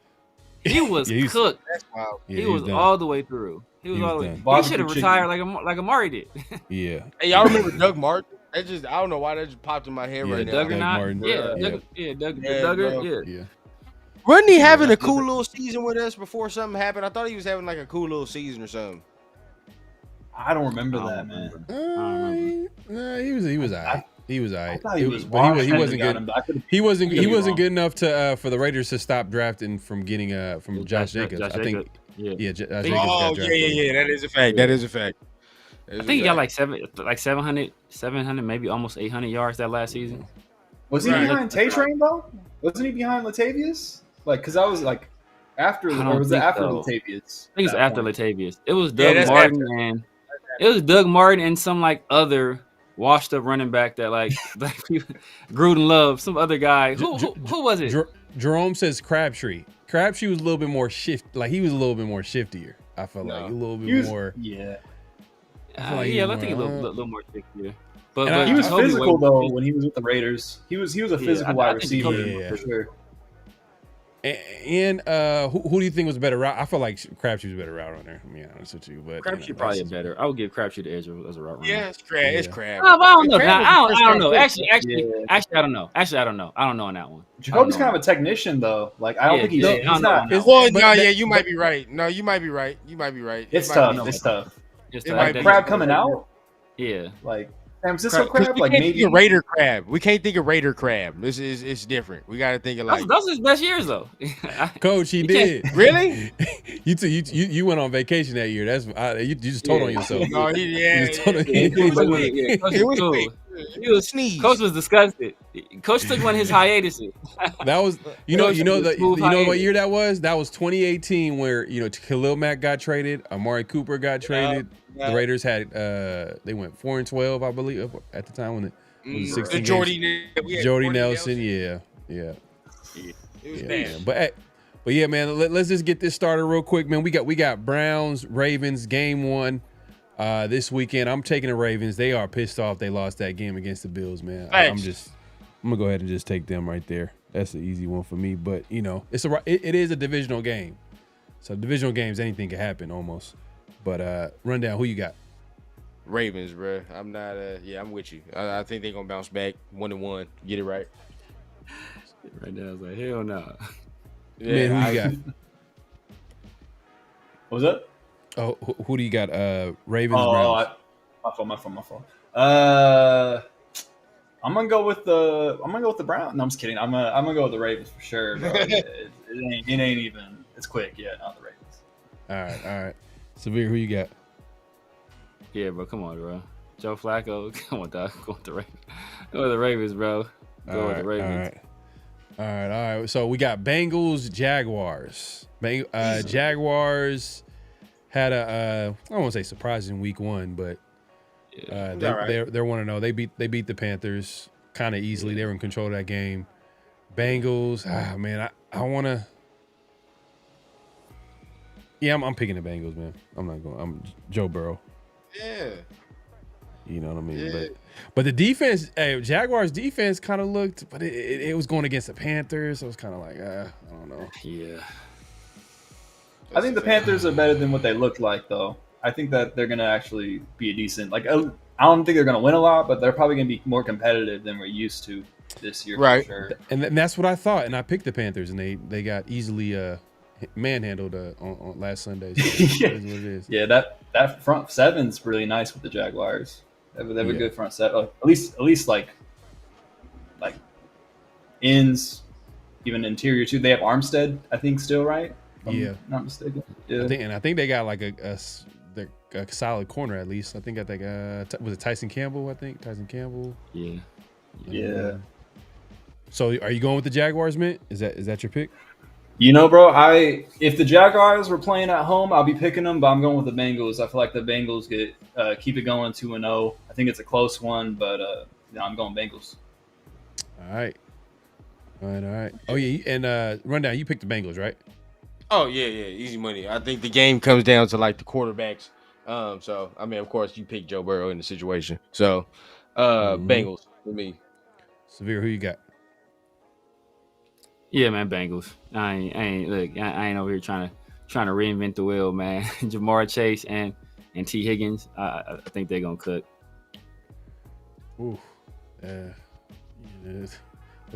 He was cooked. He was all the way through. He was all the way. He should have retired like Amari did. Yeah. Hey, y'all remember Doug Martin? I don't know why that just popped in my head right now. Doug Martin. Yeah. Wasn't he having a cool little season with us before something happened? I thought he was having like a cool little season or something. I don't remember that, man. Nah, he was all right. He was all right. He wasn't good. He wasn't good enough to for the Raiders to stop drafting from getting from Josh Jacobs. I think. Yeah. Josh Jacobs got drafted. Yeah. That is a fact. That is a fact. I think he got like 700, maybe almost 800 yards that last season. Was he behind Tay Train though? Wasn't he behind Latavius? Like, cause I was like, After, I or don't was it think after so. Latavius? I think it's at that after point? Latavius. It was Yeah, Doug that's Martin and it was Doug Martin and some like other washed up running back that like Gruden loved. Some other guy. Who was it? Jerome says Crabtree. Crabtree was a little bit more he was a little bit more shiftier. I felt like a little bit more. Yeah. I think a little more shiftier. But And He was Jacoby physical Wade- though when he was with the Raiders. He was a physical wide I think Jacoby- receiver for sure. And who do you think was a better route? I feel like Crabtree was a better route runner. To be honest with you, but Crabtree probably a better. I would give Crabtree the edge as a route runner. Yeah, it's Crab. It's Crab. I don't know. Crab was I the first don't know. round Actually, I don't know. I don't know on that one. Jacoby's kind of a technician though. Like I don't think he's not. Well, no, yeah, you might be right. No, you might be right. You might be right. It's tough. It's tough. Just Like Crab coming out. Yeah. Like San Francisco Crab. We Like can't maybe think of Raider Crab. We can't think of Raider Crab. It's different. We got to think of like. Those are his best years though. Coach, he did. Really? you went on vacation that year. That's you just told on yourself. No, You just told on- It was cool. He was sneeze. Coach was disgusted. Coach took one of his hiatuses. That was you know what year that was? That was 2018 where Khalil Mack got traded, Amari Cooper got traded. The Raiders had they went 4-12, I believe, at the time when it was 16 games. Jordy Nelson, yeah. It was bad. Man. But yeah, man, let's just get this started real quick, man. We got Browns, Ravens, game 1 this weekend. I'm taking the Ravens. They are pissed off they lost that game against the Bills, man. I'm gonna go ahead and just take them right there. That's the easy one for me. But it is a divisional game. So divisional games, anything can happen almost. But rundown, who you got? Ravens, bro. I'm not. I'm with you. I think they're gonna bounce back 1-1. Get it right. Right now, I was like, hell no. Yeah, man, who you got? What was that? Oh, who do you got? Ravens, Browns. My fault. I'm gonna go with the Browns. No, I'm just kidding. I'm gonna go with the Ravens for sure. Bro. it ain't even. It's quick. Yeah, not the Ravens. All right. Severe, who you got? Yeah, bro. Come on, bro. Joe Flacco. Come on, dog. Go with the Ravens. Go with the Ravens, bro. Go with the Ravens. All right. So we got Bengals, Jaguars. Jaguars had I don't want to say surprising week 1, but they're 1-0. They beat the Panthers kind of easily. They were in control of that game. Bengals, man, I want to. Yeah, I'm picking the Bengals, man. I'm Joe Burrow. Yeah. You know what I mean? Yeah. But the defense, Jaguars defense kind of looked, but it was going against the Panthers, so it was kind of like, I don't know. Yeah. I think the Panthers are better than what they looked like, though. I think that they're going to actually be a decent. Like, I don't think they're going to win a lot, but they're probably going to be more competitive than we're used to this year, right? For sure. And that's what I thought, and I picked the Panthers, and they got easily manhandled on last Sunday. So Yeah. It is what it is. Yeah, that front seven's really nice with the Jaguars. They have a good front set. At least like ends, even interior too. They have Armstead, I think, still, right? If I'm not mistaken. Yeah. I think they got like a solid corner at least. I think was it Tyson Campbell? I think Tyson Campbell. Yeah. So are you going with the Jaguars, man? Is that your pick? Bro, if the Jaguars were playing at home, I'll be picking them, but I'm going with the Bengals. I feel like the Bengals keep it going 2-0. I think it's a close one, but I'm going Bengals. All right. Oh yeah, and rundown. You picked the Bengals, right? Oh yeah, easy money. I think the game comes down to like the quarterbacks. So I mean, of course, you pick Joe Burrow in the situation. So, Bengals for me. Severe, who you got? Yeah, man, Bengals. I ain't over here trying to reinvent the wheel, man. Jamar Chase and T. Higgins, I think they're gonna cook. Ooh, let's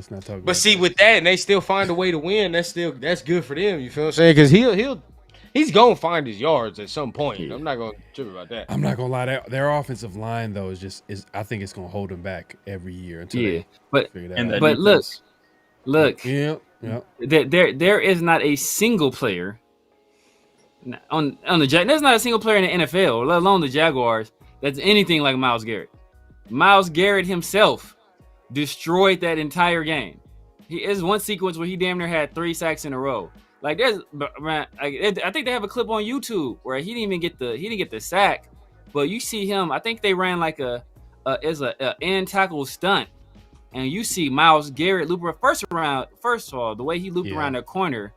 not talk. But see, with that, and they still find a way to win. That's good for them. You feel what I'm saying? Because he's gonna find his yards at some point. Yeah. I'm not gonna trip about that. I'm not gonna lie. Their offensive line though is I think it's gonna hold them back every year until they figure that out. But look. Yeah. There is not a single player on the there's not a single player in the NFL, let alone the Jaguars, that's anything like Myles Garrett. Myles Garrett himself destroyed that entire game. He is one sequence where he damn near had 3 sacks in a row. Like man, I think they have a clip on YouTube where he didn't get the sack, but you see him. I think they ran like a end tackle stunt, and you see Myles Garrett loop first of all, the way he looped around the corner.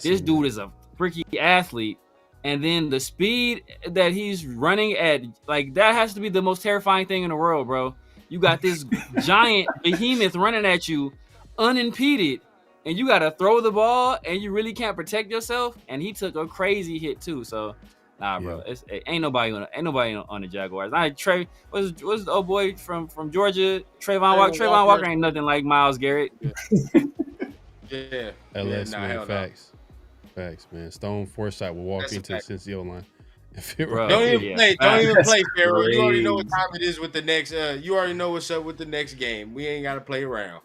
This dude is a freaky athlete. And then the speed that he's running at, like, that has to be the most terrifying thing in the world, bro. You got this giant behemoth running at you unimpeded, and you got to throw the ball, and you really can't protect yourself. And he took a crazy hit too. So, nah, bro, ain't nobody on the Jaguars. What's the old boy from Georgia? Trayvon Walker ain't nothing like Myles Garrett. Yeah. LS, man, facts. Facts, man. Stone Forsythe will walk into the Cincy line. Don't even play, Pharaoh. You already know what time it is with the next. You already know what's up with the next game. We ain't got to play around.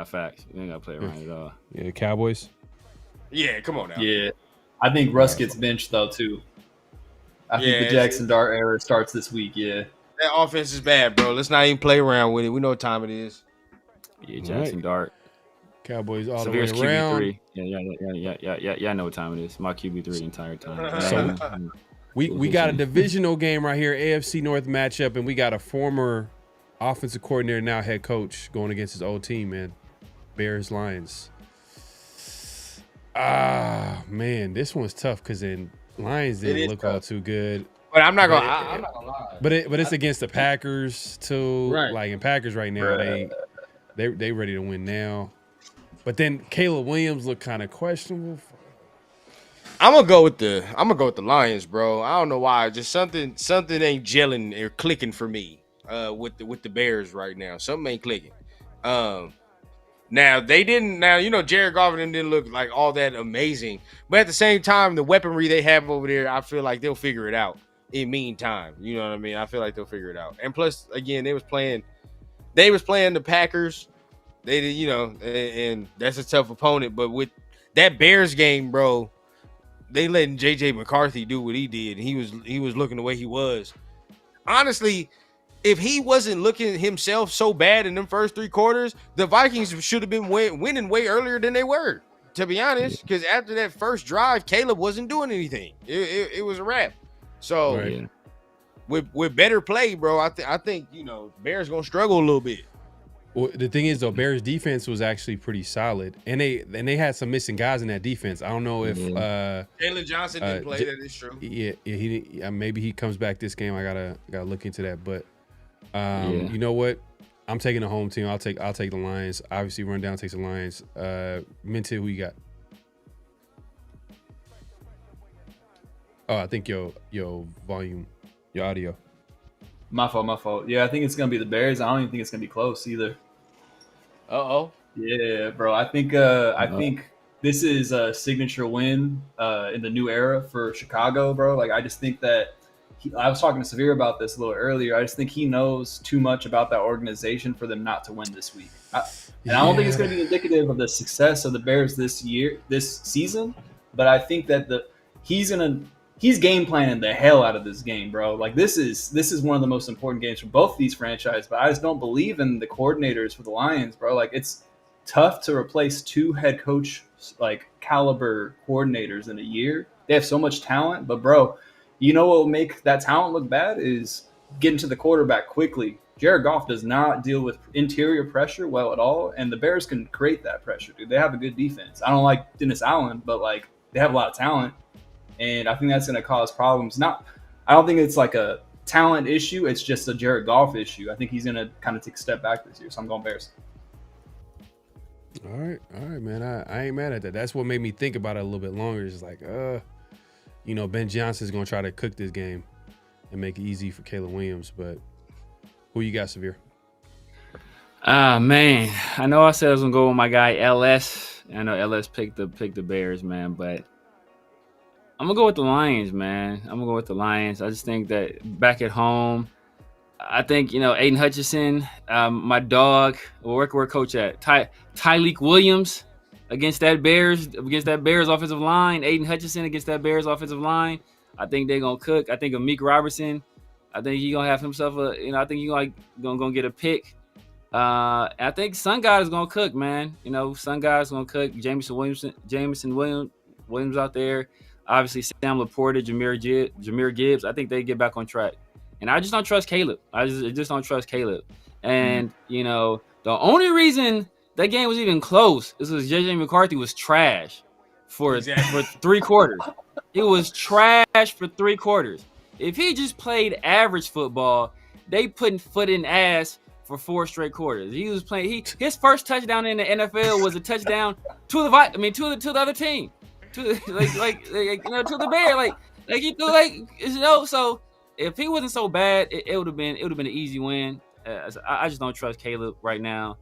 Facts. We ain't got to play around at all. Yeah, the Cowboys. Yeah, come on now. Yeah, I think Russ gets benched though too. I think the Jackson Dart era starts this week. Yeah, that offense is bad, bro. Let's not even play around with it. We know what time it is. Yeah, Jackson Dart. Cowboys all Severe's the way around. QB3. Yeah. I know what time it is. My QB3 the entire time. So we got a divisional game right here, AFC North matchup, and we got a former offensive coordinator, now head coach, going against his old team, man. Bears Lions. Ah, man, this one's tough because then Lions didn't look all too good. But I'm not gonna lie. But it's against the Packers too. Right. Like in Packers right now, they ready to win now. But then Caleb Williams looked kind of questionable. I'm gonna go with the Lions, bro. I don't know why. Just something ain't gelling or clicking for me with the Bears right now. Something ain't clicking. Now Jared Goff didn't look like all that amazing, but at the same time, the weaponry they have over there, I feel like they'll figure it out in meantime. You know what I mean? I feel like they'll figure it out. And plus, again, they was playing the Packers. They did, and that's a tough opponent. But with that Bears game, bro, they letting JJ McCarthy do what he did. He was looking the way he was. Honestly, if he wasn't looking at himself so bad in them first three quarters, the Vikings should have been winning way earlier than they were, to be honest. Because after that first drive, Caleb wasn't doing anything. It was a wrap. So with better play, bro, I think Bears gonna struggle a little bit. Well, the thing is, though, Bears defense was actually pretty solid, and they had some missing guys in that defense. I don't know if Jalen Johnson didn't play. That is true. Yeah, maybe he comes back this game. I gotta look into that. But you know what? I'm taking the home team. I'll take the Lions. Obviously, Rundown takes the Lions. Minty, who you got? Oh, I think your volume, your audio. My fault. Yeah, I think it's gonna be the Bears. I don't even think it's gonna be close either. Yeah, bro. I think this is a signature win in the new era for Chicago, bro. Like, I just think that I was talking to Severe about this a little earlier. I just think he knows too much about that organization for them not to win this week. I don't think it's going to be indicative of the success of the Bears this season, but I think that he's game planning the hell out of this game, bro. Like, this is one of the most important games for both these franchises, but I just don't believe in the coordinators for the Lions, bro. Like, it's tough to replace two head coach like caliber coordinators in a year. They have so much talent, but bro, you know what will make that talent look bad is getting to the quarterback quickly. Jared Goff does not deal with interior pressure well at all, and the Bears can create that pressure, dude. They have a good defense. I don't like Dennis Allen, but like, they have a lot of talent, and I think that's going to cause problems. I don't think it's like a talent issue. It's just a Jared Goff issue. I think he's going to kind of take a step back this year, so I'm going Bears. All right, man. I ain't mad at that. That's what made me think about it a little bit longer. It's like, Ben Johnson's going to try to cook this game and make it easy for Caleb Williams. But who you got, Severe? Man, I know I said I was going to go with my guy, LS. I know LS picked the Bears, man. But I'm going to go with the Lions, man. I just think that back at home, I think, Aiden Hutchinson, my dog, where coach at? Tyleik Williams against that Bears offensive line. Aiden Hutchinson against that Bears offensive line. I think they're gonna cook. I think Amik Robertson. I think he's gonna have himself I think he's gonna get a pick. I think Sun God is gonna cook, man. You know, Sun God is gonna cook. Jameson Williams out there. Obviously, Sam Laporta, Jameer Gibbs. I think they get back on track. And I just don't trust Caleb. I just don't trust Caleb. And you know, the only reason that game was even close is because JJ McCarthy was trash for 3 quarters. It was trash for 3 quarters. If he just played average football, they putting foot in ass for 4 straight quarters. He was playing. His first touchdown in the NFL was a touchdown to the other team, to the Bear. Like he threw So if he wasn't so bad, it would have been an easy win. I just don't trust Caleb right now,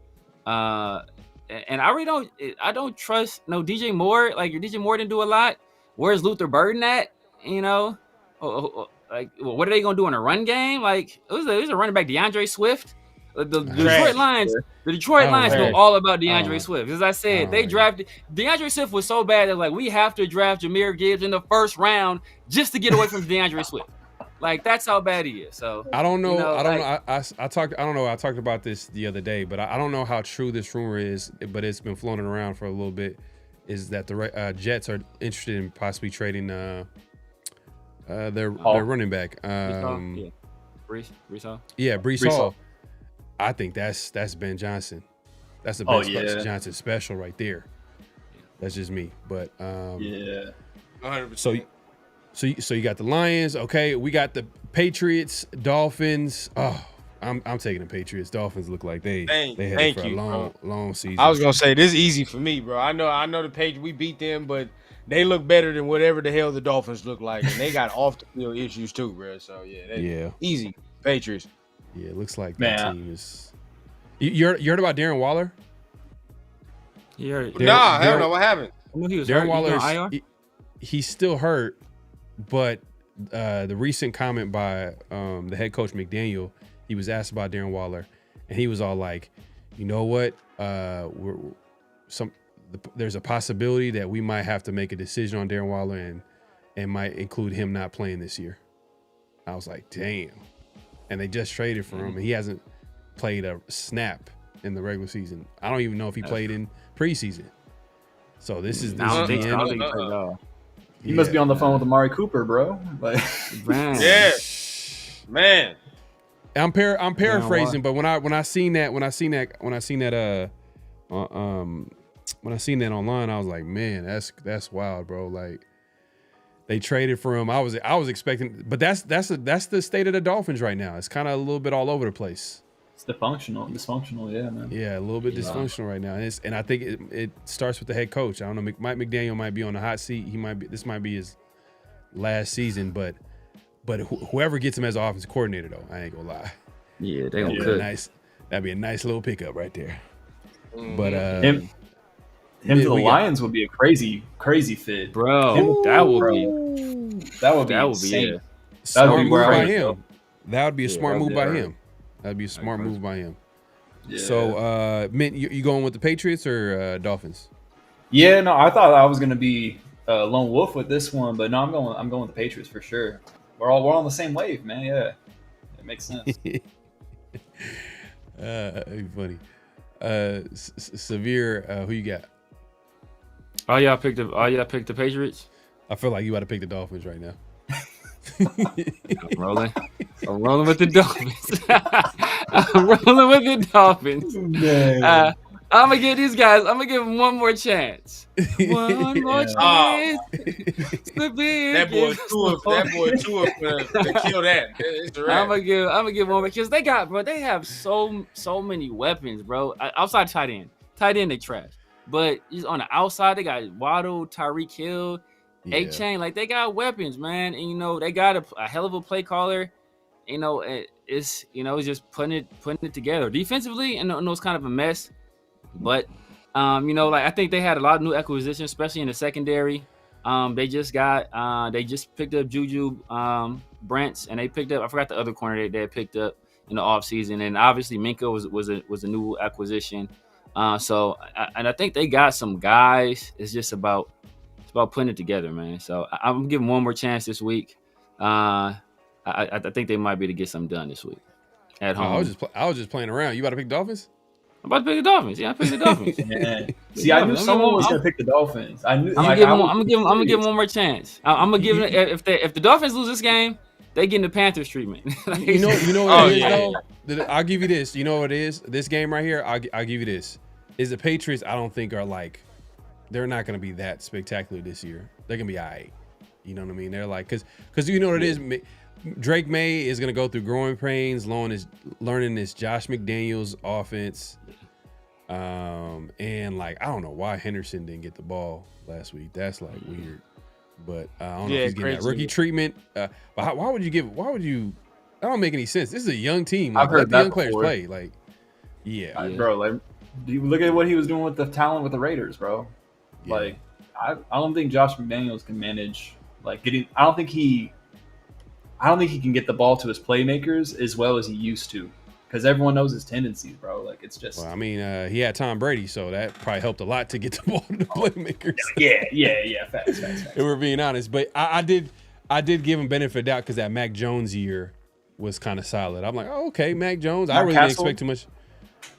and I really don't trust DJ Moore. Like DJ Moore didn't do a lot. Where's Luther Burden at? You know, what are they gonna do in a run game? Like it was a running back, DeAndre Swift. The Detroit Lions know all about DeAndre Swift. As I said, they drafted DeAndre Swift was so bad that like we have to draft Jameer Gibbs in the first round just to get away from DeAndre Swift. Like that's how bad he is. So I don't know. I talked about this the other day, but I don't know how true this rumor is. But it's been floating around for a little bit. Is that the Jets are interested in possibly trading their running back? Breece Hall. Yeah, Breece Hall. I think that's Ben Johnson. That's the best Ben Johnson special right there. That's just me. But 100%. So you got the Lions. Okay, we got the Patriots, Dolphins. Oh, I'm taking the Patriots. Dolphins look like they had it for a long season. I was gonna say this is easy for me, bro. I know the Patriots. We beat them, but they look better than whatever the hell the Dolphins look like, and they got off the field issues too, bro. So easy Patriots. Yeah, it looks like that team is. You heard about Darren Waller? I don't know what happened. Darren Waller, he's still hurt, but the recent comment by the head coach McDaniel, he was asked about Darren Waller, and he was all like, "You know what? There's a possibility that we might have to make a decision on Darren Waller and might include him not playing this year." I was like, "Damn!" And they just traded for him, and he hasn't played a snap in the regular season. I don't even know if he played in preseason. So this is the end. He must be on the phone with Amari Cooper, bro. Like, man. I'm paraphrasing, but when I seen that online, I was like, man, that's wild, bro. Like they traded for him. I was expecting, but that's the state of the Dolphins right now. It's kind of a little bit all over the place. It's dysfunctional, yeah, man. Yeah, a little bit dysfunctional right now, and I think it starts with the head coach. I don't know, Mike McDaniel might be on the hot seat. This might be his last season, but whoever gets him as an offensive coordinator, though, I ain't gonna lie. Yeah, they gonna cook. That'd be a nice little pickup right there. But him to the Lions would be a crazy fit, bro. That would be insane. Smart move by him. That would be a smart move by him. That'd be a smart move by him. Yeah. So, Mint, you going with the Patriots or Dolphins? Yeah, no, I thought I was gonna be lone wolf with this one, but no, I'm going with the Patriots for sure. We're all on the same wave, man. Yeah, it makes sense. Funny. Severe, who you got? All y'all picked the Patriots. I feel like you got to pick the Dolphins right now. I'm rolling with the Dolphins. I'm rolling with the Dolphins. I'm gonna give these guys. I'm gonna give them one more chance. One more chance. That boy Tua to kill that. I'm gonna give one because they have so many weapons, bro. Outside tight end they trash, but just on the outside they got Waddle, Tyreek Hill, A-Chain. Like they got weapons, man, and they got a hell of a play caller. It's just putting it together defensively, and it's kind of a mess. But I think they had a lot of new acquisitions, especially in the secondary. They just picked up Juju Brents, and they picked up, I forgot the other corner they had picked up in the offseason, and obviously Minka was a new acquisition. So I think they got some guys. It's about putting it together, man. So I'm gonna give them one more chance this week. I think they might be able to get something done this week at home. I was just playing around. You about to pick Dolphins? I'm about to pick the Dolphins. Yeah, I picked the Dolphins. Yeah. See, I knew someone was gonna pick the Dolphins. I knew. I'm gonna give them one more chance. I'm gonna give it if the Dolphins lose this game, they get the Panthers treatment. You know what it is though. I'll give you this. You know what it is. This game right here. I'll give you this. Is the Patriots? I don't think are like. They're not gonna be that spectacular this year. They're gonna be alright. You know what I mean? They're like because you know what it is. Drake May is gonna go through growing pains, learning this Josh McDaniels offense. And like I don't know why Henderson didn't get the ball last week. That's like weird. But I don't know if he's getting that rookie treatment. But why would you? That don't make any sense. This is a young team. Like, I've heard let the young players before. play. Like, bro. Like, do you look at what he was doing with the talent with the Raiders, bro? Yeah. Like, I don't think Josh McDaniels can manage like getting. I don't think he can get the ball to his playmakers as well as he used to, because everyone knows his tendencies, bro. Like, it's just. Well, I mean, he had Tom Brady, so that probably helped a lot to get the ball to the playmakers. Yeah. Facts. If we're being honest, but I did give him benefit of doubt because that Mac Jones year was kind of solid. I'm like, oh, okay, Mac Jones. I really didn't expect too much.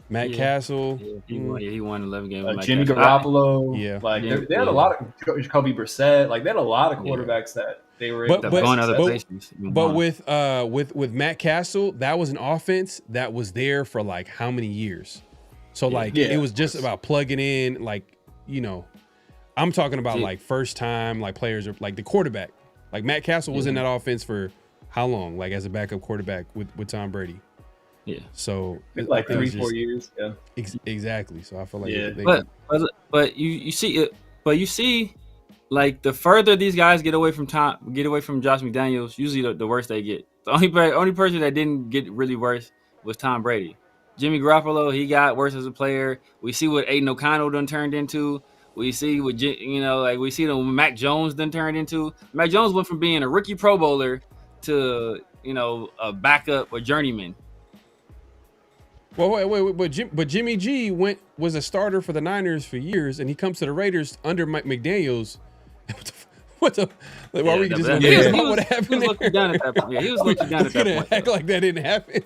Matt Castle. Yeah, he won 11 games. Jimmy Garoppolo. Yeah. Like, they had a lot of Jacoby Brissett. Like, they had a lot of quarterbacks that they were able to go in other places. But with Matt Castle, that was an offense that was there for like how many years? So like it was just about plugging in, like, you know, I'm talking about like first time, like players are like the quarterback. Like Matt Castle was in that offense for how long? Like as a backup quarterback with Tom Brady. Yeah. So like 3-4 years. Yeah. Exactly. So I feel like but you see like the further these guys get away from Josh McDaniels, usually the worse they get. The only person that didn't get really worse was Tom Brady. Jimmy Garoppolo, he got worse as a player. We see what Aiden O'Connell done turned into. We see what we see what Mac Jones done turned into. Mac Jones went from being a rookie Pro Bowler to a backup or journeyman. Well, wait, but Jimmy G was a starter for the Niners for years, and he comes to the Raiders under Mike McDaniels. What the? Like, why were we just He was looking down at that point. Yeah, he was looking down at that point. Act like that didn't happen.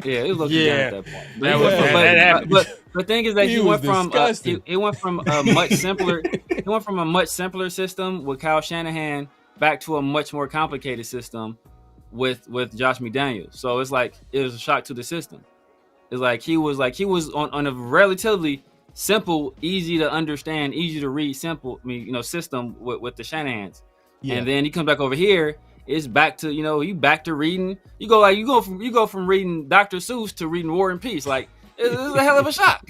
Yeah, he was looking down at that point. But the thing is that he went from a much simpler. He went from a much simpler system with Kyle Shanahan back to a much more complicated system with Josh McDaniels. So it's like it was a shock to the system. It's like he was on a relatively simple, easy to understand, easy to read, system with the Shanahans. Yeah. And then he comes back over here, it's back to, you back to reading. You go from reading Dr. Seuss to reading War and Peace. Like it's a hell of a shock.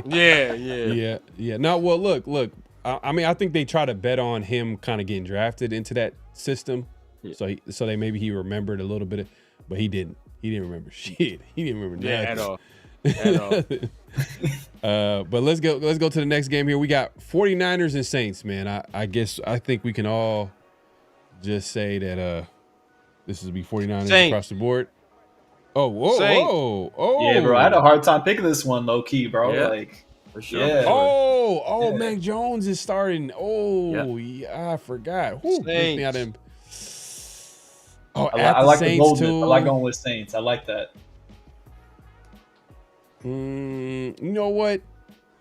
Yeah. No, well, look. I mean, I think they try to bet on him kind of getting drafted into that system. Yeah. So he remembered a little bit, but he didn't. He didn't remember shit. He didn't remember nothing. At all. But let's go to the next game here. We got 49ers and Saints, man. I think we can all just say that this is be 49ers Saints. Across the board. Oh. Yeah, bro. I had a hard time picking this one low key, bro. Yeah. Like, for sure. Yeah. Mac Jones is starting. I forgot. Saints. I like the boldness. I like going with Saints. I like that. You know what?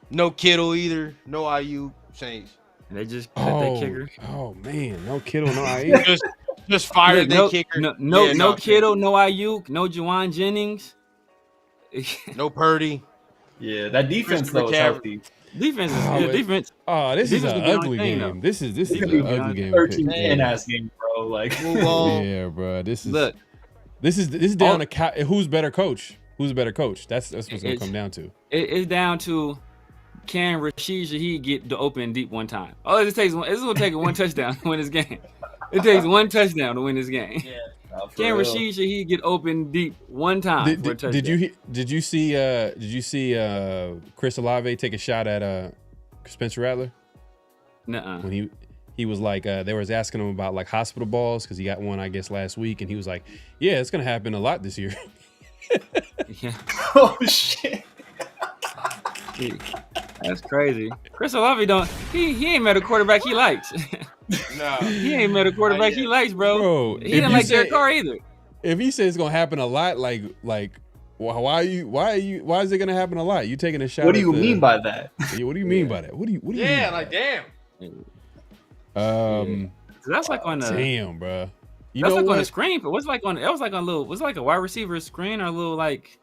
No Kittle either. No IU. Saints. And they just cut their kicker. Oh man, no Kittle, no IU. just fired their kicker. No Kittle, no IU, no Juwan Jennings. No Purdy. Yeah, that defense though is healthy. Defense is good. Defense. Oh, this is an ugly game. This is an ugly game. 13-10 ass game, bro. Like, yeah, bro. This is down to who's better coach. Who's a better coach? That's what's gonna come down to. It's down to can Rashid Shaheed get to open deep one time? All it takes it's gonna take one touchdown to win this game. It takes one touchdown to win this game. Yeah. Can Rashid Shaheed get open deep one time for a touchdown? Did you see Chris Olave take a shot at Spencer Rattler? Nuh-uh. When he was like they was asking him about like hospital balls because he got one I guess last week, and he was like, yeah, it's gonna happen a lot this year. Yeah. Oh shit. That's crazy. Chris Olave he ain't met a quarterback he likes. No. He ain't met a quarterback he likes, bro. He didn't like Derek Carr either. If he says it's gonna happen a lot, like Why is it gonna happen a lot? You taking a shot? What do you mean by that? Yeah, what do you mean by that? What do you mean? Yeah, like damn. That's like on the damn, bro. That's like on the screen, but what's like on? It was like on a little. Was it like a wide receiver screen or a little like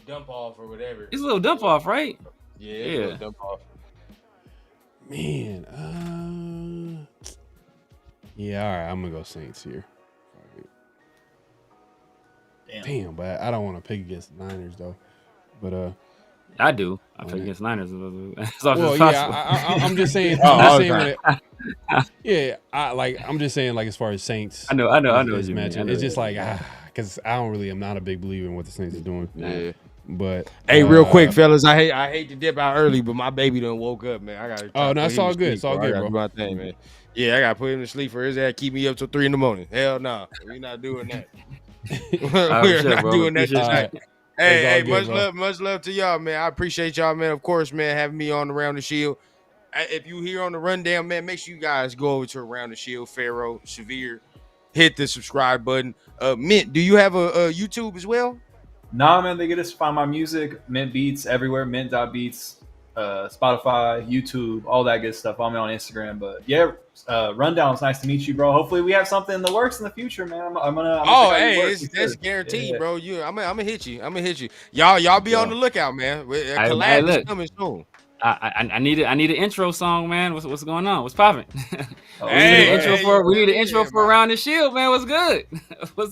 dump off or whatever? It's a little dump off, right? Yeah, it's a little dump off. Man, yeah, all right. I'm gonna go Saints here. Damn, but I don't want to pick against the Niners though. But I do. I pick against Niners. I'm just saying. I'm just saying, like as far as Saints. I know. This matchup, it's just like because I'm not a big believer in what the Saints are doing. Yeah. But hey, real quick, fellas, I hate to dip out early, but my baby done woke up, man. I gotta. Oh no, it's all good. It's all good, bro. My thing, man. Yeah, I gotta put him to sleep for his ass. Keep me up till 3 a.m. Hell no, we're not doing that. We're not doing that tonight. Hey, much love to y'all, man. I appreciate y'all, man. Of course, man, having me on Around the Shield. If you here on the rundown, man, make sure you guys go over to Around the Shield, Pharaoh, Severe, hit the subscribe button. Mint, do you have a YouTube as well? Nah, man, they get us to find my music, Mint Beats everywhere, mint.beats, Spotify, YouTube, all that good stuff. I'm on Instagram, but yeah, Rundown, it's nice to meet you, bro. Hopefully we have something in the works in the future, man. I'm gonna that's guaranteed, bro. I'm gonna hit you. Y'all be on the lookout, man. Collab is coming soon. I need an intro song, man. What's going on? What's popping? We need an intro for Around the Shield, man. What's good?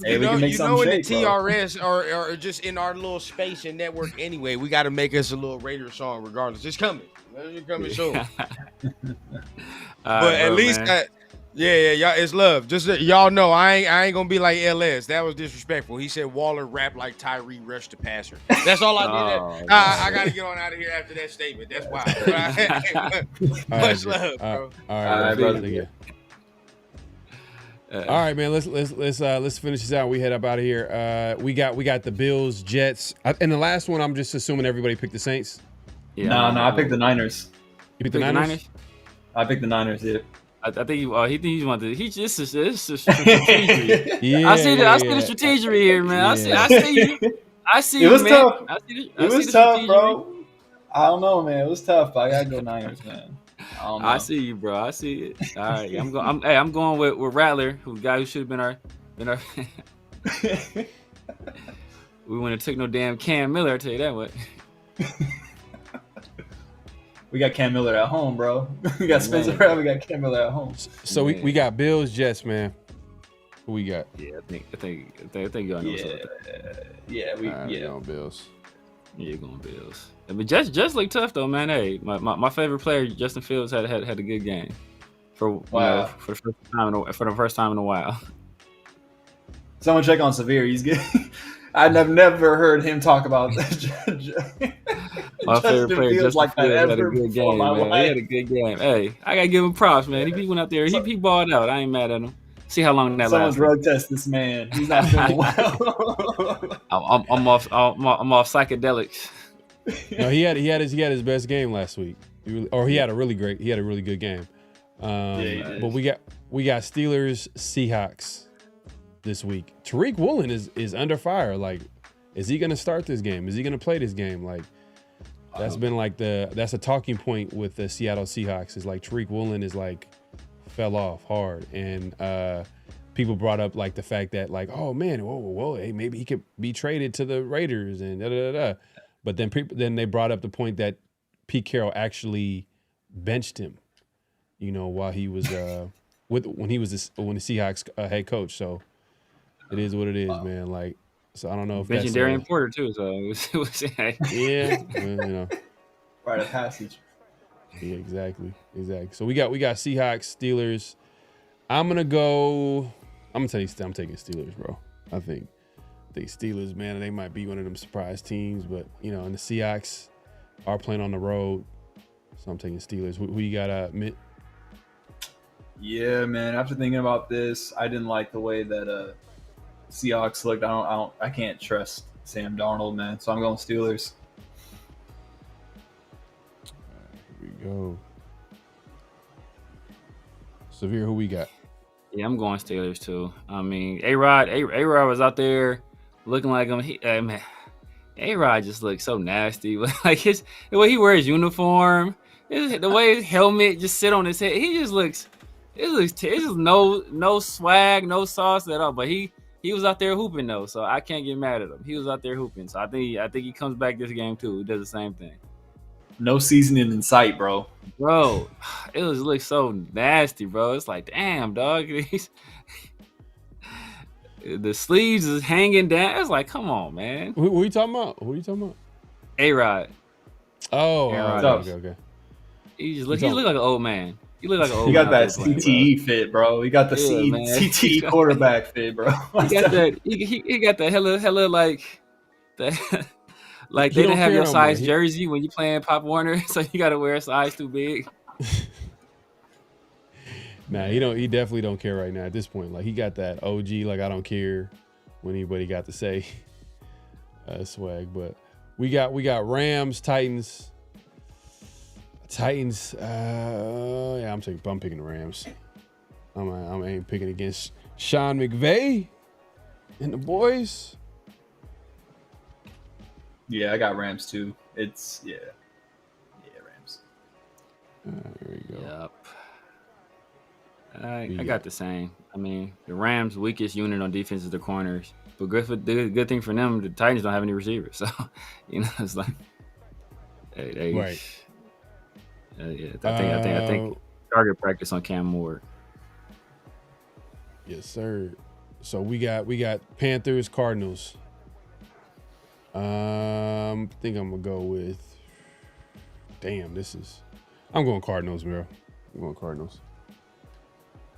You know in the TRS or just in our little space and network anyway, we got to make us a little Raider song regardless. It's coming. It's coming soon. But at least y'all, it's love. Just y'all know I ain't gonna be like LS. That was disrespectful. He said Waller rap like Tyree rushed the passer. That's all I did. I gotta get on out of here after that statement. That's why. Much love, bro. All right, brother. All right, man. Let's finish this out. We head up out of here. We got the Bills, Jets, and the last one. I'm just assuming everybody picked the Saints. Yeah. No, I picked the Niners. You picked the Niners? I picked the Niners. Yeah. I think he wanted. He just is strategery. Yeah, I see the strategery here, man. I see you. I see it was man. tough. It was tough, bro. I don't know, man. It was tough. But I gotta go Niners, man. I see you, bro. I see it. All right, I'm going with Rattler, who guy who should have been our. We wouldn't have took no damn Cam Miller. I tell you that what. We got Cam Miller at home, bro. We got Spencer Rattler. We got Cam Miller at home. So we got Bills, Jets, man. Who we got? Yeah, I think y'all know something. Yeah, we're on Bills. Yeah, going Bills. But Jets look tough though, man. Hey, my favorite player, Justin Fields, had a good game for the first time in a while. Someone check on Severe. He's good. I've never heard him talk about that. My favorite player, Justin like that Fields, ever had a good game, man. He had a good game. Hey, I gotta give him props, man. He went out there. He balled out. I ain't mad at him. See how long that lasts. Someone drug test this man. He's not feeling well. I'm off psychedelics. No, he had his best game last week. He had a really good game. But we got Steelers Seahawks this week. Tariq Woolen is under fire. Like, is he gonna start this game? Is he gonna play this game? Like, that's been like that's a talking point with the Seattle Seahawks. Is like Tariq Woolen is like fell off hard, and people brought up like the fact that like, oh man, whoa, hey, maybe he could be traded to the Raiders and da da da. But then they brought up the point that Pete Carroll actually benched him, while he was when the Seahawks head coach. So it is what it is, man. Like, so I don't know if that's Darian Porter too. So it was yeah, Rite of passage. Yeah, exactly. So we got Seahawks, Steelers. I'm taking Steelers, bro. I think Steelers, man, they might be one of them surprise teams, but and the Seahawks are playing on the road, so I'm taking Steelers. Who you got, Mitt? Yeah, man. After thinking about this, I didn't like the way that Seahawks looked. I can't trust Sam Darnold, man. So I'm going Steelers. Here we go. Severe, who we got? Yeah, I'm going Steelers too. I mean, A-Rod was out there looking like him. A-Rod just looks so nasty. Like the way he wears uniform, the way his helmet just sit on his head, he just looks. It's just no swag, no sauce at all. But he was out there hooping though, so I can't get mad at him. He was out there hooping, so I think he comes back this game too. He does the same thing. No seasoning in sight, bro. Bro, it looks so nasty, bro. It's like, damn, dog. The sleeves is hanging down. It's like, come on, man. Who are you talking about? A-Rod. Oh, A-Rod. Okay. He look like an old man. He look like an old. He got man that CTE fit, bro. He got the CTE quarterback fit, bro. He got that. He got the hella like the. Like they didn't have your size jersey when you playing Pop Warner, so you got to wear a size too big. Nah, he definitely don't care right now at this point. Like he got that OG, like I don't care what anybody got to say swag. But we got Rams, Titans. Yeah, I'm picking the Rams. I ain't picking against Sean McVay and the boys. Yeah, I got Rams too. It's Rams. There you go. Yep. I got the same. I mean, the Rams' weakest unit on defense is the corners. But good thing for them, the Titans don't have any receivers. So, it's like they right. I think target practice on Cam Moore. Yes, sir. So we got Panthers, Cardinals. I think I'm gonna go with. Damn, I'm going Cardinals, bro. I'm going Cardinals.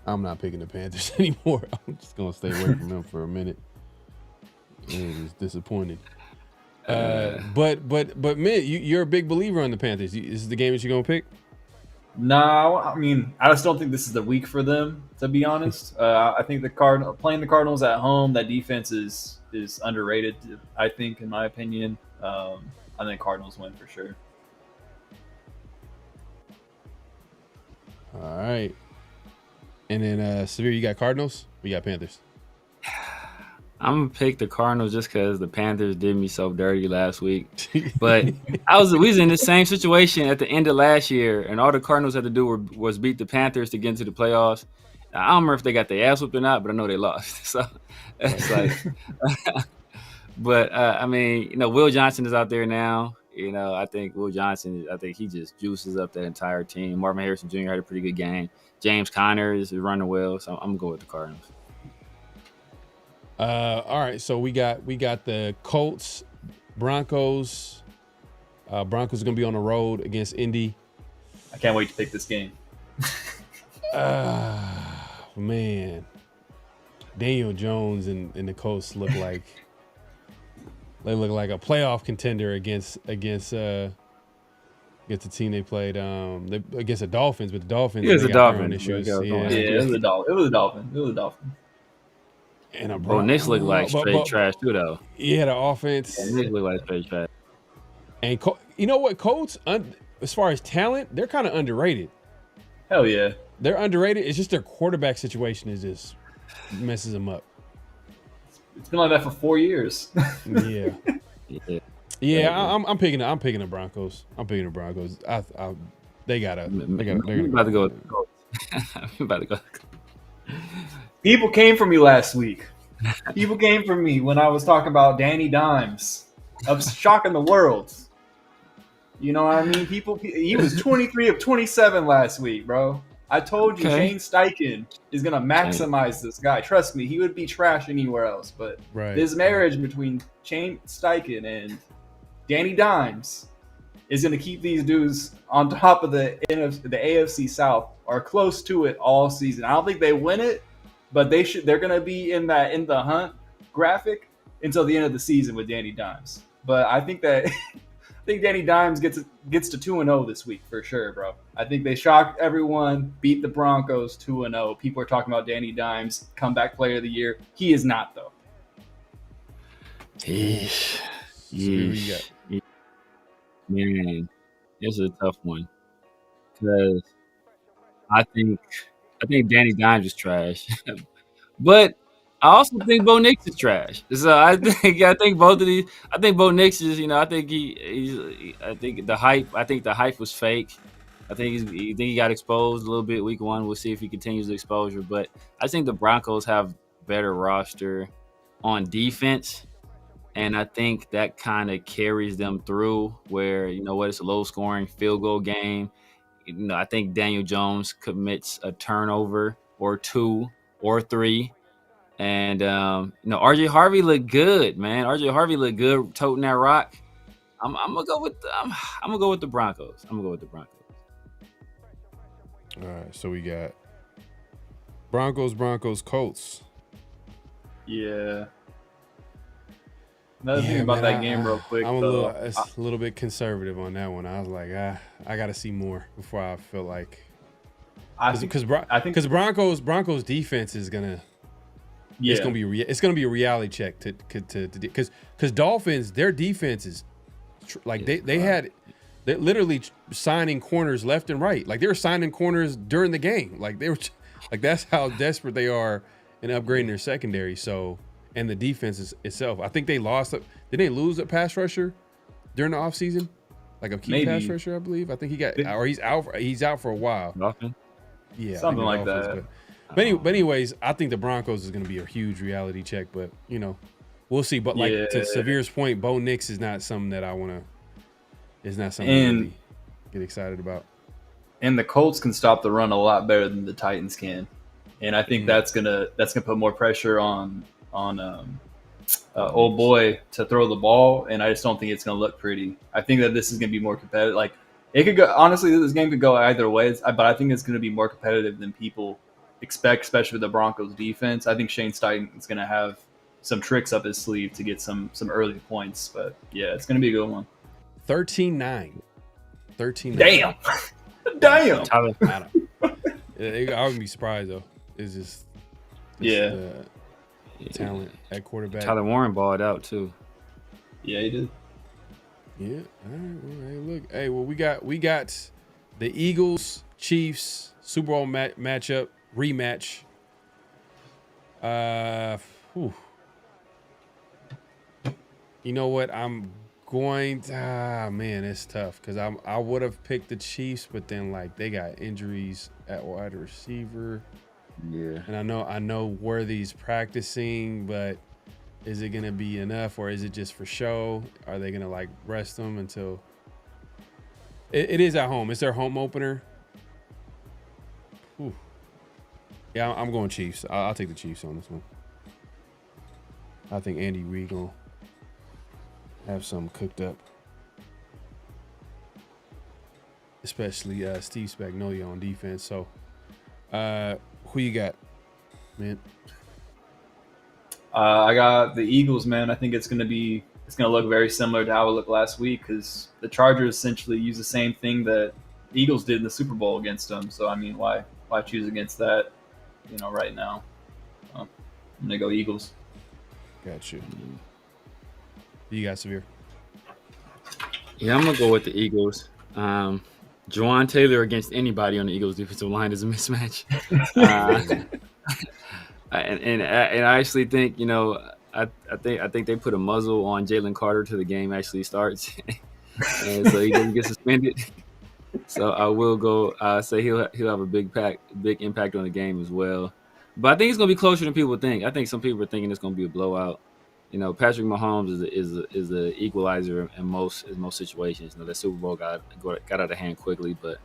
I'm not picking the Panthers anymore. I'm just gonna stay away from them for a minute. It is disappointing. But man, you're a big believer on the Panthers. Is this the game that you're gonna pick? No, I mean, I just don't think this is the week for them, to be honest. I think playing the Cardinals at home, that defense is underrated, I think, in my opinion. I think Cardinals win for sure. All right. And then, Severe, you got Cardinals? We got Panthers. I'm going to pick the Cardinals just because the Panthers did me so dirty last week. But we was in the same situation at the end of last year, and all the Cardinals had to do was beat the Panthers to get into the playoffs. I don't remember if they got their ass whooped or not, but I know they lost. So it's like – but, I mean, Will Johnson is out there now. I think Will Johnson, he just juices up that entire team. Marvin Harrison Jr. had a pretty good game. James Conner is running well, so I'm going to go with the Cardinals. All right, so we got the Colts, Broncos. Broncos are going to be on the road against Indy. I can't wait to pick this game. Man. Daniel Jones and the Colts look like a playoff contender against the team they played against the Dolphins, but the Dolphins it was the Dolphins issues. It was the Dolphins. And Knicks look like straight trash too, though. Yeah, the offense. Knicks look like straight trash. And you know what, Colts, as far as talent, they're kind of underrated. Hell yeah, they're underrated. It's just their quarterback situation is just messes them up. It's been like that for 4 years. Yeah. I'm picking the Broncos. I'm picking the Broncos. They gotta. I'm about to go with the Colts. I'm about to go. People came for me last week. People came for me when I was talking about Danny Dimes. I was shocking the world. You know what I mean? He was 23 of 27 last week, bro. I told you, Shane Steichen is going to maximize this guy. Trust me, he would be trash anywhere else. But this marriage between Shane Steichen and Danny Dimes is going to keep these dudes on top of the AFC South or close to it all season. I don't think they win it, but they're going to be in the hunt graphic until the end of the season with Danny Dimes. But I think Danny Dimes gets to 2-0 this week for sure, bro. I think they shocked everyone, beat the Broncos 2-0. People are talking about Danny Dimes, comeback player of the year. He is not, though. Yeesh. Man, this is a tough one because I think Danny Dimes is trash, but I also think Bo Nix is trash. So I think both of these. I think Bo Nix is. I think I think the hype was fake. I think he got exposed a little bit week 1. We'll see if he continues the exposure. But I think the Broncos have better roster on defense, and I think that kind of carries them through. Where it's a low scoring field goal game. I think Daniel Jones commits a turnover or 2 or 3. And RJ Harvey looked good, man. RJ Harvey looked good toting that rock. I'm gonna go with the Broncos. All right, so we got Broncos, Colts. Yeah. Another thing about that game, real quick. I'm a little bit conservative on that one. I was like, I got to see more before I feel like. Because Broncos defense is gonna. Yeah. It's gonna be a reality check because Dolphins, their defense is they're literally signing corners left and right. Like they were signing corners during the game. Like they were that's how desperate they are in upgrading their secondary. So and the defense itself. I think they lost. Did they lose a pass rusher during the offseason? Like a key pass rusher, I believe. I think he got or he's out. He's out for a while. Nothing. Yeah, something like that. But anyways, I think the Broncos is going to be a huge reality check. But we'll see. But to Severe's point, Bo Nix is not something that I want to. Is not something to really get excited about. And the Colts can stop the run a lot better than the Titans can, and I think that's gonna put more pressure on old boy to throw the ball. And I just don't think it's gonna look pretty. I think that this is gonna be more competitive. Like it could go. Honestly, this game could go either way. But I think it's gonna be more competitive than people expect, especially with the Broncos defense. I think Shane Steichen is going to have some tricks up his sleeve to get some early points. But yeah, it's going to be a good one. 13-9. Damn. Damn. I wouldn't be surprised though. It's just talent at quarterback. Tyler Warren balled out too. Yeah, he did. Yeah. All right. Well, hey, look. Hey, well, we got the Eagles, Chiefs Super Bowl matchup. Rematch. You know what? I'm going to, man, it's tough because I would have picked the Chiefs, but then they got injuries at wide receiver. Yeah. And I know Worthy's practicing, but is it gonna be enough or is it just for show? Are they gonna rest them until it is at home? It's their home opener. Whew. Yeah, I'm going Chiefs. I'll take the Chiefs on this one. I think Andy Reid gonna have some cooked up, especially Steve Spagnuolo on defense. So, who you got, man? I got the Eagles, man. I think it's gonna look very similar to how it looked last week because the Chargers essentially use the same thing that the Eagles did in the Super Bowl against them. So I mean, why choose against that? Right now, I'm gonna go Eagles. Got you. You got Severe. Yeah, I'm gonna go with the Eagles. Juwan Taylor against anybody on the Eagles defensive line is a mismatch. And I actually think I think they put a muzzle on Jalen Carter till the game actually starts, and so he doesn't get suspended. So I will go. Say he'll have a big impact on the game as well. But I think it's gonna be closer than people think. I think some people are thinking it's gonna be a blowout. Patrick Mahomes is the equalizer in most situations. The Super Bowl got out of hand quickly, but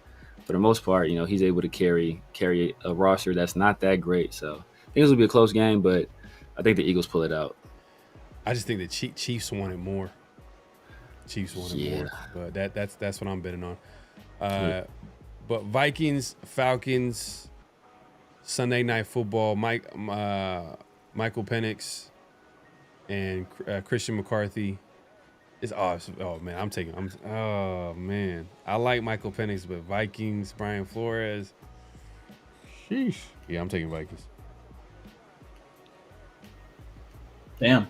for the most part, he's able to carry a roster that's not that great. So I think this will be a close game, but I think the Eagles pull it out. I just think the Chiefs wanted more. More, but that's what I'm betting on. But Vikings, Falcons, Sunday Night Football. Michael Penix and Christian McCarthy. Man, I like Michael Penix, but Vikings, Brian Flores. Sheesh. Yeah, I'm taking Vikings. Damn.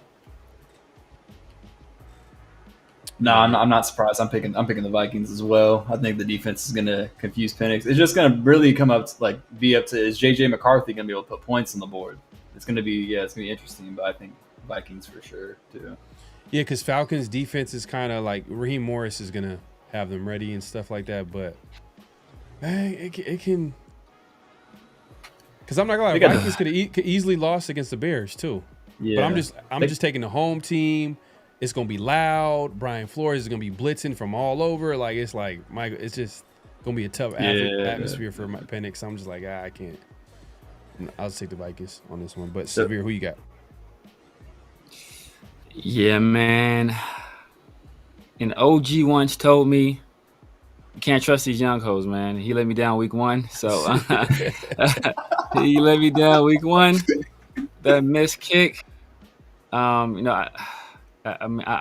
No, I'm not surprised. I'm picking the Vikings as well. I think the defense is going to confuse Penix. It's just going to really come up to be up to, is JJ McCarthy going to be able to put points on the board? it's gonna be interesting. But I think Vikings for sure too. Yeah, because Falcons defense is kind of like Raheem Morris is gonna have them ready and stuff like that. But man, it can. Because I'm not gonna lie, Vikings could easily lost against the Bears too. Yeah, but I'm just taking the home team. It's gonna be loud. Brian Flores is gonna be blitzing from all over. Like it's just gonna be a tough atmosphere for my Penix. I'm just like I can't. I'll just take the Vikings on this one. But Severe, who you got? Yeah, man. An OG once told me, you can't trust these young hoes, man. He let me down week 1. So he let me down week 1. That missed kick. I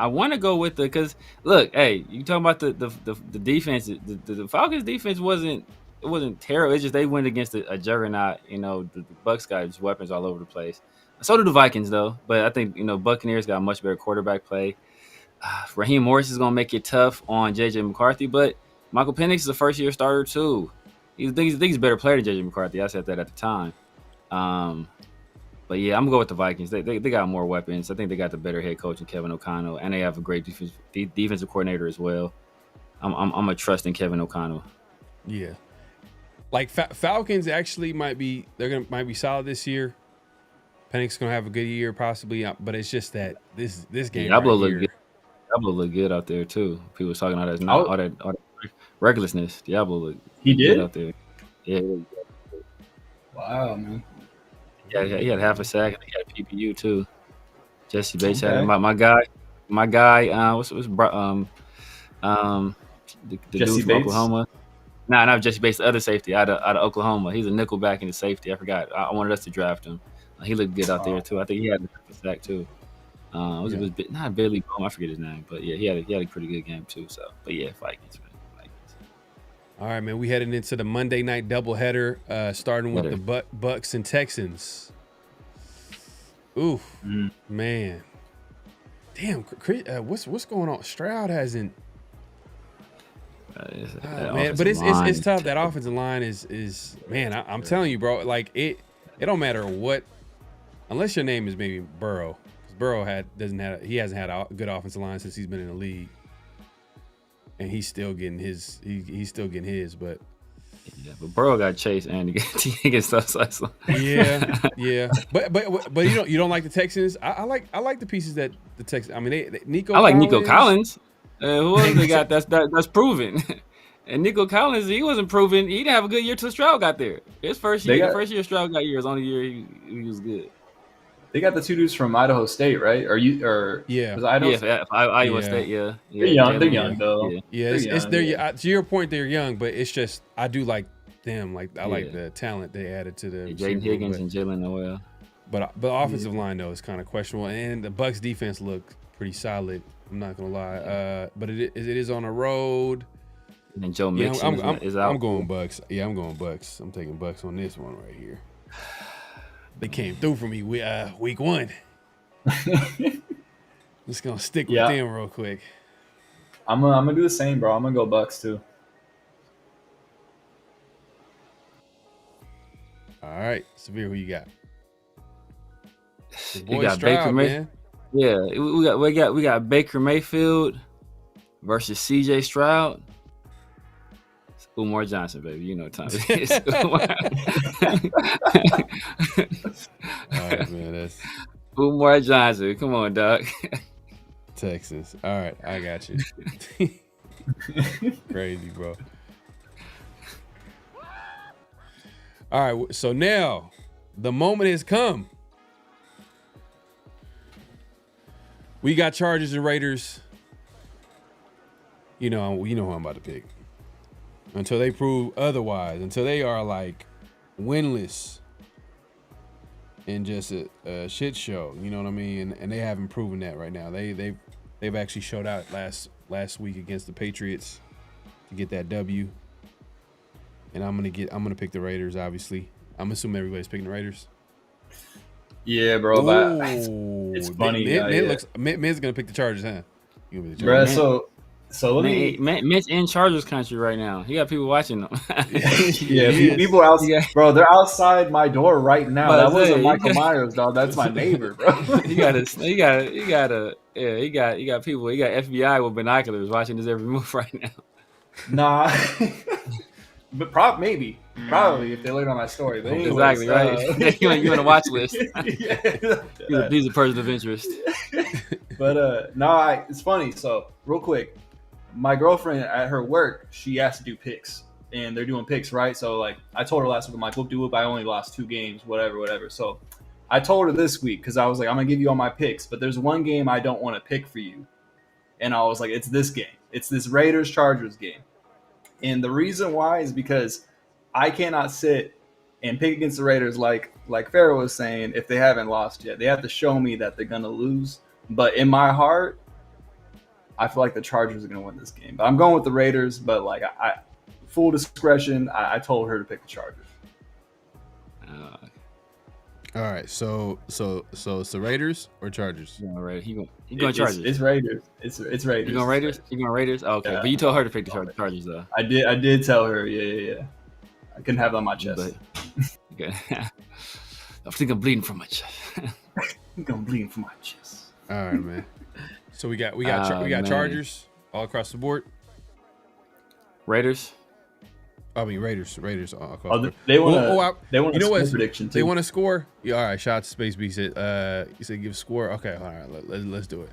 want to go with because look, hey, you talking about the defense. The Falcons defense wasn't terrible. It's just they went against a juggernaut. The Bucs got just weapons all over the place. So do the Vikings though, but I think Buccaneers got a much better quarterback play. Raheem Morris is gonna make it tough on JJ McCarthy, but Michael Penix is a first-year starter too. He's a better player than JJ McCarthy. I said that at the time. But yeah, I'm gonna go with the Vikings. They got more weapons. I think they got the better head coach in Kevin O'Connell, and they have a great defensive coordinator as well. I'm a trust in Kevin O'Connell. Yeah, like Falcons actually might be solid this year. Penix gonna have a good year possibly, but it's just that this game. Diablo look good. Diablo look good out there too. People was talking all that recklessness. Diablo he did out there. Yeah. Wow, man. Yeah, he had half a sack. He had PPU too. Jesse Bates had him. My guy. What's the Jesse dude from Oklahoma? Nah, not Jesse Bates. The other safety out of Oklahoma. He's a nickel back in the safety. I forgot. I wanted us to draft him. He looked good out there too. I think he had a sack too. It was not Bailey Bohm. I forget his name, but yeah, he had a pretty good game too. So, but yeah, Vikings, man. Vikings. All right, man. We headed into the Monday night doubleheader, starting with the Bucs and Texans. Ooh, man. Damn, what's going on? Stroud hasn't. Man, but it's tough. That offensive line is man. I'm telling you, bro. Like it don't matter what, unless your name is maybe Burrow. Burrow hasn't had a good offensive line since he's been in the league, and he's still getting his. He's still getting his, but but Burrow got chased and he gets stuff. Yeah. But you don't like the Texans. I like the pieces that the Texans. I mean, Nico. I like Nico Collins. Who else they got? That's proven. And Nico Collins, he wasn't proven. He didn't have a good year till Stroud got there. His first year, the first year Stroud got here was the only year he was good. They got the two dudes from Idaho State, right? Yeah, was Idaho Iowa State, yeah. They're young though. Yeah, to your point, they're young, but it's just I do like them. Like I like the talent they added to the Jaden Higgins and Jalen Noel. But the offensive line though is kind of questionable, and the Bucs defense looked pretty solid. I'm not gonna lie, but it is on the road. And Joe Mixon is out. I'm going Bucs. Yeah, I'm going Bucs. I'm taking Bucs on this one right here. They came through for me week 1. Just gonna stick with them real quick. I'm gonna do the same, bro. I'm gonna go Bucs too. All right, Severe, who you got? You got Baker Mayfield. Yeah, we got Baker Mayfield versus CJ Stroud. Umar Johnson, baby. You know what time it is. All right, man. That's Umar Johnson. Come on, dog. Texas. All right, I got you. Crazy, bro. All right, so now the moment has come. We got Chargers and Raiders. You know who I'm about to pick. Until they prove otherwise, until they are like winless and just a shit show, you know what I mean? And they haven't proven that right now. They've actually showed out last week against the Patriots to get that W. And I'm gonna pick the Raiders. Obviously, I'm assuming everybody's picking the Raiders. Yeah, bro. But it's funny. Mid's gonna pick the Chargers, huh? Bro, So let me. Mitch in Chargers country right now. He got people watching them. People outside, bro. They're outside my door right now. But that wasn't Michael Myers, dog. That's my neighbor, bro. He got people. He got FBI with binoculars watching his every move right now. Nah, but probably if they learn on my story. But anyways, exactly right. You on the watch list. Yeah. He's a person of interest. But no, it's funny. So real quick, my girlfriend at her work, she has to do picks, and they're doing picks, right? So like I told her last week, I'm like, we'll do it, but I only lost 2 games, whatever. So I told her this week because I was like, I'm gonna give you all my picks, but there's one game I don't want to pick for you, and I was like, it's this game. It's this Raiders-Chargers game. And the reason why is because I cannot sit and pick against the Raiders like Pharaoh was saying if they haven't lost yet. They have to show me that they're going to lose. But in my heart, I feel like the Chargers are going to win this game. But I'm going with the Raiders, but like I full discretion, I told her to pick the Chargers. All right, so it's the Raiders or Chargers? All right, he going Chargers. It's Raiders. It's Raiders. You going Raiders? You going Raiders? Oh, okay, Yeah. but you told her to pick the Chargers though. I did tell her. Yeah. I couldn't have it on my chest. Okay. I think I'm bleeding from my chest. I'm bleeding from my chest. All right, man. So we got man. Chargers all across the board. Raiders. I mean Raiders all across the Oh, board. they want They want you know what prediction too. They want to score. Yeah, all right. Shots Space B said. You said give a score. Okay, all right. Let's do it.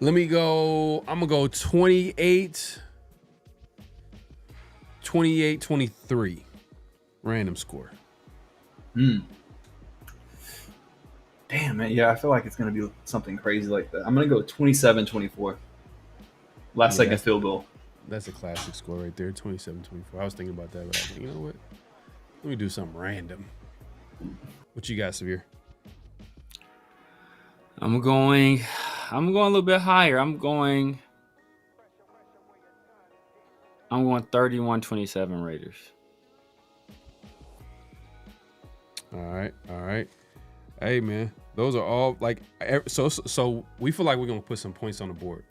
Let me go. I'm gonna go 28-23. Random score. Damn, man. Yeah, I feel like it's going to be something crazy like that. I'm going to go 27-24. Last second field goal. That's a classic score right there, 27-24. I was thinking about that, but I was like, you know what? Let me do something random. What you got, Severe? I'm going a little bit higher. I'm going 31-27 Raiders. All right. Hey, man, those are all like so we feel like we're gonna put some points on the board.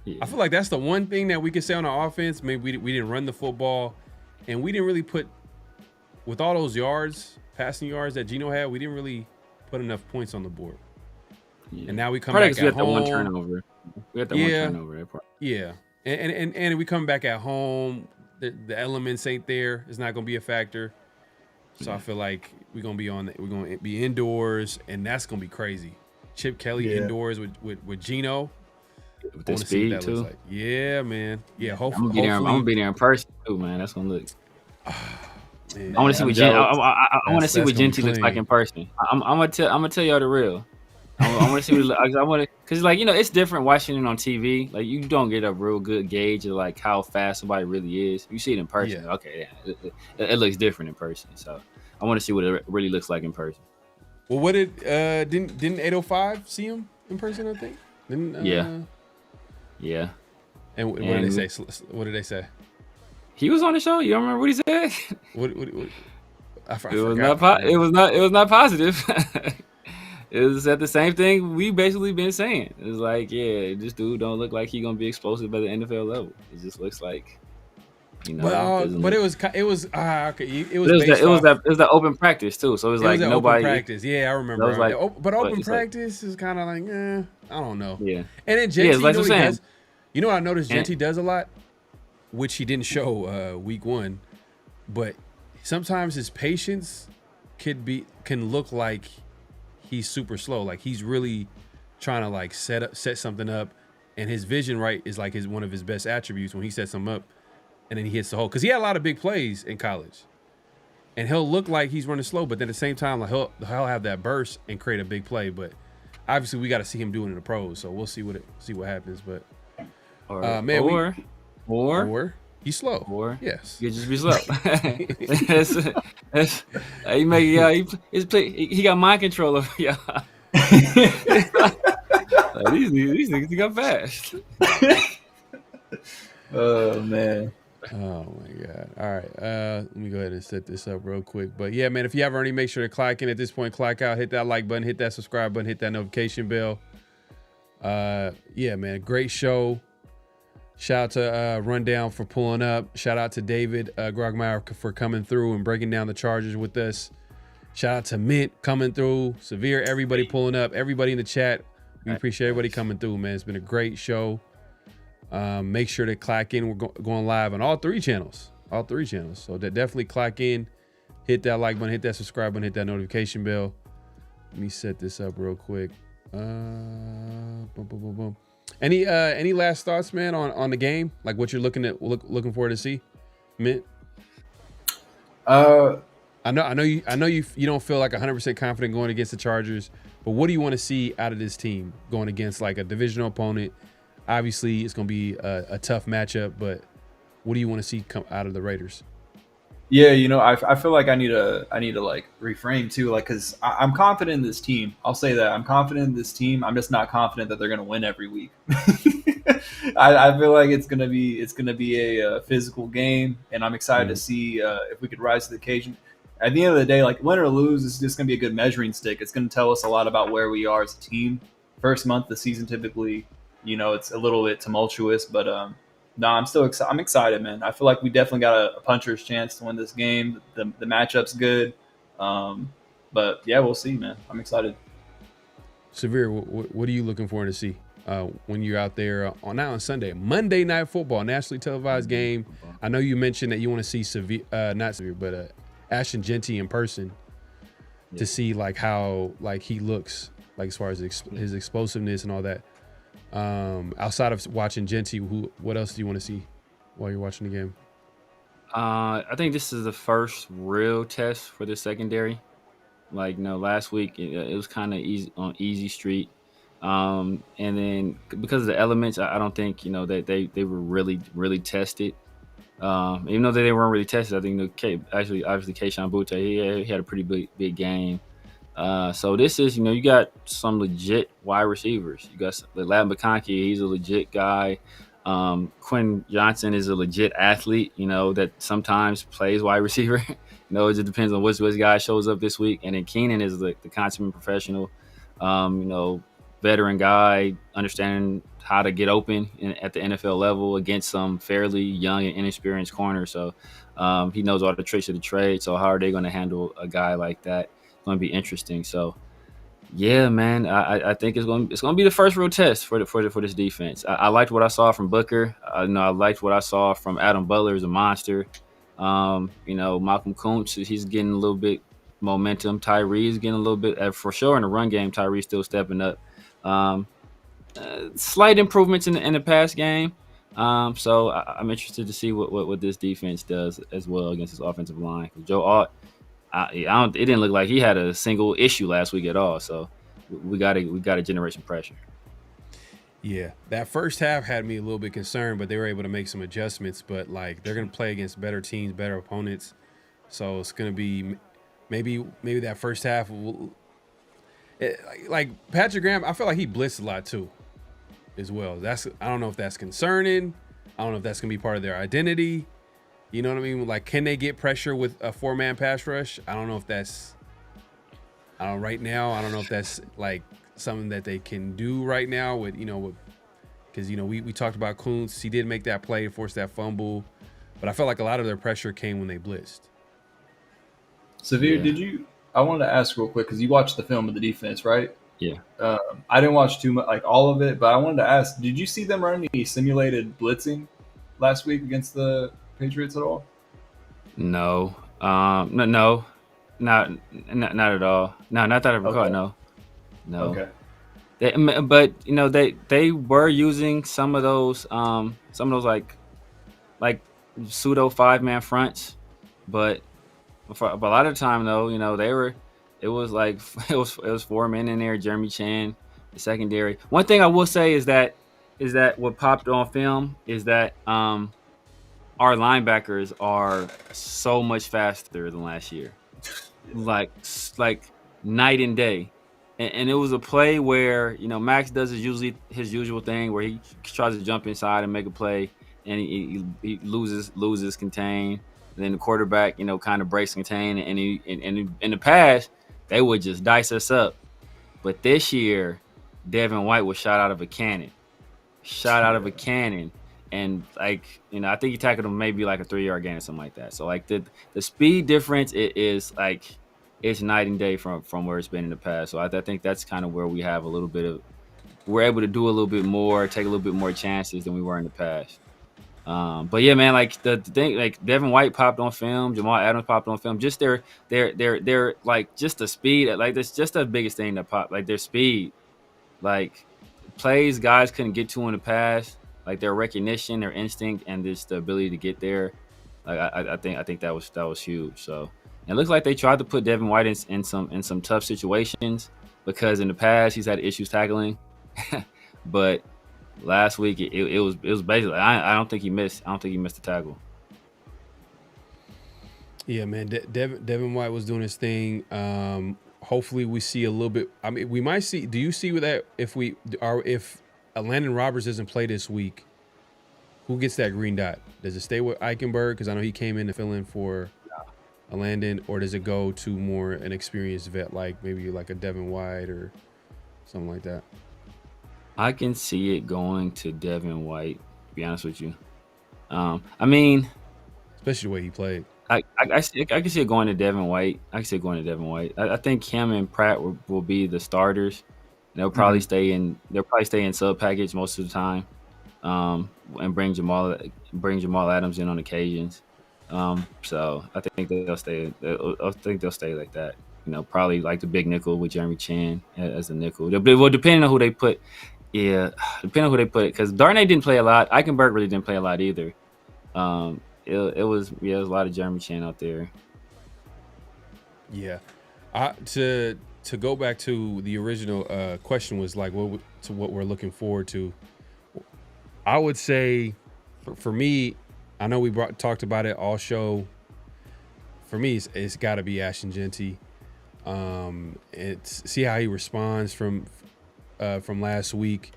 Yeah. I feel like that's the one thing that we can say on our offense. Maybe we didn't run the football, and we didn't really put, with all those passing yards that Geno had, we didn't really put enough points on the board. Yeah. And now we come back at home. We had one turnover. One turnover. Yeah, and we come back at home. The elements ain't there. It's not gonna be a factor. So I feel like we're gonna be indoors, and that's gonna be crazy. Chip Kelly indoors with Geno. With the speed too. Like. Yeah, man. Yeah, hopefully. I'm gonna be there in person too, man. That's gonna look. Man, I want to see what I want to see what Genty looks like in person. I'm gonna tell y'all the real. I want to see what I want to, because like, you know, it's different watching it on TV. Like, you don't get a real good gauge of like how fast somebody really is. You see it in person. Yeah. Okay, yeah, it looks different in person. So I want to see what it really looks like in person. Well, what didn't 805 see him in person? I think. Yeah. And what did they say? What did they say? He was on the show. You don't remember what he said? What? It was not positive. It was at the same thing we basically been saying. It's like, yeah, this dude don't look like he gonna be explosive at the NFL level. It just looks like, you know. But it was okay. It was the open practice too. So it was like nobody. Open practice. Yeah, I remember. So like, but open practice is kind of like, I don't know. Yeah. And then Genty, like I'm saying. You know what I noticed Genty does a lot, which he didn't show week 1, but sometimes his patience can look like he's super slow. Like he's really trying to like set something up, and his vision is like one of his best attributes when he sets something up and then he hits the hole. Because he had a lot of big plays in college, and he'll look like he's running slow, but then at the same time, like he'll have that burst and create a big play. But obviously, we got to see him doing it in the pros, so we'll see what happens. But or he's slow. Or yes, you just be slow. He got mind control over y'all. These niggas got fast. Oh man. Oh my God. All right. Let me go ahead and set this up real quick. But yeah, man, if you haven't already, make sure to clock in at this point, clock out, hit that like button, hit that subscribe button, hit that notification bell. Yeah, man, great show. Shout out to Rundown for pulling up. Shout out to David Droegemeier for coming through and breaking down the Chargers with us. Shout out to Mint coming through. Severe, everybody pulling up. Everybody in the chat. We appreciate everybody coming through, man. It's been a great show. Make sure to clock in. We're going live on all three channels. So definitely clock in. Hit that like button. Hit that subscribe button. Hit that notification bell. Let me set this up real quick. Boom, boom, boom, boom. Any last thoughts, man, on the game? Like what you're looking forward to see, Mint? I know you don't feel like 100% confident going against the Chargers, but what do you want to see out of this team going against like a divisional opponent? Obviously, it's going to be a tough matchup, but what do you want to see come out of the Raiders? Yeah, I feel like I need to like reframe too, like because I'm confident in this team. I'll say that I'm confident in this team. I'm just not confident that they're going to win every week. I feel like it's gonna be a physical game, and I'm excited to see if we could rise to the occasion. At the end of the day, like win or lose, it's just gonna be a good measuring stick. It's gonna tell us a lot about where we are as a team. First month of the season, typically, it's a little bit tumultuous, but no, I'm excited, man. I feel like we definitely got a puncher's chance to win this game. The matchup's good, but yeah, we'll see, man. I'm excited. Severe, what are you looking forward to see when you're out there on Monday Night Football, nationally televised game? I know you mentioned that you want to see Ashton Jeanty in person to see like how like he looks, like as far as his explosiveness and all that. Outside of watching Jeanty, what else do you want to see while you're watching the game? I think this is the first real test for the secondary. Like, last week it was kind of easy street. And then because of the elements, I don't think, that they were really tested. Even though they weren't really tested, I think obviously Kayshon Boutte, he had a pretty big game. So this is, you got some legit wide receivers. You got Ladd McConkey, he's a legit guy. Quinn Johnson is a legit athlete, that sometimes plays wide receiver. It just depends on which guy shows up this week. And then Keenan is the consummate professional, veteran guy, understanding how to get open at the NFL level against some fairly young and inexperienced corners. So he knows all the tricks of the trade. So how are they going to handle a guy like that? It's going to be interesting. So yeah, man, I think it's going to be the first real test for this defense. I liked what I saw from Booker. I liked what I saw from Adam Butler as a monster. Malcolm Kuntz, he's getting a little bit momentum. Tyree's getting a little bit, for sure in the run game. Tyree's still stepping up. Slight improvements in the pass game. So I'm interested to see what this defense does as well against this offensive line. Joe Alt, it didn't look like he had a single issue last week at all. So we got to generate some pressure. Yeah, that first half had me a little bit concerned, but they were able to make some adjustments. But like they're going to play against better teams, better opponents. So it's going to be maybe that first half. Like Patrick Graham, I feel like he blitzed a lot too, as well. I don't know if that's concerning. I don't know if that's going to be part of their identity. You know what I mean? Like, can they get pressure with a 4-man pass rush? I don't know if that's. Right now, I don't know if that's like something that they can do right now because we talked about Kuntz. He did make that play, force that fumble, but I felt like a lot of their pressure came when they blitzed. Severe, I wanted to ask real quick because you watched the film of the defense, right? Yeah. I didn't watch too much, like all of it, but I wanted to ask: did you see them run any simulated blitzing last week against the Patriots at all? No. No. Not at all. No, not that I recall. Okay. No. Okay. They were using some of those like pseudo 5-man fronts, but for a lot of the time though, it was 4 men in there. Jeremy Chan, the secondary. One thing I will say is that what popped on film is that our linebackers are so much faster than last year. Like night and day. And it was a play where, Max does his usual thing where he tries to jump inside and make a play, and he loses contain. And then the quarterback, kind of breaks contain, and in the past they would just dice us up. But this year, Devin White was shot out of a cannon, and like I think he tackled him maybe like a 3-yard gain or something like that. So like the speed difference is like it's night and day from where it's been in the past. So I think that's kind of where we have a little bit of we're able to do a little bit more, take a little bit more chances than we were in the past. But yeah, man, like the thing, like Devin White popped on film, Jamal Adams popped on film. Just their like just the speed, like that's just the biggest thing that popped. Like their speed, like plays guys couldn't get to in the past, like their recognition, their instinct, and just the ability to get there. Like I think that was huge. So it looks like they tried to put Devin White in some tough situations because in the past he's had issues tackling, but last week it was basically I don't think he missed the tackle. Yeah, man. Devin White was doing his thing. Hopefully we see a little bit. I mean, we might see. Do you see with that if Landon Roberts doesn't play this week, who gets that green dot? Does it stay with Eichenberg? Because I know he came in to fill in for Landon, or does it go to more an experienced vet like maybe like a Devin White or something like that? I can see it going to Devin White, to be honest with you. I mean, especially the way he played. I can see it going to Devin White. I think him and Pratt will be the starters. They'll probably stay in sub package most of the time, and bring Jamal Adams in on occasions. So I think they'll stay. I think they'll stay like that. Probably like the big nickel with Jeremy Chin as the nickel. Well, depending on who they put. Yeah, depending on who they put, because Darnay didn't play a lot. Eichenberg really didn't play a lot either. It was a lot of Jeremy Chin out there. Yeah, to go back to the original question was like what we're looking forward to. I would say, for me, I know we talked about it all show. For me, it's got to be Ashton Genty. See how he responds from last week.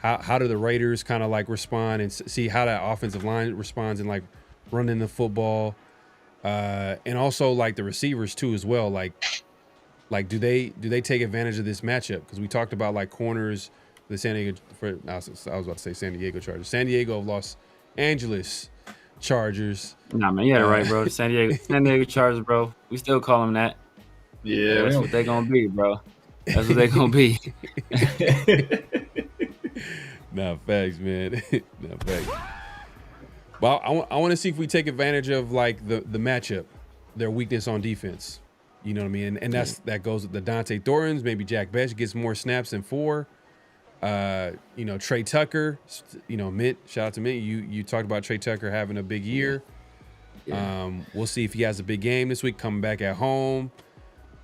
How do the Raiders kind of like respond and see how that offensive line responds and like running the football, and also like the receivers too as well. Like do they take advantage of this matchup? Because we talked about like corners, the San Diego Chargers, San Diego of Los Angeles Chargers. Nah, man, you had it right, bro. San Diego Chargers, bro. We still call them that. Yeah, that's what they gonna be, bro. That's what they gonna be. Nah, facts, man. Nah, facts. Well, I want to see if we take advantage of like the matchup, their weakness on defense. You know what I mean? And that goes with the Dante Thorntons. Maybe Jack Bech gets more snaps than 4. Trey Tucker. Mint. Shout out to Mint. You talked about Trey Tucker having a big year. Yeah. We'll see if he has a big game this week, coming back at home.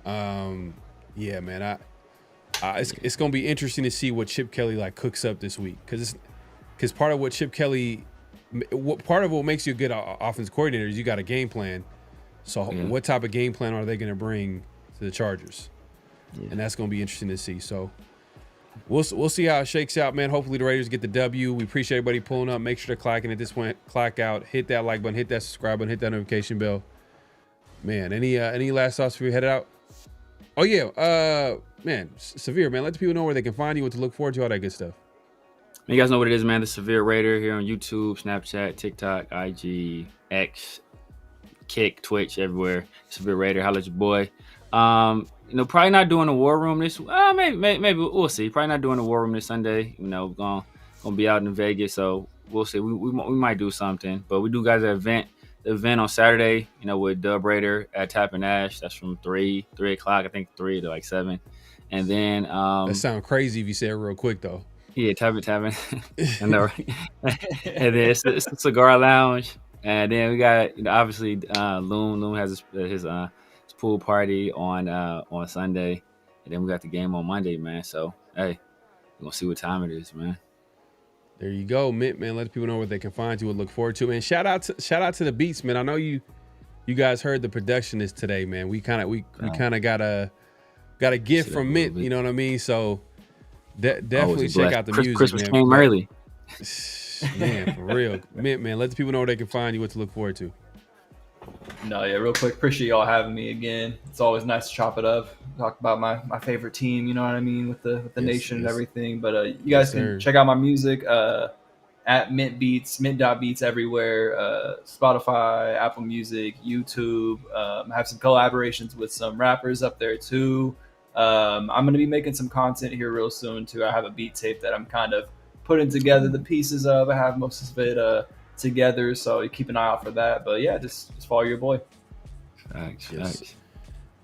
Yeah, man. It's gonna be interesting to see what Chip Kelly like cooks up this week, because part of what Chip Kelly, part of what makes you a good offense coordinator is you got a game plan. So what type of game plan are they gonna bring to the Chargers? Yeah. And that's gonna be interesting to see. So we'll see how it shakes out, man. Hopefully the Raiders get the W. We appreciate everybody pulling up. Make sure they're clacking at this point. Clack out. Hit that like button. Hit that subscribe button. Hit that notification bell. Man, any last thoughts before we head out? Oh yeah, man, Severe, man. Let the people know where they can find you, what to look forward to, all that good stuff. You guys know what it is, man. The Severe Raider here on YouTube, Snapchat, TikTok, IG, X, Kick, Twitch, everywhere. Severe Raider, holla at your boy. Probably not doing a war room this. Maybe we'll see. Probably not doing a war room this Sunday. Gonna be out in Vegas, so we'll see. We might do something, but we do guys an event on Saturday. With Dub Raider at Tap and Ash. That's from 3 o'clock. I think 3 to like 7. And then that sounds crazy if you say it real quick though. Yeah, tapping. I know, right? And then it's a cigar lounge. And then we got obviously Loom. Loom has his pool party on Sunday. And then we got the game on Monday, man. So hey, we're gonna see what time it is, man. There you go, Mint, man. Let people know what they can find you and look forward to. And shout out to the Beats, man. I know you guys heard the production is today, man. We kind of got a gift from Mint, you know what I mean? So definitely check out the music, Christmas man. Came early. Man, for real. Mint, man. Let the people know where they can find you, what to look forward to. No, yeah, real quick. Appreciate y'all having me again. It's always nice to chop it up, talk about my favorite team. You know what I mean, with the nation and everything. But you guys can check out my music. at Mint Beats, Mint.Beats everywhere, Spotify, Apple Music, YouTube. I have some collaborations with some rappers up there too. I'm going to be making some content here real soon too. I have a beat tape that I'm kind of putting together the pieces of. I have most of it together, so you keep an eye out for that. But yeah, just follow your boy. Thanks.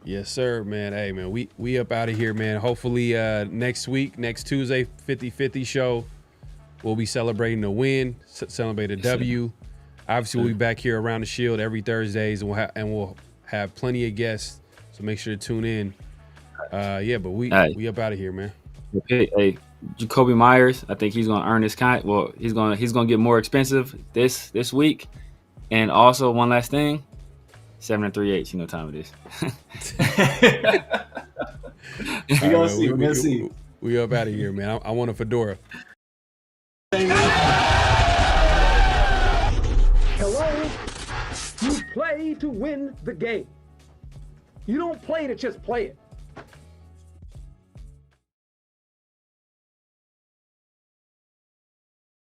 Yes, sir, man. Hey, man, we up out of here, man. Hopefully next Tuesday, 50-50 show, we'll be celebrating a win, celebrate a W. Obviously, we'll be back here around the Shield every Thursdays, and we'll have plenty of guests, so make sure to tune in. But we up out of here, man. Hey, Jacoby Myers, I think he's gonna earn his kind. Well, he's gonna get more expensive this week. And also one last thing, 7 3/8. You know what time it is. We're gonna see. We up out of here, man. I want a fedora. Hello? You play to win the game. You don't play to just play it.